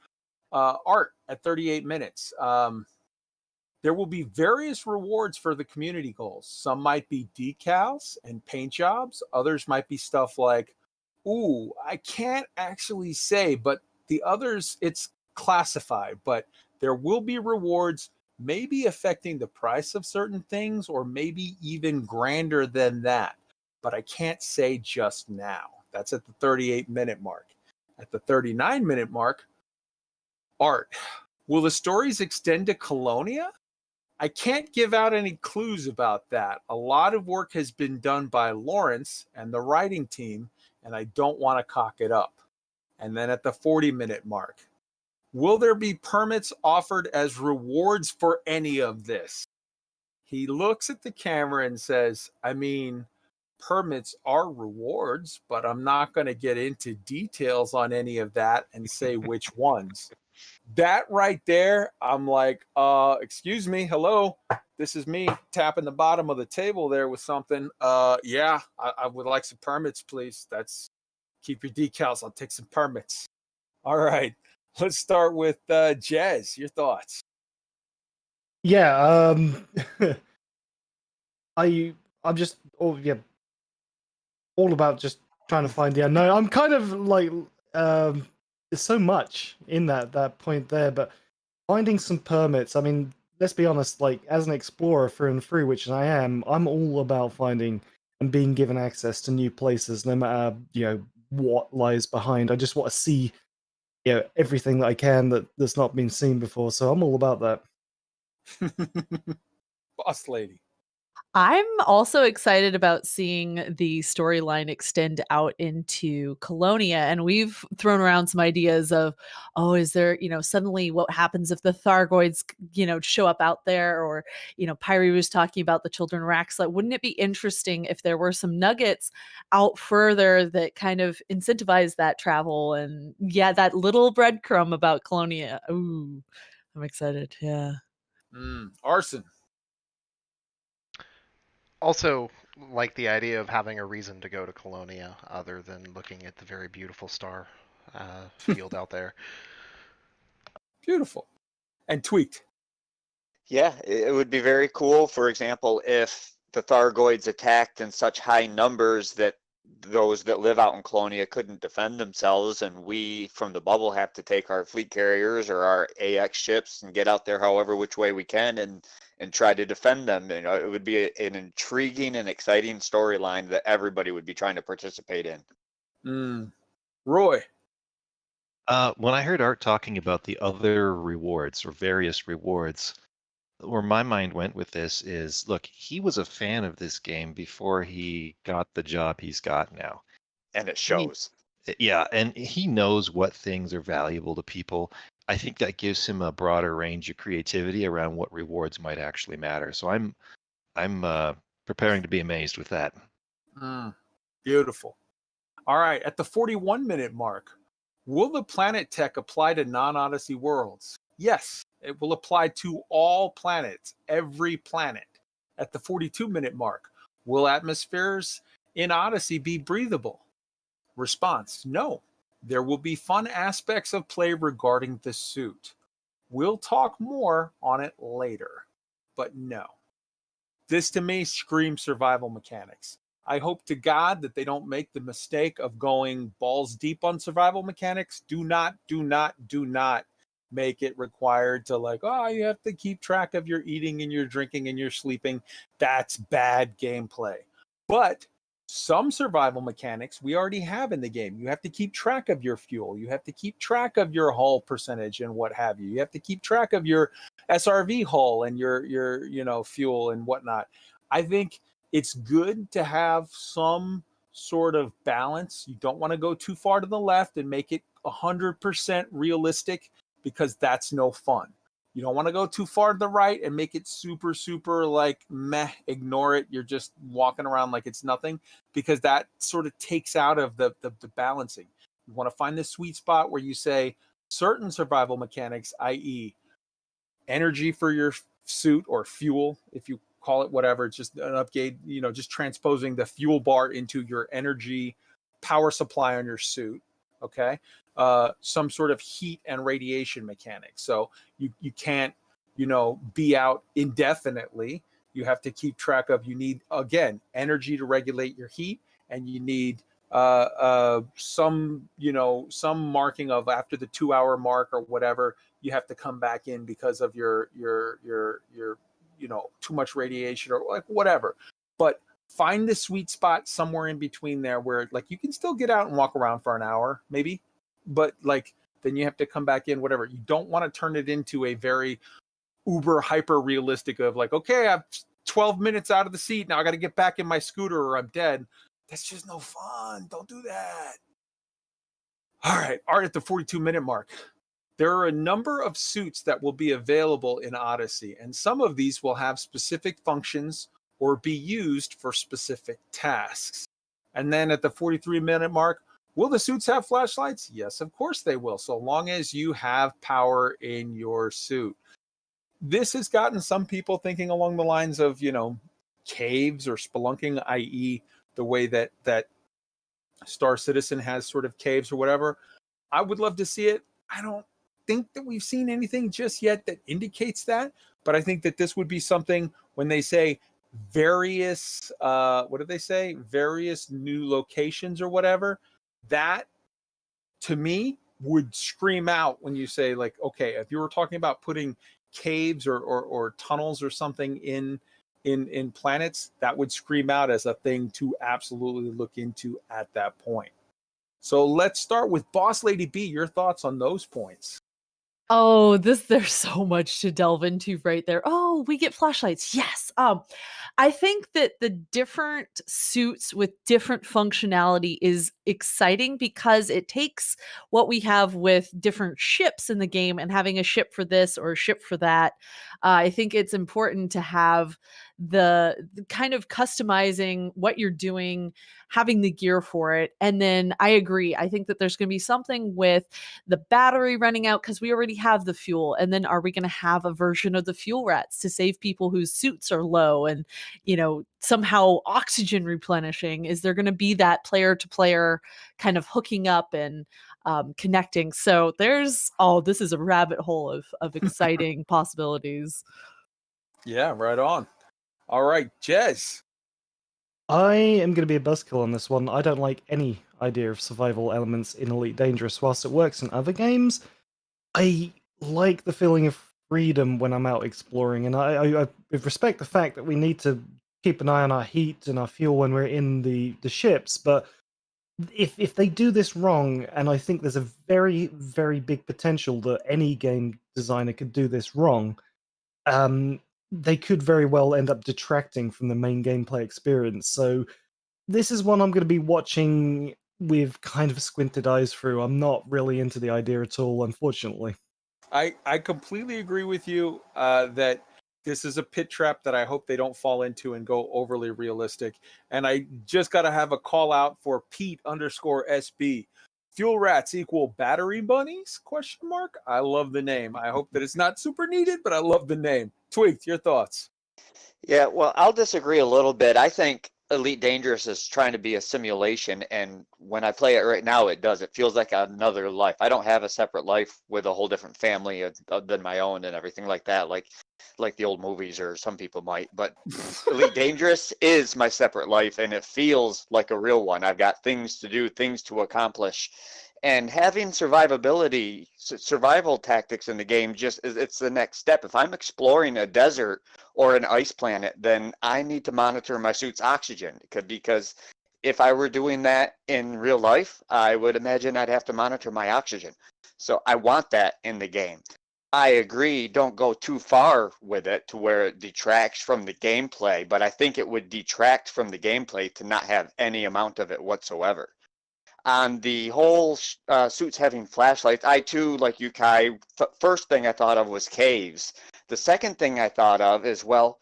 S1: Art at 38 minutes. There will be various rewards for the community goals. Some might be decals and paint jobs. Others might be stuff like, I can't actually say, but the others, it's classified. But there will be rewards maybe affecting the price of certain things or maybe even grander than that. But I can't say just now. That's at the 38-minute mark. At the 39-minute mark, Art, will the stories extend to Colonia? I can't give out any clues about that. A lot of work has been done by Lawrence and the writing team, and I don't want to cock it up. And then at the 40-minute mark, will there be permits offered as rewards for any of this? He looks at the camera and says, permits are rewards, but I'm not going to get into details on any of that and say which ones. That right there, I'm like, excuse me, hello. This is me tapping the bottom of the table there with something. Yeah, I would like some permits, please. Keep your decals. I'll take some permits. All right. Let's start with Jez. Your thoughts?
S5: Yeah, I'm just all about just trying to find the unknown. I'm kind of like there's so much in that point there, but finding some permits. I mean, let's be honest. Like as an explorer through and through, which I am, I'm all about finding and being given access to new places, no matter what lies behind. I just want to see everything that I can that's not been seen before. So I'm all about that.
S1: Boss lady.
S6: I'm also excited about seeing the storyline extend out into Colonia, and we've thrown around some ideas of, is there, suddenly what happens if the Thargoids, show up out there, or, Pyrie was talking about the children of Raxla. Wouldn't it be interesting if there were some nuggets out further that kind of incentivize that travel? And yeah, that little breadcrumb about Colonia. Ooh, I'm excited. Yeah.
S1: Arson.
S2: Also, like the idea of having a reason to go to Colonia other than looking at the very beautiful star field out there.
S1: Beautiful. And Tweaked.
S4: Yeah, it would be very cool, for example, if the Thargoids attacked in such high numbers that those that live out in Colonia couldn't defend themselves, and we from the bubble have to take our fleet carriers or our AX ships and get out there however which way we can and try to defend them. You know, it would be an intriguing and exciting storyline that everybody would be trying to participate in.
S1: Roy.
S3: When I heard Art talking about the other rewards or various rewards, where my mind went with this is, look, he was a fan of this game before he got the job he's got now.
S4: And it shows.
S3: Yeah, and he knows what things are valuable to people. I think that gives him a broader range of creativity around what rewards might actually matter. So I'm preparing to be amazed with that.
S1: Beautiful. All right, at the 41-minute mark, will the planet tech apply to non-Odyssey worlds? Yes, it will apply to all planets, every planet. At the 42-minute mark, will atmospheres in Odyssey be breathable? Response, no. There will be fun aspects of play regarding the suit. We'll talk more on it later, but no. This to me screams survival mechanics. I hope to God that they don't make the mistake of going balls deep on survival mechanics. Do not make it required to like, oh, you have to keep track of your eating and your drinking and your sleeping. That's bad gameplay. But some survival mechanics we already have in the game. You have to keep track of your fuel. You have to keep track of your hull percentage and what have you. You have to keep track of your SRV hull and your fuel and whatnot. I think it's good to have some sort of balance. You don't want to go too far to the left and make it 100% realistic, because that's no fun. You don't want to go too far to the right and make it super, super like meh, ignore it. You're just walking around like it's nothing, because that sort of takes out of the balancing. You want to find this sweet spot where you say certain survival mechanics, i.e. energy for your suit or fuel, if you call it whatever, it's just an upgrade, just transposing the fuel bar into your energy power supply on your suit. Okay. Some sort of heat and radiation mechanics. So you can't, be out indefinitely. You have to keep track of, you need, again, energy to regulate your heat, and you need some marking of after the 2-hour mark or whatever, you have to come back in because of your too much radiation or like whatever. But find the sweet spot somewhere in between there where like you can still get out and walk around for an hour maybe, but like then you have to come back in, whatever. You don't want to turn it into a very uber hyper realistic of like, okay, I've 12 minutes out of the seat, now I got to get back in my scooter or I'm dead. That's just no fun. Don't do that. All right, Art, at the 42-minute mark, there are a number of suits that will be available in Odyssey, and some of these will have specific functions or be used for specific tasks. And then at the 43-minute mark, will the suits have flashlights? Yes, of course they will, so long as you have power in your suit. This has gotten some people thinking along the lines of, caves or spelunking, i.e. the way that Star Citizen has sort of caves or whatever. I would love to see it. I don't think that we've seen anything just yet that indicates that, but I think that this would be something when they say various, what did they say? Various new locations or whatever. That to me would scream out when you say like, okay, if you were talking about putting caves or tunnels or something in planets, that would scream out as a thing to absolutely look into at that point. So let's start with Boss Lady B. Your thoughts on those points?
S6: Oh, there's so much to delve into right there. Oh, we get flashlights. Yes. I think that the different suits with different functionality is exciting because it takes what we have with different ships in the game and having a ship for this or a ship for that. I think it's important to have the kind of customizing what you're doing, having the gear for it. And then I agree. I think that there's going to be something with the battery running out because we already have the fuel. And then are we going to have a version of the fuel rats to save people whose suits are low and, somehow oxygen replenishing? Is there going to be that player to player kind of hooking up and connecting? So this is a rabbit hole of exciting possibilities.
S1: Yeah, right on. All right, Jez.
S5: I am going to be a buzzkill on this one. I don't like any idea of survival elements in Elite Dangerous. Whilst it works in other games, I like the feeling of freedom when I'm out exploring, and I respect the fact that we need to keep an eye on our heat and our fuel when we're in the ships. But if they do this wrong, and I think there's a very, very big potential that any game designer could do this wrong, they could very well end up detracting from the main gameplay experience. So this is one I'm going to be watching with kind of squinted eyes through. I'm not really into the idea at all, unfortunately.
S1: I completely agree with you that this is a pit trap that I hope they don't fall into and go overly realistic. And I just got to have a call out for Pete_SB. Fuel rats equal battery bunnies? Question mark. I love the name. I hope that it's not super needed, but I love the name. Tweaked, your thoughts?
S4: Yeah, well, I'll disagree a little bit. I think Elite Dangerous is trying to be a simulation, and when I play it right now, it does. It feels like another life. I don't have a separate life with a whole different family than my own and everything like that, like the old movies or some people might. But Elite Dangerous is my separate life, and it feels like a real one. I've got things to do, things to accomplish. And having survival tactics in the game it's the next step. If I'm exploring a desert or an ice planet, then I need to monitor my suit's oxygen because if I were doing that in real life, I would imagine I'd have to monitor my oxygen. So I want that in the game. I agree, don't go too far with it to where it detracts from the gameplay, but I think it would detract from the gameplay to not have any amount of it whatsoever. On the whole suits having flashlights, I too, like you, Kai, first thing I thought of was caves. The second thing I thought of is, well,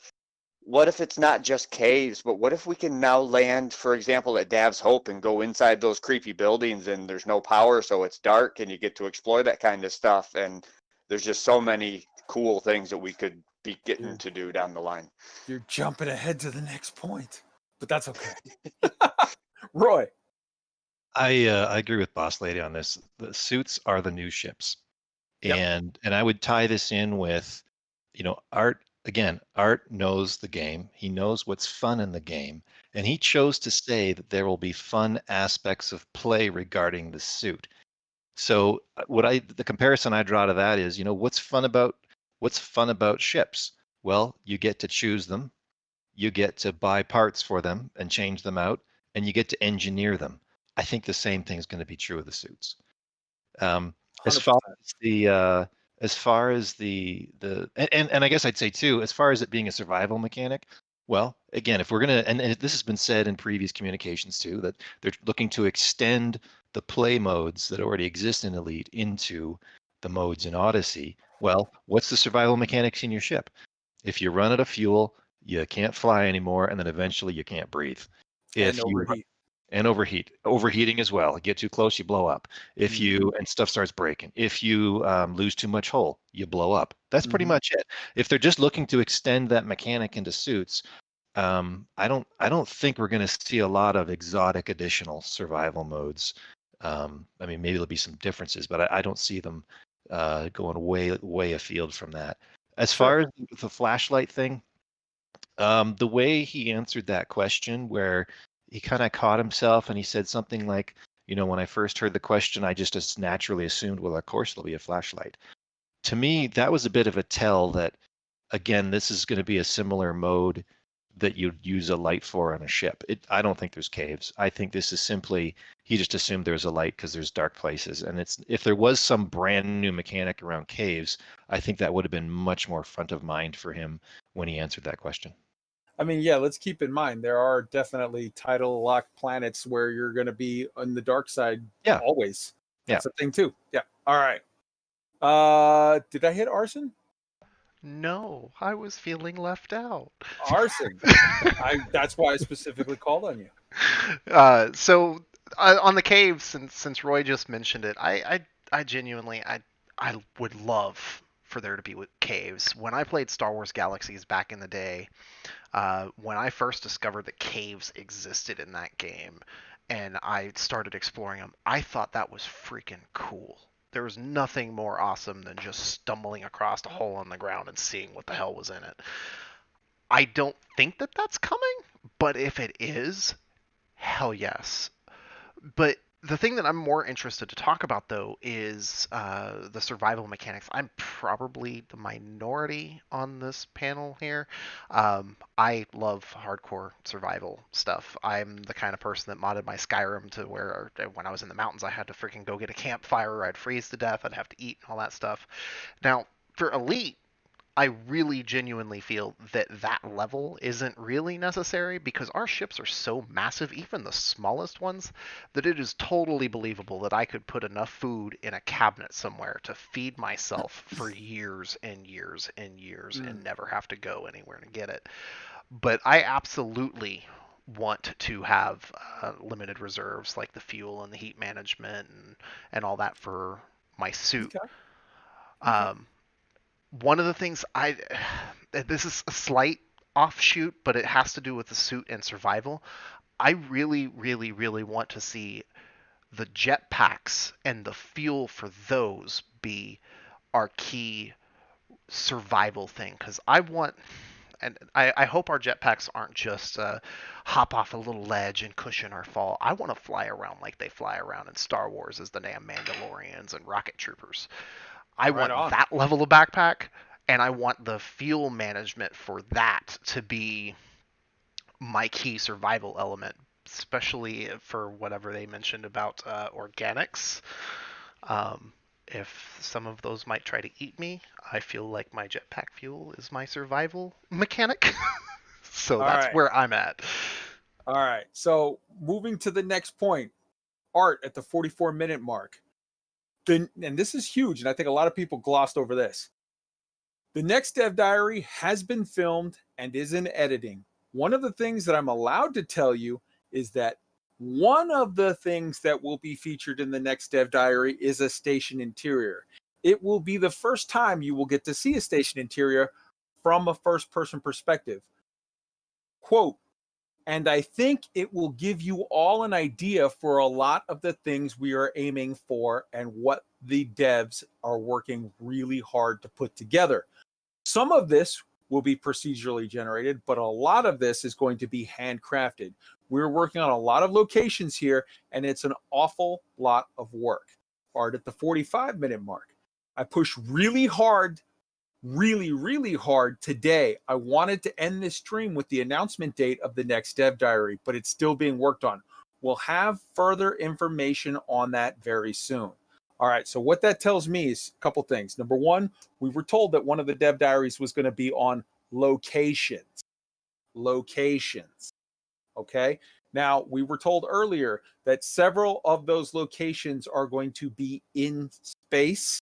S4: what if it's not just caves, but what if we can now land, for example, at Dav's Hope and go inside those creepy buildings and there's no power, so it's dark and you get to explore that kind of stuff. And there's just so many cool things that we could be getting to do down the line.
S1: You're jumping ahead to the next point, but that's okay. Roy.
S3: I agree with Boss Lady on this. The suits are the new ships,
S1: Yep.
S3: and I would tie this in with, Art. Again, Art knows the game. He knows what's fun in the game, and he chose to say that there will be fun aspects of play regarding the suit. So the comparison I draw to that is, what's fun about ships? Well, you get to choose them, you get to buy parts for them and change them out, and you get to engineer them. I think the same thing is going to be true of the suits. As far
S1: 100%.
S3: as the and I guess I'd say too, as far as it being a survival mechanic, well, again, if we're gonna and this has been said in previous communications too, that they're looking to extend the play modes that already exist in Elite into the modes in Odyssey. Well, what's the survival mechanics in your ship? If you run out of fuel, you can't fly anymore, and then eventually you can't breathe.
S1: And overheat.
S3: And overheating as well. Get too close, you blow up. If you and stuff starts breaking. If you lose too much hull, you blow up. That's pretty much it. If they're just looking to extend that mechanic into suits, I don't think we're going to see a lot of exotic additional survival modes. I mean, maybe there'll be some differences, but I don't see them going way afield from that. As far as the flashlight thing, the way he answered that question, where he kind of caught himself and he said something like, when I first heard the question, I just naturally assumed, well, of course there'll be a flashlight. To me, that was a bit of a tell that, again, this is going to be a similar mode that you'd use a light for on a ship. I don't think there's caves. I think this is simply, he just assumed there's a light because there's dark places. And if there was some brand new mechanic around caves, I think that would have been much more front of mind for him when he answered that question.
S1: I mean, yeah, let's keep in mind there are definitely tidal lock planets where you're going to be on the dark side always. That's a thing too. Yeah. All right. Did I hit Arson?
S2: No, I was feeling left out.
S1: Arson. That's why I specifically called on you.
S2: So on the caves, since Roy just mentioned it, I genuinely I would love for there to be caves. When I played Star Wars Galaxies back in the day, when I first discovered that caves existed in that game, and I started exploring them, I thought that was freaking cool. There was nothing more awesome than just stumbling across a hole in the ground and seeing what the hell was in it. I don't think that that's coming, But if it is, hell yes. But the thing that I'm more interested to talk about, though, is the survival mechanics. I'm probably the minority on this panel here. I love hardcore survival stuff. I'm the kind of person that modded my Skyrim to where when I was in the mountains, I had to freaking go get a campfire, or I'd freeze to death, I'd have to eat and all that stuff. Now, for Elite, I really genuinely feel that that level isn't really necessary because our ships are so massive, even the smallest ones, that it is totally believable that I could put enough food in a cabinet somewhere to feed myself for years and years and years and never have to go anywhere to get it. But I absolutely want to have limited reserves like the fuel and the heat management and all that for my suit.
S1: Okay.
S2: One of the things this is a slight offshoot, but it has to do with the suit and survival. I really, really, really want to see the jetpacks and the fuel for those be our key survival thing, because I hope our jetpacks aren't just hop off a little ledge and cushion our fall. I want to fly around like they fly around in Star Wars as the damn Mandalorians and rocket troopers. I want that level of backpack, and I want the fuel management for that to be my key survival element, especially for whatever they mentioned about organics. If some of those might try to eat me, I feel like my jetpack fuel is my survival mechanic. So that's where I'm at.
S1: All right. So moving to the next point, Art at the 44-minute mark. And this is huge, and I think a lot of people glossed over this. The next Dev Diary has been filmed and is in editing. One of the things that I'm allowed to tell you is that one of the things that will be featured in the next Dev Diary is a station interior. It will be the first time you will get to see a station interior from a first-person perspective. Quote, and I think it will give you all an idea for a lot of the things we are aiming for and what the devs are working really hard to put together. Some of this will be procedurally generated, but a lot of this is going to be handcrafted. We're working on a lot of locations here, and it's an awful lot of work. Art at the 45-minute mark. I pushed really hard today. I wanted to end this stream with the announcement date of the next Dev Diary, but it's still being worked on. We'll have further information on that very soon. All right, so what that tells me is a couple things. Number one, we were told that one of the Dev Diaries was going to be on locations. Okay? Now, we were told earlier that several of those locations are going to be in space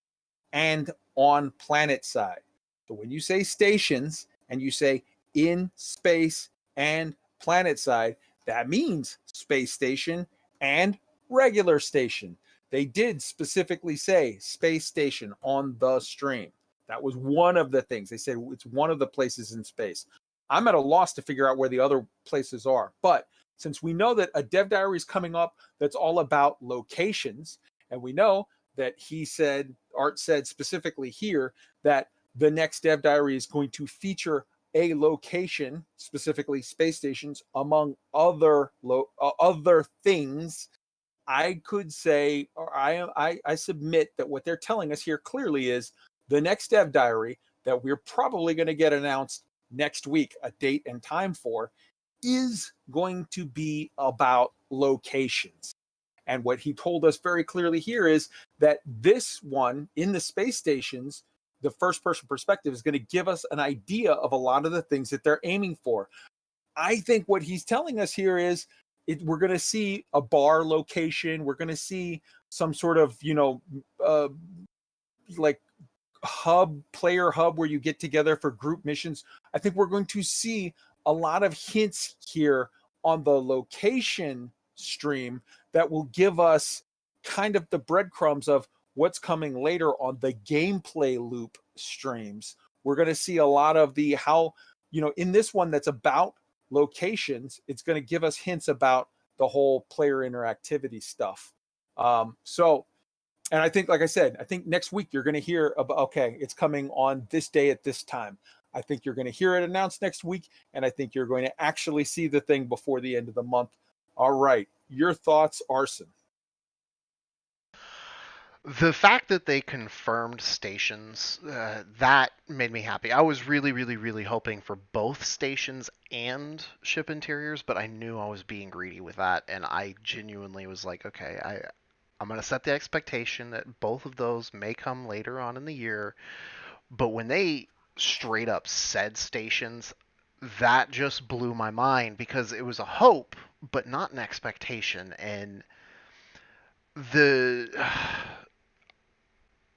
S1: and on planet side. So when you say stations and you say in space and planet side, that means space station and regular station. They did specifically say space station on the stream. That was one of the things. They said it's one of the places in space. I'm at a loss to figure out where the other places are. But since we know that a Dev Diary is coming up that's all about locations, and we know that Art said specifically here that the next Dev Diary is going to feature a location, specifically space stations, among other things. I could say, or I submit that what they're telling us here clearly is the next Dev Diary that we're probably going to get announced next week, a date and time for, is going to be about locations. And what he told us very clearly here is that this one in the space stations, the first person perspective, is going to give us an idea of a lot of the things that they're aiming for. I think what he's telling us here is we're going to see a bar location. We're going to see some sort of, like player hub where you get together for group missions. I think we're going to see a lot of hints here on the location stream that will give us kind of the breadcrumbs of what's coming later on the gameplay loop streams. We're going to see a lot of in this one that's about locations, it's going to give us hints about the whole player interactivity stuff. And I think, like I said, I think next week you're going to hear about, okay, it's coming on this day at this time. I think you're going to hear it announced next week, and I think you're going to actually see the thing before the end of the month. All right, your thoughts, Arson?
S2: The fact that they confirmed stations, that made me happy. I was really, really, really hoping for both stations and ship interiors, but I knew I was being greedy with that, and I genuinely was like, okay, I'm going to set the expectation that both of those may come later on in the year, but when they straight up said stations, that just blew my mind because it was a hope, but not an expectation, and the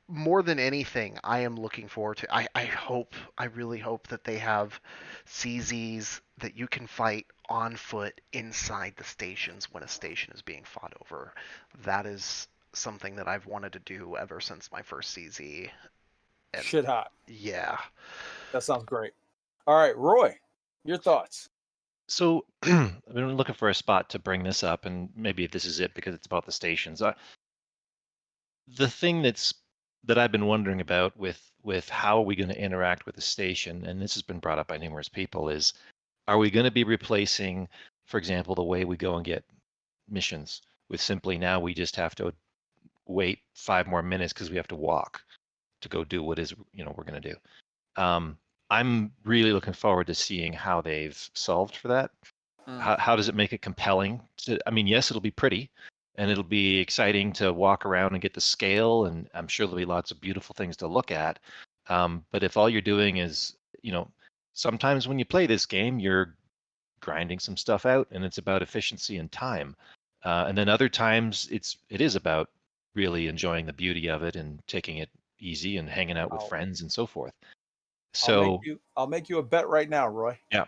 S2: more than anything, I am looking forward to. I really hope that they have CZs that you can fight on foot inside the stations when a station is being fought over. That is something that I've wanted to do ever since my first CZ. And
S1: Shit hot.
S2: yeah.
S1: That sounds great. All right, Roy, your thoughts?
S3: So I've been looking for a spot to bring this up, and maybe this is it because it's about the stations. The thing that I've been wondering about with how are we going to interact with the station, and this has been brought up by numerous people, is are we going to be replacing, for example, the way we go and get missions with simply now we just have to wait 5 more minutes because we have to walk to go do what is we're going to do. I'm really looking forward to seeing how they've solved for that. How does it make it compelling? I mean, yes, it'll be pretty, and it'll be exciting to walk around and get the scale, and I'm sure there'll be lots of beautiful things to look at. But if all you're doing is, sometimes when you play this game, you're grinding some stuff out, and it's about efficiency and time. And then other times, it is about really enjoying the beauty of it and taking it easy and hanging out with friends and so forth. So
S1: I'll make you a bet right now, Roy.
S3: Yeah.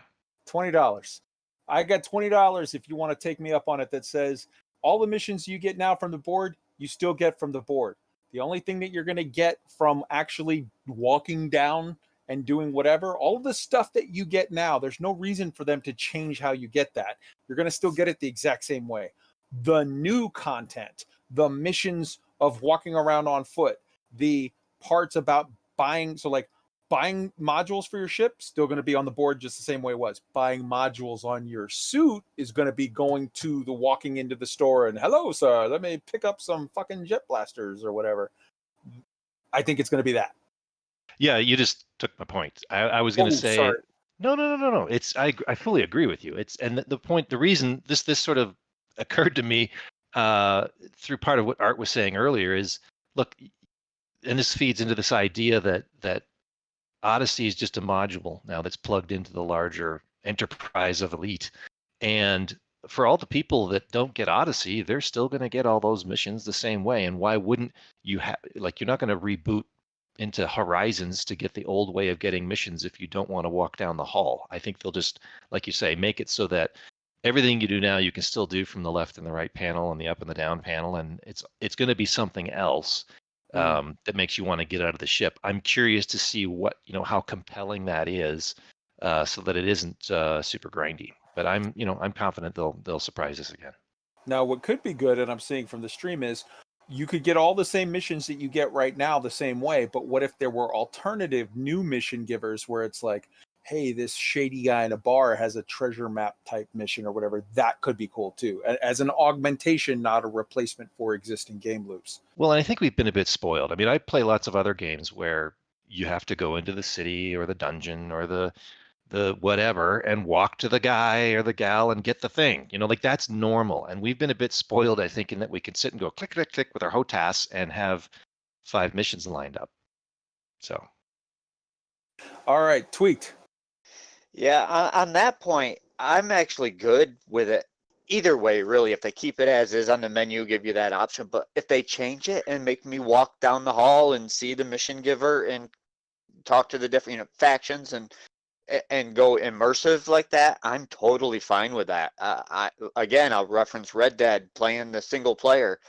S1: $20. I got $20 if you want to take me up on it that says all the missions you get now from the board, you still get from the board. The only thing that you're going to get from actually walking down and doing whatever, all of the stuff that you get now, there's no reason for them to change how you get that. You're going to still get it the exact same way. The new content, the missions of walking around on foot, the parts about buying, so like buying modules for your ship, still going to be on the board just the same way it was. Buying modules on your suit is going to be going to the walking into the store and, hello, sir, let me pick up some fucking jet blasters or whatever. I think it's going to be that.
S3: Yeah, you just took my point. I was going to say,
S1: sorry.
S3: No. I fully agree with you. The reason this sort of occurred to me through part of what Art was saying earlier is, look, and this feeds into this idea that Odyssey is just a module now that's plugged into the larger enterprise of Elite. And for all the people that don't get Odyssey, they're still going to get all those missions the same way. And why wouldn't you have, you're not going to reboot into Horizons to get the old way of getting missions if you don't want to walk down the hall. I think they'll just, like you say, make it so that everything you do now you can still do from the left and the right panel and the up and the down panel, and it's going to be something else that makes you want to get out of the ship. I'm curious to see what how compelling that is, so that it isn't super grindy. But I'm confident they'll surprise us again.
S1: Now, what could be good, and I'm seeing from the stream, is you could get all the same missions that you get right now the same way, but what if there were alternative new mission givers where it's like, hey, this shady guy in a bar has a treasure map type mission or whatever? That could be cool too, as an augmentation, not a replacement for existing game loops.
S3: Well, and I think we've been a bit spoiled. I mean, I play lots of other games where you have to go into the city or the dungeon or the whatever and walk to the guy or the gal and get the thing. That's normal. And we've been a bit spoiled, I think, in that we can sit and go click, click, click with our HOTAS and have 5 missions lined up. So.
S1: All right, Tweaked.
S4: Yeah, on that point, I'm actually good with it. Either way, really, if they keep it as is on the menu, give you that option. But if they change it and make me walk down the hall and see the mission giver and talk to the different factions and go immersive like that, I'm totally fine with that. I'll reference Red Dead playing the single player.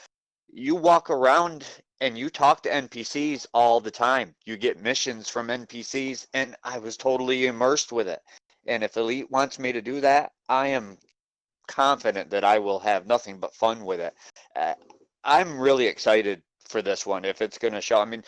S4: You walk around and you talk to NPCs all the time. You get missions from NPCs, and I was totally immersed with it. And if Elite wants me to do that, I am confident that I will have nothing but fun with it. I'm really excited for this one if it's going to show. I mean,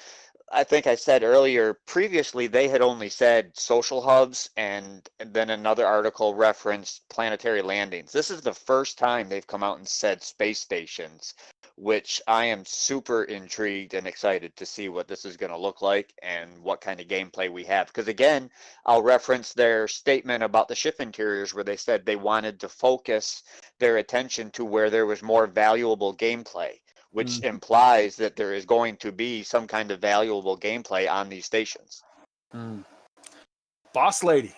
S4: I think I said earlier, previously they had only said social hubs, and then another article referenced planetary landings. This is the first time they've come out and said space stations, which I am super intrigued and excited to see what this is going to look like and what kind of gameplay we have. Because again, I'll reference their statement about the ship interiors where they said they wanted to focus their attention to where there was more valuable gameplay, which implies that there is going to be some kind of valuable gameplay on these stations.
S1: Boss Lady.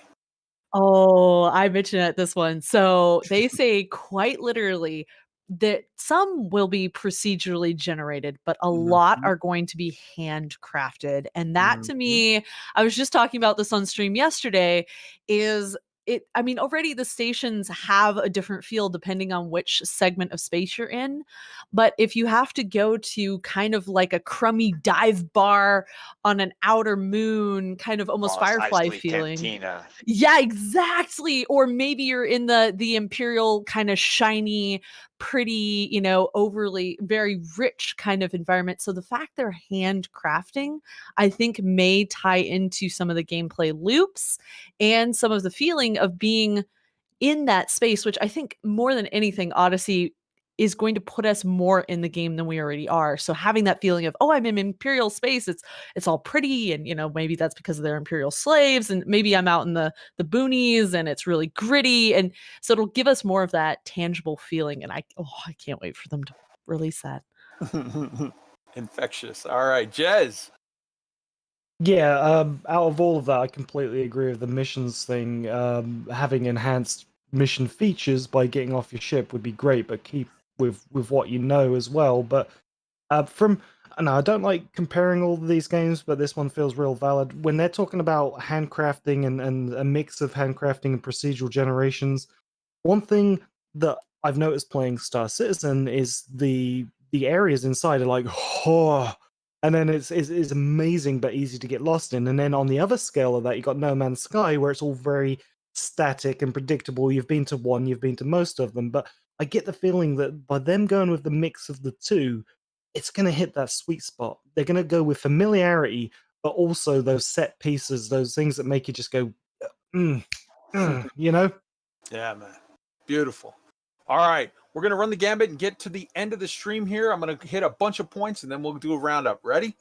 S6: Oh, I mentioned at this one. So they say quite literally that some will be procedurally generated, but a lot are going to be handcrafted. And that to me, I was just talking about this on stream yesterday, is it, I mean, already the stations have a different feel depending on which segment of space you're in. But if you have to go to kind of like a crummy dive bar on an outer moon, kind of almost Firefly feeling.
S4: Cantina.
S6: Yeah, exactly. Or maybe you're in the Imperial kind of shiny, pretty, you know, overly very rich kind of environment. So the fact they're handcrafting, I think may tie into some of the gameplay loops and some of the feeling of being in that space, which I think more than anything, Odyssey is going to put us more in the game than we already are. So having that feeling of, oh, I'm in Imperial space, it's all pretty, and you know, maybe that's because they're Imperial slaves, and maybe I'm out in the boonies and it's really gritty, and so it'll give us more of that tangible feeling. And I can't wait for them to release that.
S1: Infectious. All right, Jez.
S5: Yeah, out of all of that, I completely agree with the missions thing. Having enhanced mission features by getting off your ship would be great, but keep with what you know as well. But and I don't like comparing all of these games, but this one feels real valid. When they're talking about handcrafting and a mix of handcrafting and procedural generations, one thing that I've noticed playing Star Citizen is the areas inside are like, oh, and then it's amazing but easy to get lost in. And then on the other scale of that, you got No Man's Sky, where it's all very static and predictable. You've been to one, you've been to most of them, but I get the feeling that by them going with the mix of the two, it's going to hit that sweet spot. They're going to go with familiarity, but also those set pieces, those things that make you just go, you know?
S1: Yeah, man. Beautiful. All right. We're going to run the gambit and get to the end of the stream here. I'm going to hit a bunch of points and then we'll do a roundup. Ready?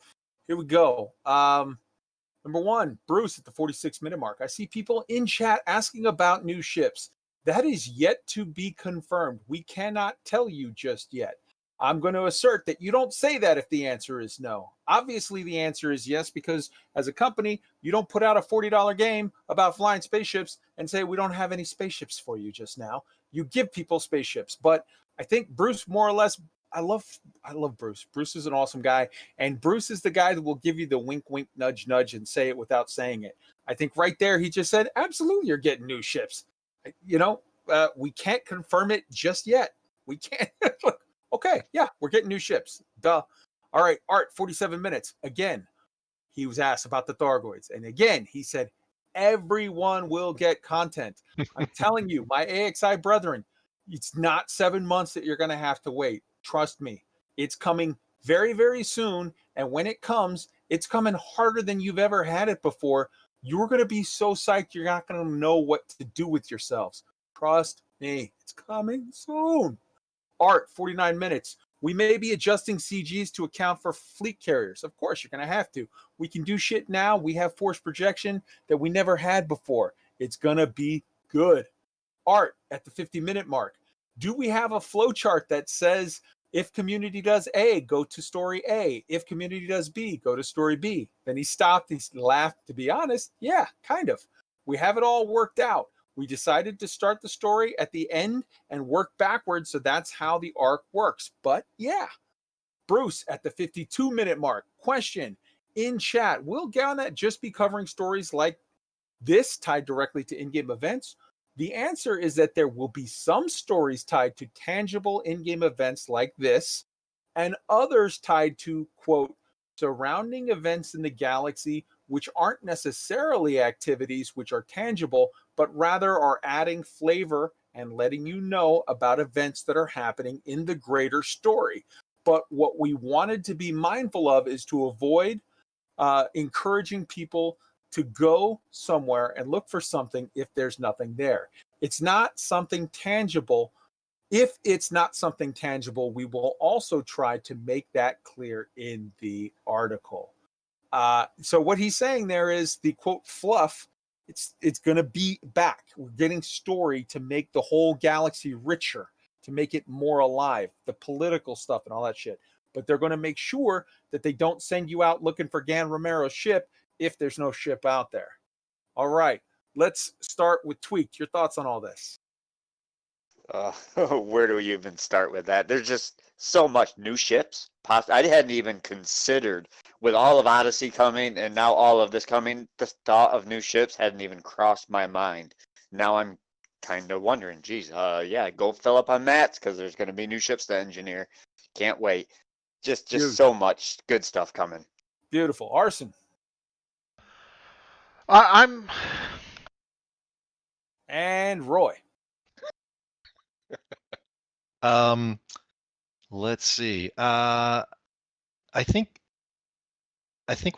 S1: Here we go. Number one, Bruce at the 46-minute mark. I see people in chat asking about new ships. That is yet to be confirmed. We cannot tell you just yet. I'm going to assert that you don't say that if the answer is no. Obviously, the answer is yes, because as a company, you don't put out a $40 game about flying spaceships and say, we don't have any spaceships for you just now. You give people spaceships. But I think Bruce, more or less, I love Bruce. Bruce is an awesome guy. And Bruce is the guy that will give you the wink, wink, nudge, nudge, and say it without saying it. I think right there, he just said, absolutely, you're getting new ships. You know, we can't confirm it just yet. We can't. Okay, yeah, we're getting new ships. Duh. All right, Art, 47 minutes. Again, he was asked about the Thargoids. And again, he said, everyone will get content. I'm telling you, my AXI brethren, it's not 7 months that you're going to have to wait. Trust me. It's coming very, very soon. And when it comes, it's coming harder than you've ever had it before. You're going to be so psyched, you're not going to know what to do with yourselves. Trust me. It's coming soon. Art, 49 minutes. We may be adjusting CGs to account for fleet carriers. Of course, you're going to have to. We can do shit now. We have force projection that we never had before. It's going to be good. Art, at the 50-minute mark. Do we have a flow chart that says if community does A, go to story A. If community does B, go to story B. Then he stopped. He laughed. To be honest, yeah, kind of. We have it all worked out. We decided to start the story at the end and work backwards, so that's how the arc works. But yeah, Bruce at the 52-minute mark. Question in chat, will GALNet just be covering stories like this tied directly to in-game events? The answer is that there will be some stories tied to tangible in-game events like this, and others tied to, quote, surrounding events in the galaxy, which aren't necessarily activities which are tangible, but rather are adding flavor and letting you know about events that are happening in the greater story. But what we wanted to be mindful of is to avoid encouraging people to go somewhere and look for something if there's nothing there. It's not something tangible. If it's not something tangible, we will also try to make that clear in the article. So what he's saying there is the quote fluff. It's going to be back. We're getting story to make the whole galaxy richer, to make it more alive, the political stuff and all that shit. But they're going to make sure that they don't send you out looking for Gan Romero's ship if there's no ship out there. All right, let's start with Tweaked. Your thoughts on all this?
S4: Where do we even start with that? There's just so much new ships. I hadn't even considered, with all of Odyssey coming and now all of this coming, the thought of new ships hadn't even crossed my mind. Now I'm kind of wondering, geez, yeah, go fill up on mats because there's going to be new ships to engineer. Can't wait. Just so much good stuff coming.
S1: Beautiful. Arson.
S2: I'm.
S1: And Roy.
S3: Let's see. I think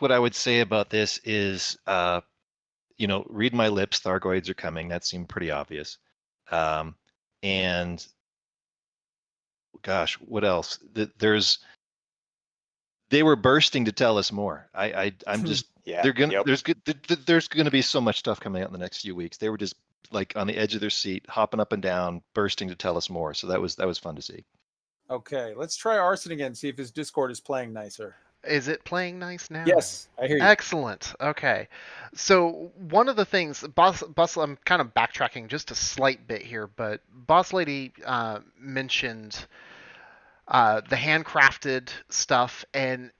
S3: what I would say about this is, read my lips. Thargoids are coming. That seemed pretty obvious. And gosh, what else? They were bursting to tell us more. I'm just.
S4: Yeah.
S3: There's gonna be so much stuff coming out in the next few weeks. They were just like on the edge of their seat, hopping up and down, bursting to tell us more. So that was fun to see.
S1: Okay, let's try Arson again, see if his Discord is playing nicer.
S2: Is it playing nice now?
S1: Yes, I hear you.
S2: Excellent. Okay. So one of the things, Boss, I'm kind of backtracking just a slight bit here, but Boss Lady mentioned the handcrafted stuff, and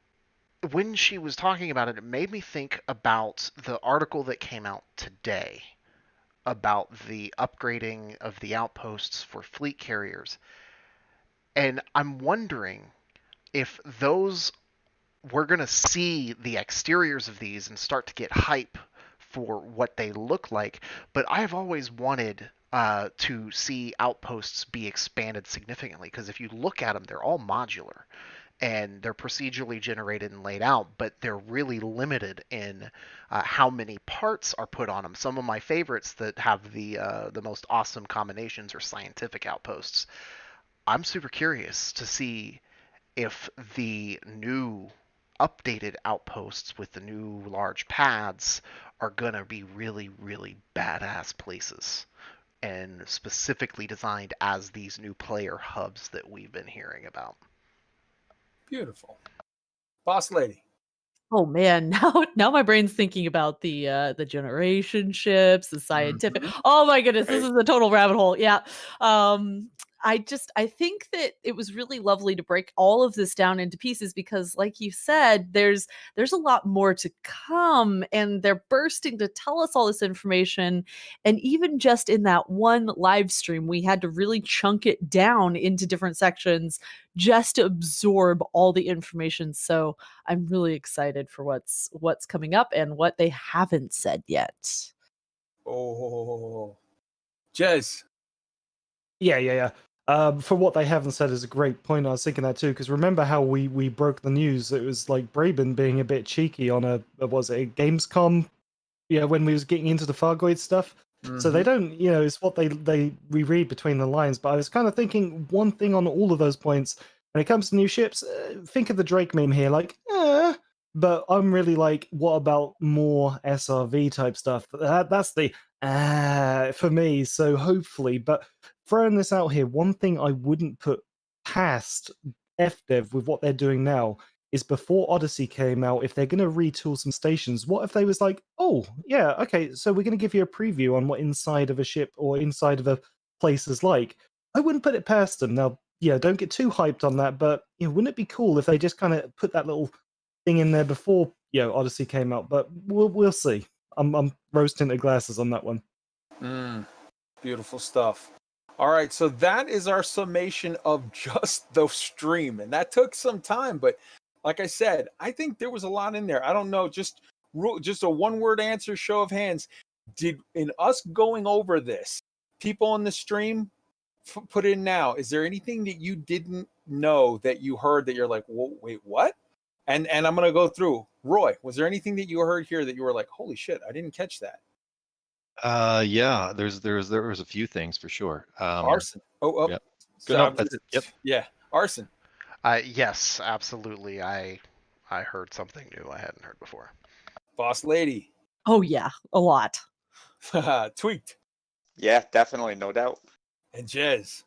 S2: when she was talking about it, it made me think about the article that came out today about the upgrading of the outposts for fleet carriers. And I'm wondering if we're going to see the exteriors of these and start to get hype for what they look like. But I've always wanted to see outposts be expanded significantly, because if you look at them, they're all modular and they're procedurally generated and laid out, but they're really limited in how many parts are put on them. Some of my favorites that have the most awesome combinations are scientific outposts. I'm super curious to see if the new updated outposts with the new large pads are going to be really, really badass places and specifically designed as these new player hubs that we've been hearing about.
S1: Beautiful. Boss Lady.
S6: Oh man, now my brain's thinking about the generation ships, the scientific. Oh my goodness, this is a total rabbit hole. Yeah. I think that it was really lovely to break all of this down into pieces, because like you said, there's a lot more to come, and they're bursting to tell us all this information. And even just in that one live stream, we had to really chunk it down into different sections just to absorb all the information. So I'm really excited for what's coming up and what they haven't said yet.
S1: Oh, Jez.
S5: Yeah. For what they haven't said is a great point. I was thinking that too, because remember how we broke the news? It was like Braben being a bit cheeky on a Gamescom, when we was getting into the Fargoid stuff. So they don't, it's what we read between the lines. But I was kind of thinking one thing on all of those points. When it comes to new ships, think of the Drake meme here, like, but I'm really like, what about more SRV type stuff? That's the for me. So hopefully, but throwing this out here, one thing I wouldn't put past FDev with what they're doing now is, before Odyssey came out, if they're going to retool some stations, what if they was like, oh, yeah, okay, so we're going to give you a preview on what inside of a ship or inside of a place is like. I wouldn't put it past them. Now, don't get too hyped on that, but wouldn't it be cool if they just kind of put that little thing in there before Odyssey came out? But we'll see. I'm rose-tinted glasses on that one.
S1: Beautiful stuff. All right, so that is our summation of just the stream, and that took some time, but like I said, I think there was a lot in there. I don't know, just a one-word answer, show of hands. Did, in us going over this, people on the stream put in now, is there anything that you didn't know that you heard that you're like, whoa, wait, what? And I'm gonna go through. Roy, was there anything that you heard here that you were like, holy shit, I didn't catch that?
S3: Yeah, there was a few things for sure.
S1: Arson. Oh,
S3: Yep.
S1: so
S3: No,
S1: I'm
S3: that's it. Yep.
S1: yeah, Arson.
S2: Yes, absolutely. I heard something new I hadn't heard before.
S1: Boss Lady.
S6: Oh yeah, a lot.
S1: Tweaked.
S4: Yeah, definitely, no doubt.
S1: And Jez.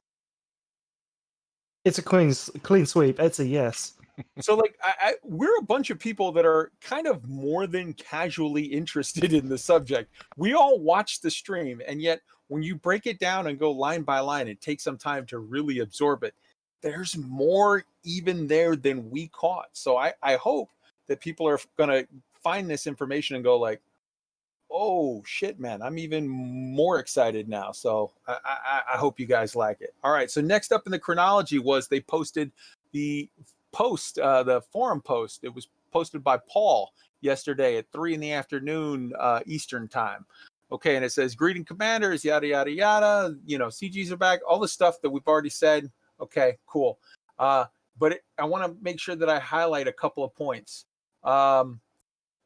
S5: It's a clean sweep. It's a yes.
S1: So like we're a bunch of people that are kind of more than casually interested in the subject. We all watch the stream, and yet when you break it down and go line by line and take some time to really absorb it, there's more even there than we caught. So I hope that people are gonna find this information and go like, oh shit, man, I'm even more excited now. So I hope you guys like it. All right, so next up in the chronology was they posted the post, the forum post. It was posted by Paul yesterday at 3 p.m. Eastern time. Okay, and it says, greeting commanders, yada, yada, yada. You know, CGs are back, all the stuff that we've already said. Okay, cool. But I want to make sure that I highlight a couple of points.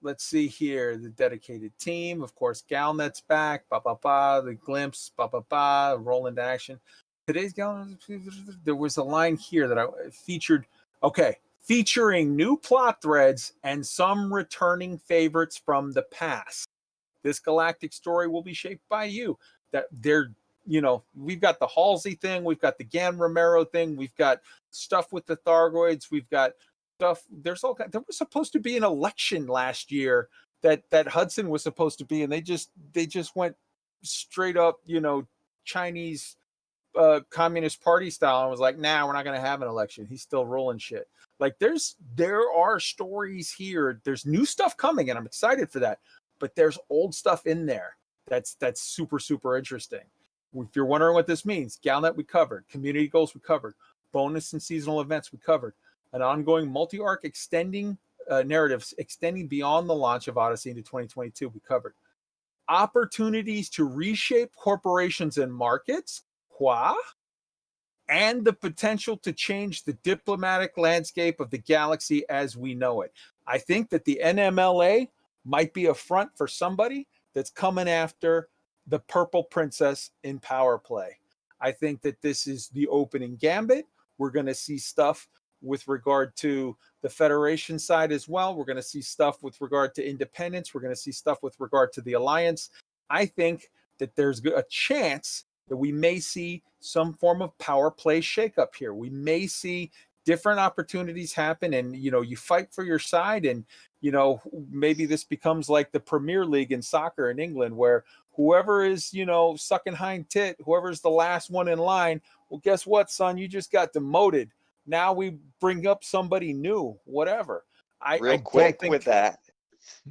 S1: Let's see here. The dedicated team, of course, Galnet's back. The glimpse. Roll into action. Today's Galnet, there was a line here that I featured. Okay, featuring new plot threads and some returning favorites from the past. This galactic story will be shaped by you. That they're, you know, we've got the Halsey thing, we've got the Gan Romero thing, we've got stuff with the Thargoids, we've got stuff. There's all there was supposed to be an election last year that Hudson was supposed to be, and they just went straight up, you know, Chinese Communist Party style and was like, nah, we're not going to have an election. He's still rolling shit. Like there are stories here. There's new stuff coming, and I'm excited for that. But there's old stuff in there that's super, super interesting. If you're wondering what this means, Galnet we covered, community goals we covered, bonus and seasonal events we covered, an ongoing multi-arc extending narratives extending beyond the launch of Odyssey into 2022 we covered. Opportunities to reshape corporations and markets, and the potential to change the diplomatic landscape of the galaxy as we know it. I think that the NMLA might be a front for somebody that's coming after the Purple Princess in Power Play. I think that this is the opening gambit. We're going to see stuff with regard to the Federation side as well. We're going to see stuff with regard to independence. We're going to see stuff with regard to the Alliance. I think that there's a chance that we may see some form of power play shakeup here. We may see different opportunities happen, and you know, you fight for your side, and you know, maybe this becomes like the Premier League in soccer in England, where whoever is, you know, sucking hind tit, whoever's the last one in line, well, guess what, son? You just got demoted. Now we bring up somebody new, whatever.
S4: Real quick with that,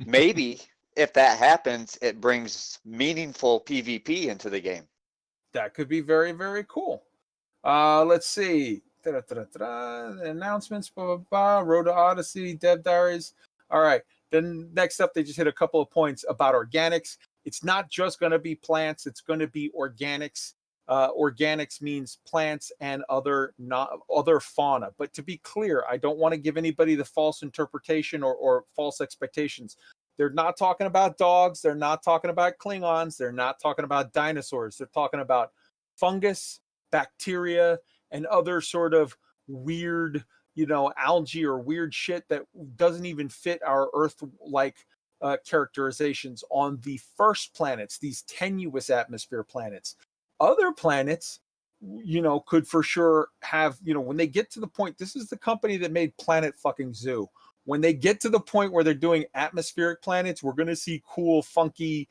S4: maybe if that happens, it brings meaningful PvP into the game.
S1: That could be very, very cool. Let's see. Announcements, Road to Odyssey, Dev Diaries. All right. Then next up, they just hit a couple of points about organics. It's not just going to be plants. It's going to be organics. Organics means plants and other fauna. But to be clear, I don't want to give anybody the false interpretation or false expectations. They're not talking about dogs. They're not talking about Klingons. They're not talking about dinosaurs. They're talking about fungus, bacteria, and other sort of weird, you know, algae or weird shit that doesn't even fit our Earth-like characterizations on the first planets, these tenuous atmosphere planets. Other planets, you know, could for sure have, you know, when they get to the point, this is the company that made Planet fucking Zoo. When they get to the point where they're doing atmospheric planets, we're going to see cool, funky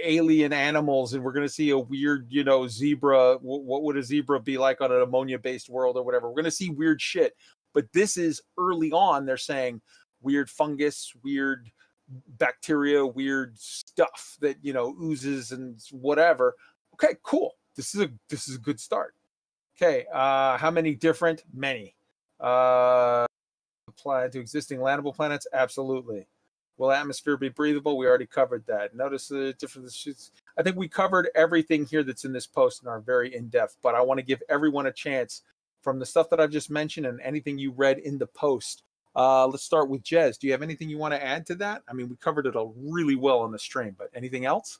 S1: alien animals, and we're going to see a weird, you know, zebra. What would a zebra be like on an ammonia-based world or whatever? We're going to see weird shit. But this is early on. They're saying weird fungus, weird bacteria, weird stuff that, you know, oozes and whatever. Okay, cool. This is a good start. Okay, how many different? Many. Apply to existing landable planets? Absolutely. Will atmosphere be breathable? We already covered that. Notice the difference. I think we covered everything here that's in this post and are very in-depth, but I want to give everyone a chance from the stuff that I've just mentioned and anything you read in the post. Let's start with Jez. Do you have anything you want to add to that? I mean, we covered it really well on the stream, but anything else?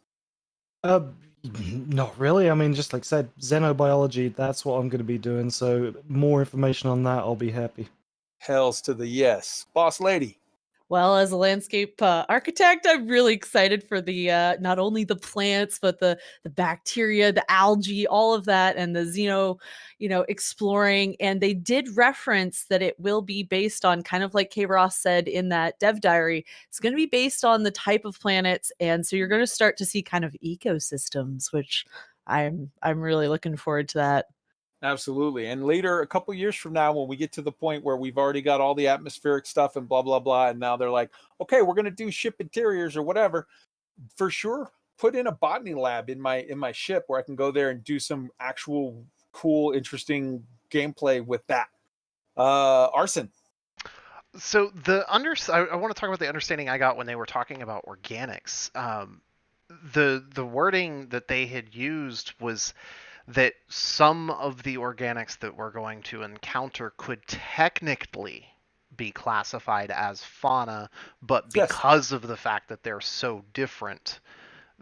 S5: Not really. I mean, just like I said, xenobiology, that's what I'm going to be doing. So more information on that, I'll be happy.
S1: Hells to the yes. Boss Lady.
S6: Well, as a landscape architect, I'm really excited for the not only the plants, but the bacteria, the algae, all of that, and the exploring. And they did reference that it will be based on, kind of like K. Ross said in that dev diary, it's going to be based on the type of planets, and so you're going to start to see kind of ecosystems, which I'm really looking forward to that.
S1: Absolutely. And later, a couple years from now, when we get to the point where we've already got all the atmospheric stuff and blah, blah, blah, and now they're like, okay, we're going to do ship interiors or whatever, for sure, put in a botany lab in my ship where I can go there and do some actual cool, interesting gameplay with that. Arson.
S2: So I want to talk about the understanding I got when they were talking about organics. The wording that they had used was that some of the organics that we're going to encounter could technically be classified as fauna, but because of the fact that they're so different,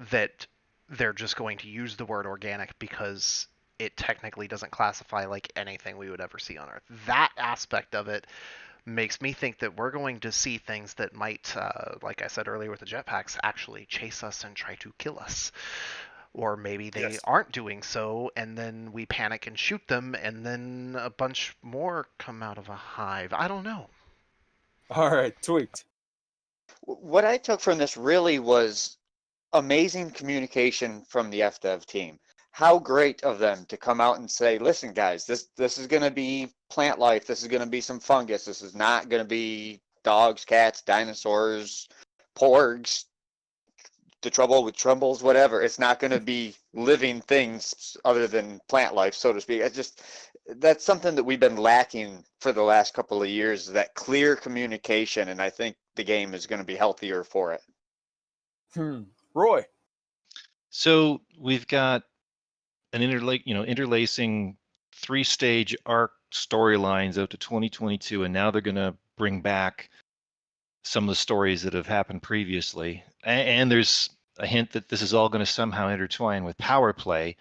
S2: that they're just going to use the word organic because it technically doesn't classify like anything we would ever see on Earth. That aspect of it makes me think that we're going to see things that might, like I said earlier with the jetpacks, actually chase us and try to kill us. Or maybe they aren't doing so, and then we panic and shoot them, and then a bunch more come out of a hive. I don't know.
S1: All right, Tweaked.
S4: What I took from this really was amazing communication from the FDev team. How great of them to come out and say, listen, guys, this is going to be plant life. This is going to be some fungus. This is not going to be dogs, cats, dinosaurs, porgs, the trouble with trumbles, whatever. It's not going to be living things other than plant life, so to speak. That's something that we've been lacking for the last couple of years, that clear communication, and I think the game is going to be healthier for it.
S1: Roy.
S3: So we've got an interlacing 3-stage arc storylines out to 2022, and now they're going to bring back some of the stories that have happened previously. And there's a hint that this is all going to somehow intertwine with power play.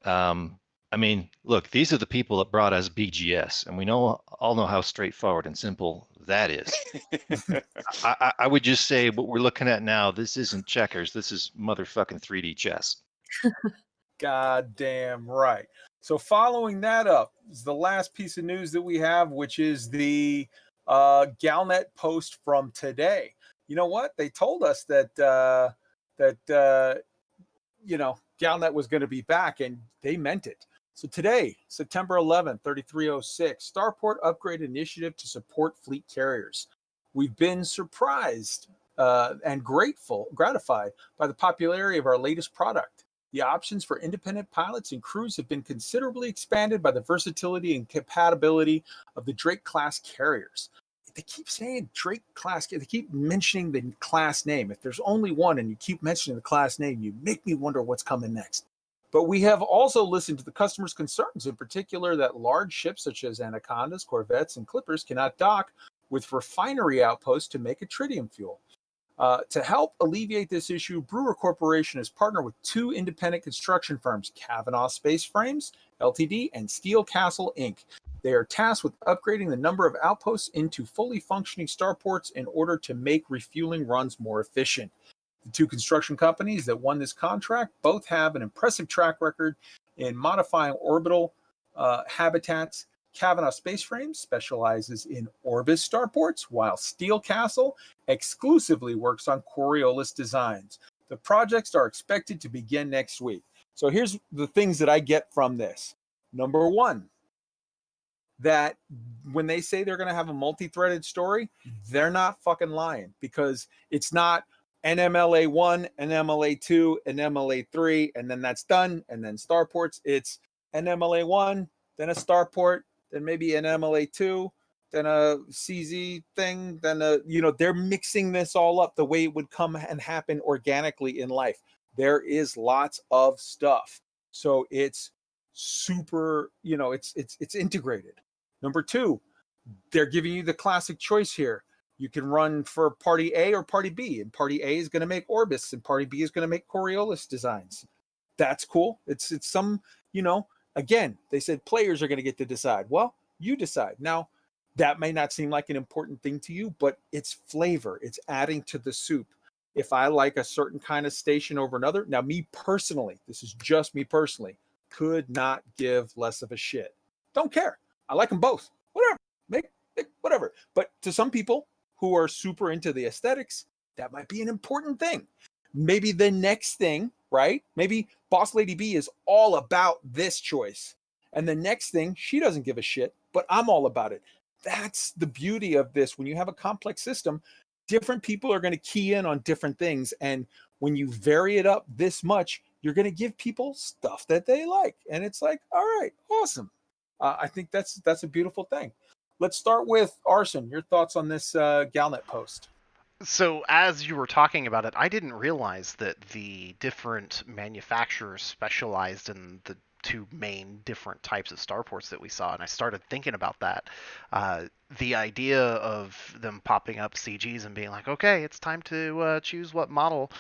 S3: I mean, look, these are the people that brought us BGS, and we all know how straightforward and simple that is. I would just say what we're looking at now, this isn't checkers. This is motherfucking 3D chess.
S1: Goddamn right. So following that up is the last piece of news that we have, which is the GALNet post from today. You know what? They told us that GALNet was going to be back, and they meant it. So today, September 11th, 3306, Starport Upgrade Initiative to support fleet carriers. We've been surprised and gratified by the popularity of our latest product. The options for independent pilots and crews have been considerably expanded by the versatility and compatibility of the Drake-class carriers. They keep saying Drake class. They keep mentioning the class name. If there's only one and you keep mentioning the class name, you make me wonder what's coming next. But we have also listened to the customers' concerns, in particular that large ships such as Anacondas, Corvettes, and Clippers cannot dock with refinery outposts to make a tritium fuel. To help alleviate this issue, Brewer Corporation has partnered with 2 independent construction firms, Kavanaugh Space Frames, Ltd., and Steel Castle, Inc. They are tasked with upgrading the number of outposts into fully functioning starports in order to make refueling runs more efficient. The 2 construction companies that won this contract both have an impressive track record in modifying orbital habitats. Kavanaugh Space Frames specializes in Orbis starports, while Steel Castle exclusively works on Coriolis designs. The projects are expected to begin next week. So here's the things that I get from this. Number 1, that when they say they're going to have a multi-threaded story, they're not fucking lying, because it's not NMLA 1, NMLA 2, and NMLA 3, and then that's done, and then starports. It's NMLA 1, then a starport, then maybe an MLA 2, then a CZ thing, then they're mixing this all up the way it would come and happen organically in life. There is lots of stuff. So it's super, it's integrated. Number 2, they're giving you the classic choice here. You can run for Party A or Party B, and Party A is going to make Orbis, and Party B is going to make Coriolis designs. That's cool. It's some, you know, again, they said players are going to get to decide. Well, you decide. Now, that may not seem like an important thing to you, but it's flavor. It's adding to the soup. If I like a certain kind of station over another, now me personally, this is just me personally, could not give less of a shit. Don't care. I like them both. Whatever. Make whatever. But to some people who are super into the aesthetics, that might be an important thing. Maybe the next thing, right? Maybe Boss Lady B is all about this choice. And the next thing, she doesn't give a shit, but I'm all about it. That's the beauty of this. When you have a complex system, different people are going to key in on different things. And when you vary it up this much, you're going to give people stuff that they like. And it's like, all right, awesome. I think that's a beautiful thing. Let's start with Arson. Your thoughts on this Galnet post?
S2: So as you were talking about it, I didn't realize that the different manufacturers specialized in the two main different types of starports that we saw, and I started thinking about that. The idea of them popping up CGs and being like, okay, it's time to choose what model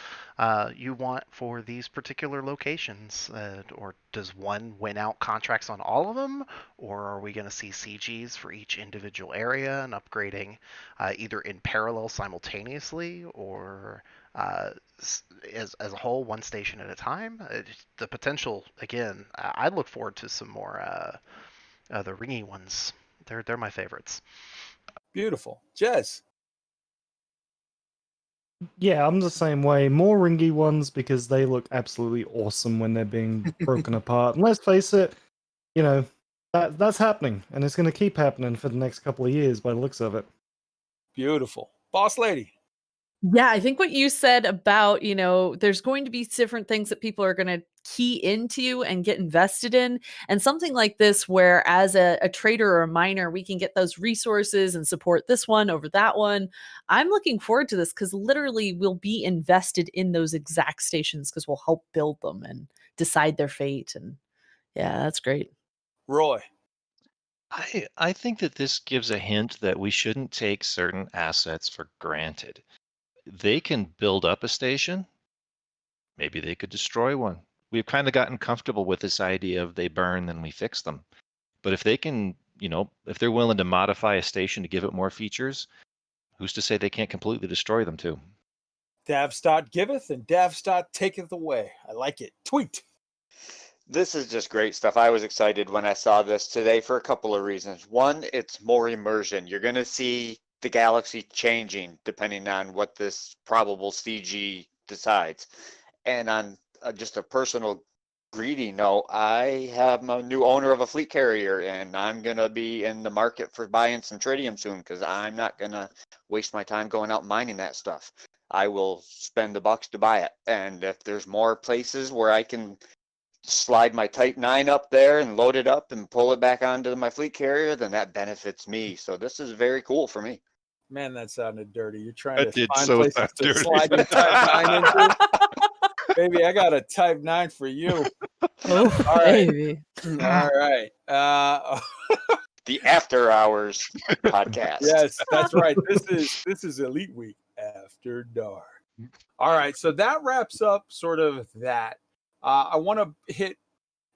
S2: you want for these particular locations, or does one win out contracts on all of them, or are we going to see CGs for each individual area and upgrading either in parallel simultaneously or as a whole, one station at a time? The potential, again, I look forward to some more the ringy ones. They're my favorites.
S1: Beautiful. Jez.
S5: Yeah, I'm the same way. More ringy ones because they look absolutely awesome when they're being broken apart. And let's face it, you know, that's happening, and it's going to keep happening for the next couple of years by the looks of it.
S1: Beautiful. Boss Lady.
S6: Yeah, I think what you said about, you know, there's going to be different things that people are going to key into and get invested in. And something like this, where as a trader or a miner, we can get those resources and support this one over that one. I'm looking forward to this because literally we'll be invested in those exact stations because we'll help build them and decide their fate. And yeah, that's great.
S1: Roy.
S3: I think that this gives a hint that we shouldn't take certain assets for granted. They can build up a station. Maybe they could destroy one. We've kind of gotten comfortable with this idea of they burn, then we fix them. But if they can, you know, if they're willing to modify a station to give it more features, who's to say they can't completely destroy them too?
S1: Davstot giveth and Davstot taketh away. I like it. Tweet.
S4: This is just great stuff. I was excited when I saw this today for a couple of reasons. One, it's more immersion. You're going to see the galaxy changing depending on what this probable CG decides. And on just a personal greedy note, I have a new owner of a fleet carrier, and I'm going to be in the market for buying some tritium soon because I'm not going to waste my time going out mining that stuff. I will spend the bucks to buy it. And if there's more places where I can slide my Type 9 up there and load it up and pull it back onto my fleet carrier, then that benefits me. So this is very cool for me.
S1: Man, that sounded dirty. You're trying
S3: That
S1: to
S3: did
S1: find
S3: so
S1: places
S3: sound
S1: to
S3: dirty.
S1: slide your Type 9 into. Baby, I got a Type 9 for you.
S6: Oh,
S1: All right.
S6: baby.
S1: All right.
S4: The After Hours podcast.
S1: Yes, that's right. This is Elite Week After Dark. All right, so that wraps up sort of that. I want to hit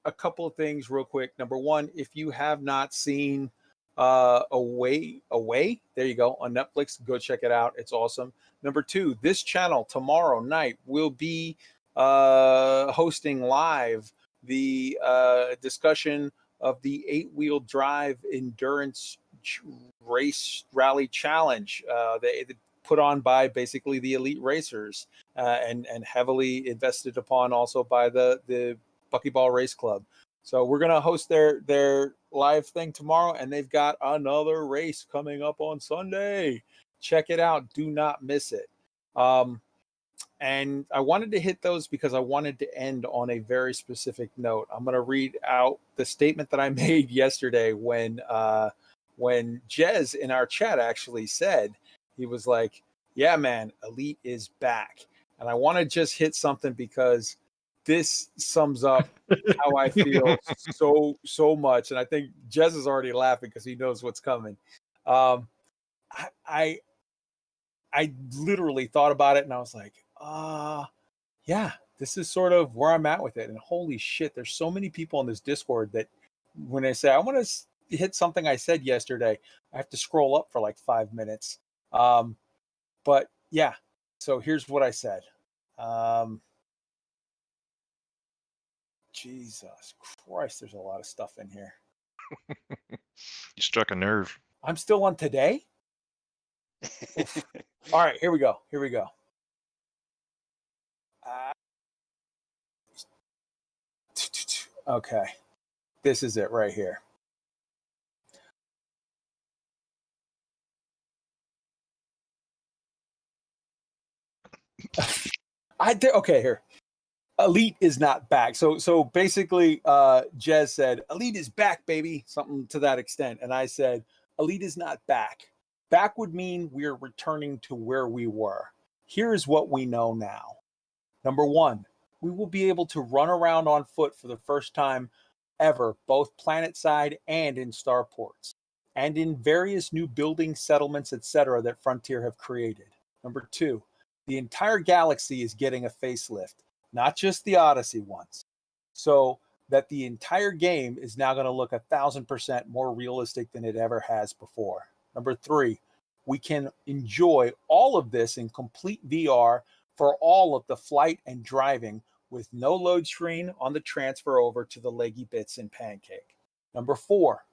S1: a couple of things real quick. Number one, if you have not seen Away, there you go, on Netflix, go check it out. It's awesome. Number two, this channel tomorrow night will be hosting live the discussion of the 8-wheel drive endurance race rally challenge. They put on by basically the elite racers and heavily invested upon also by the Buckyball Race Club. So we're going to host their live thing tomorrow, and they've got another race coming up on Sunday. Check it out. Do not miss it. And I wanted to hit those because I wanted to end on a very specific note. I'm going to read out the statement that I made yesterday when Jez in our chat actually said, he was like, yeah, man, Elite is back. And I want to just hit something because this sums up how I feel so much. And I think Jez is already laughing because he knows what's coming. I literally thought about it and I was like, yeah, this is sort of where I'm at with it. And holy shit, there's so many people in this Discord that when I say I want to hit something I said yesterday, I have to scroll up for like 5 minutes. But yeah, so here's what I said. Jesus Christ, there's a lot of stuff in here.
S3: You struck a nerve.
S1: I'm still on today? All right, here we go. Here we go. Okay. This is it right here. Okay, here. Elite is not back. So basically, Jez said, Elite is back, baby. Something to that extent. And I said, Elite is not back. Back would mean we're returning to where we were. Here's what we know now. Number one, we will be able to run around on foot for the first time ever, both planet side and in starports, and in various new buildings, settlements, etc. that Frontier have created. Number two, the entire galaxy is getting a facelift, not just the Odyssey ones, so that the entire game is now going to look 1,000% more realistic than it ever has before. Number three, we can enjoy all of this in complete VR for all of the flight and driving with no load screen on the transfer over to the leggy bits and pancake. Number four,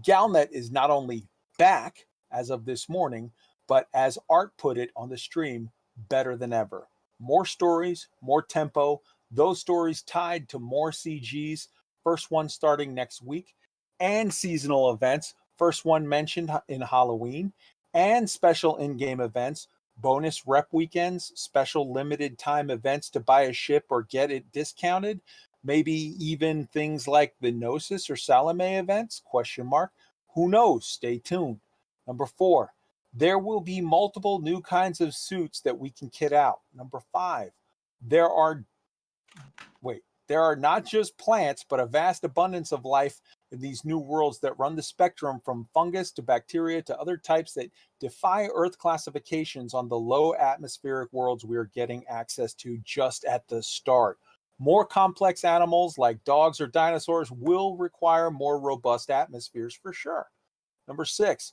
S1: Galnet is not only back as of this morning, but as Art put it on the stream, better than ever. More stories, more tempo, those stories tied to more CGs, first one starting next week, and seasonal events, first one mentioned in Halloween, and special in-game events, bonus rep weekends, special limited time events to buy a ship or get it discounted, maybe even things like the Gnosis or Salome events, ? Who knows? Stay tuned. Number four, there will be multiple new kinds of suits that we can kit out. Number five, there are not just plants, but a vast abundance of life in these new worlds that run the spectrum from fungus to bacteria to other types that defy Earth classifications on the low atmospheric worlds we are getting access to just at the start. More complex animals like dogs or dinosaurs will require more robust atmospheres for sure. Number six,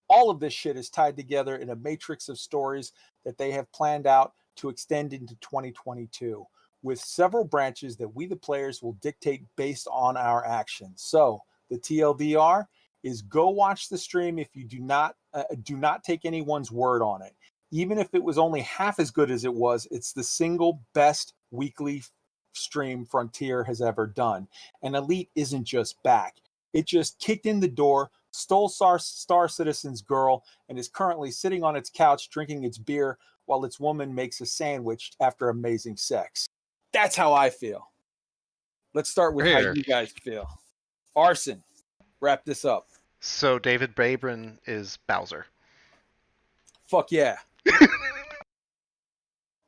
S1: all of this shit is tied together in a matrix of stories that they have planned out to extend into 2022, with several branches that we the players will dictate based on our actions. So the TLDR is go watch the stream if you do not take anyone's word on it. Even if it was only half as good as it was, it's the single best weekly stream Frontier has ever done. And Elite isn't just back. It just kicked in the door, stole Star Citizen's girl, and is currently sitting on its couch drinking its beer while its woman makes a sandwich after amazing sex. That's how I feel. Let's start with how you guys feel. Arson, wrap this up.
S2: So David Babrin is Bowser.
S1: Fuck yeah.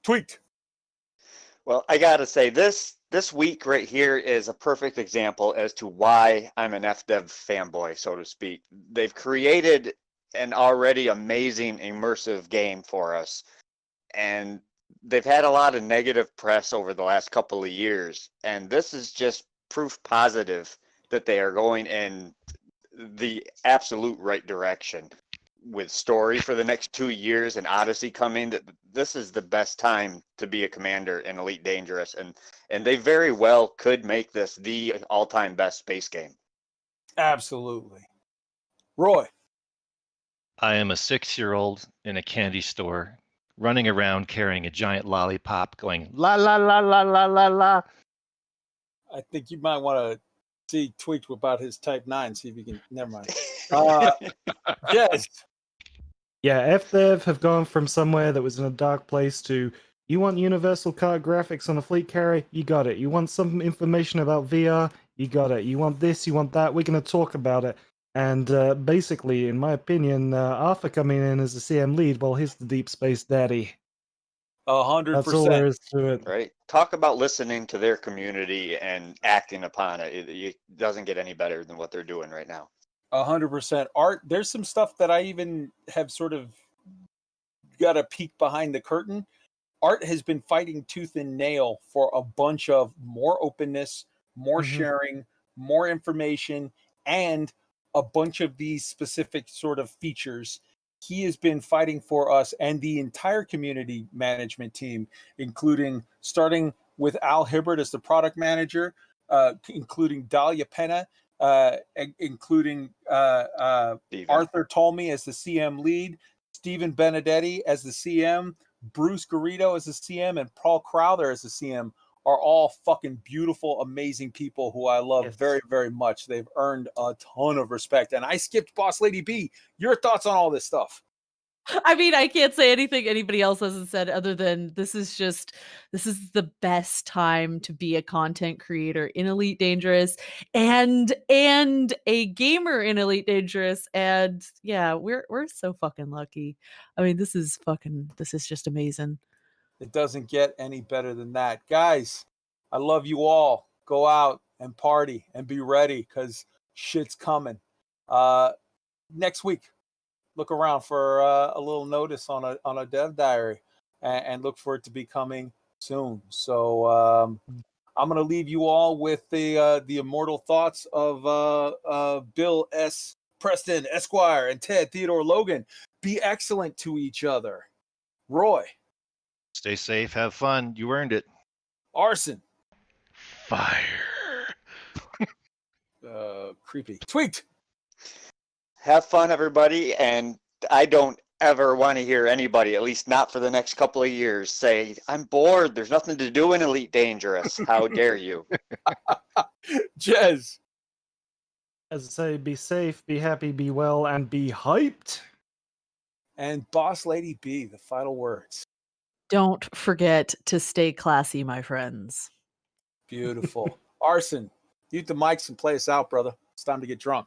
S1: Tweaked.
S4: Well, I gotta say, this week right here is a perfect example as to why I'm an FDev fanboy, so to speak. They've created an already amazing immersive game for us, and they've had a lot of negative press over the last couple of years, and this is just proof positive that they are going in the absolute right direction. With story for the next 2 years and Odyssey coming, that this is the best time to be a commander in Elite Dangerous, and they very well could make this the all-time best space game.
S1: Absolutely. Roy.
S3: I am a 6-year-old in a candy store running around carrying a giant lollipop going la la la la la la la.
S1: I think you might want to see Tweaked about his Type 9, see if you can, never mind. Yes.
S5: Yeah, FDev have gone from somewhere that was in a dark place to, you want universal card graphics on a fleet carrier? You got it. You want some information about VR? You got it. You want this? You want that? We're going to talk about it. And basically, in my opinion, Arthur coming in as the CM lead, well, he's the deep space daddy.
S1: 100%.
S5: That's all there is to it.
S4: Right? Talk about listening to their community and acting upon it. It doesn't get any better than what they're doing right now.
S1: 100%. Art, there's some stuff that I even have sort of got a peek behind the curtain. Art has been fighting tooth and nail for a bunch of more openness, more sharing, more information, and a bunch of these specific sort of features. He has been fighting for us and the entire community management team, including starting with Al Hibbert as the product manager, including Dahlia Penna, including Arthur Tolmie as the CM lead, Stephen Benedetti as the CM, Bruce Garrido as the CM, and Paul Crowther as the CM are all fucking beautiful, amazing people who I love very, very much. They've earned a ton of respect. And I skipped Boss Lady B. Your thoughts on all this stuff?
S6: I mean, I can't say anything anybody else hasn't said other than this is the best time to be a content creator in Elite Dangerous and a gamer in Elite Dangerous. And yeah, we're so fucking lucky. I mean, this is just amazing.
S1: It doesn't get any better than that. Guys, I love you all. Go out and party and be ready because shit's coming. Next week, look around for a little notice on a dev diary and look for it to be coming soon. So I'm going to leave you all with the immortal thoughts of Bill S. Preston, Esquire, and Ted Theodore Logan. Be excellent to each other. Roy.
S3: Stay safe, have fun. You earned it.
S1: Arson.
S2: Fire.
S1: Creepy. Tweaked.
S4: Have fun, everybody, and I don't ever want to hear anybody, at least not for the next couple of years, say, I'm bored, there's nothing to do in Elite Dangerous. How dare you?
S1: Jez.
S5: As I say, be safe, be happy, be well, and be hyped.
S1: And Boss Lady B, the final words.
S6: Don't forget to stay classy, my friends.
S1: Beautiful. Arson, mute the mics and play us out, brother. It's time to get drunk.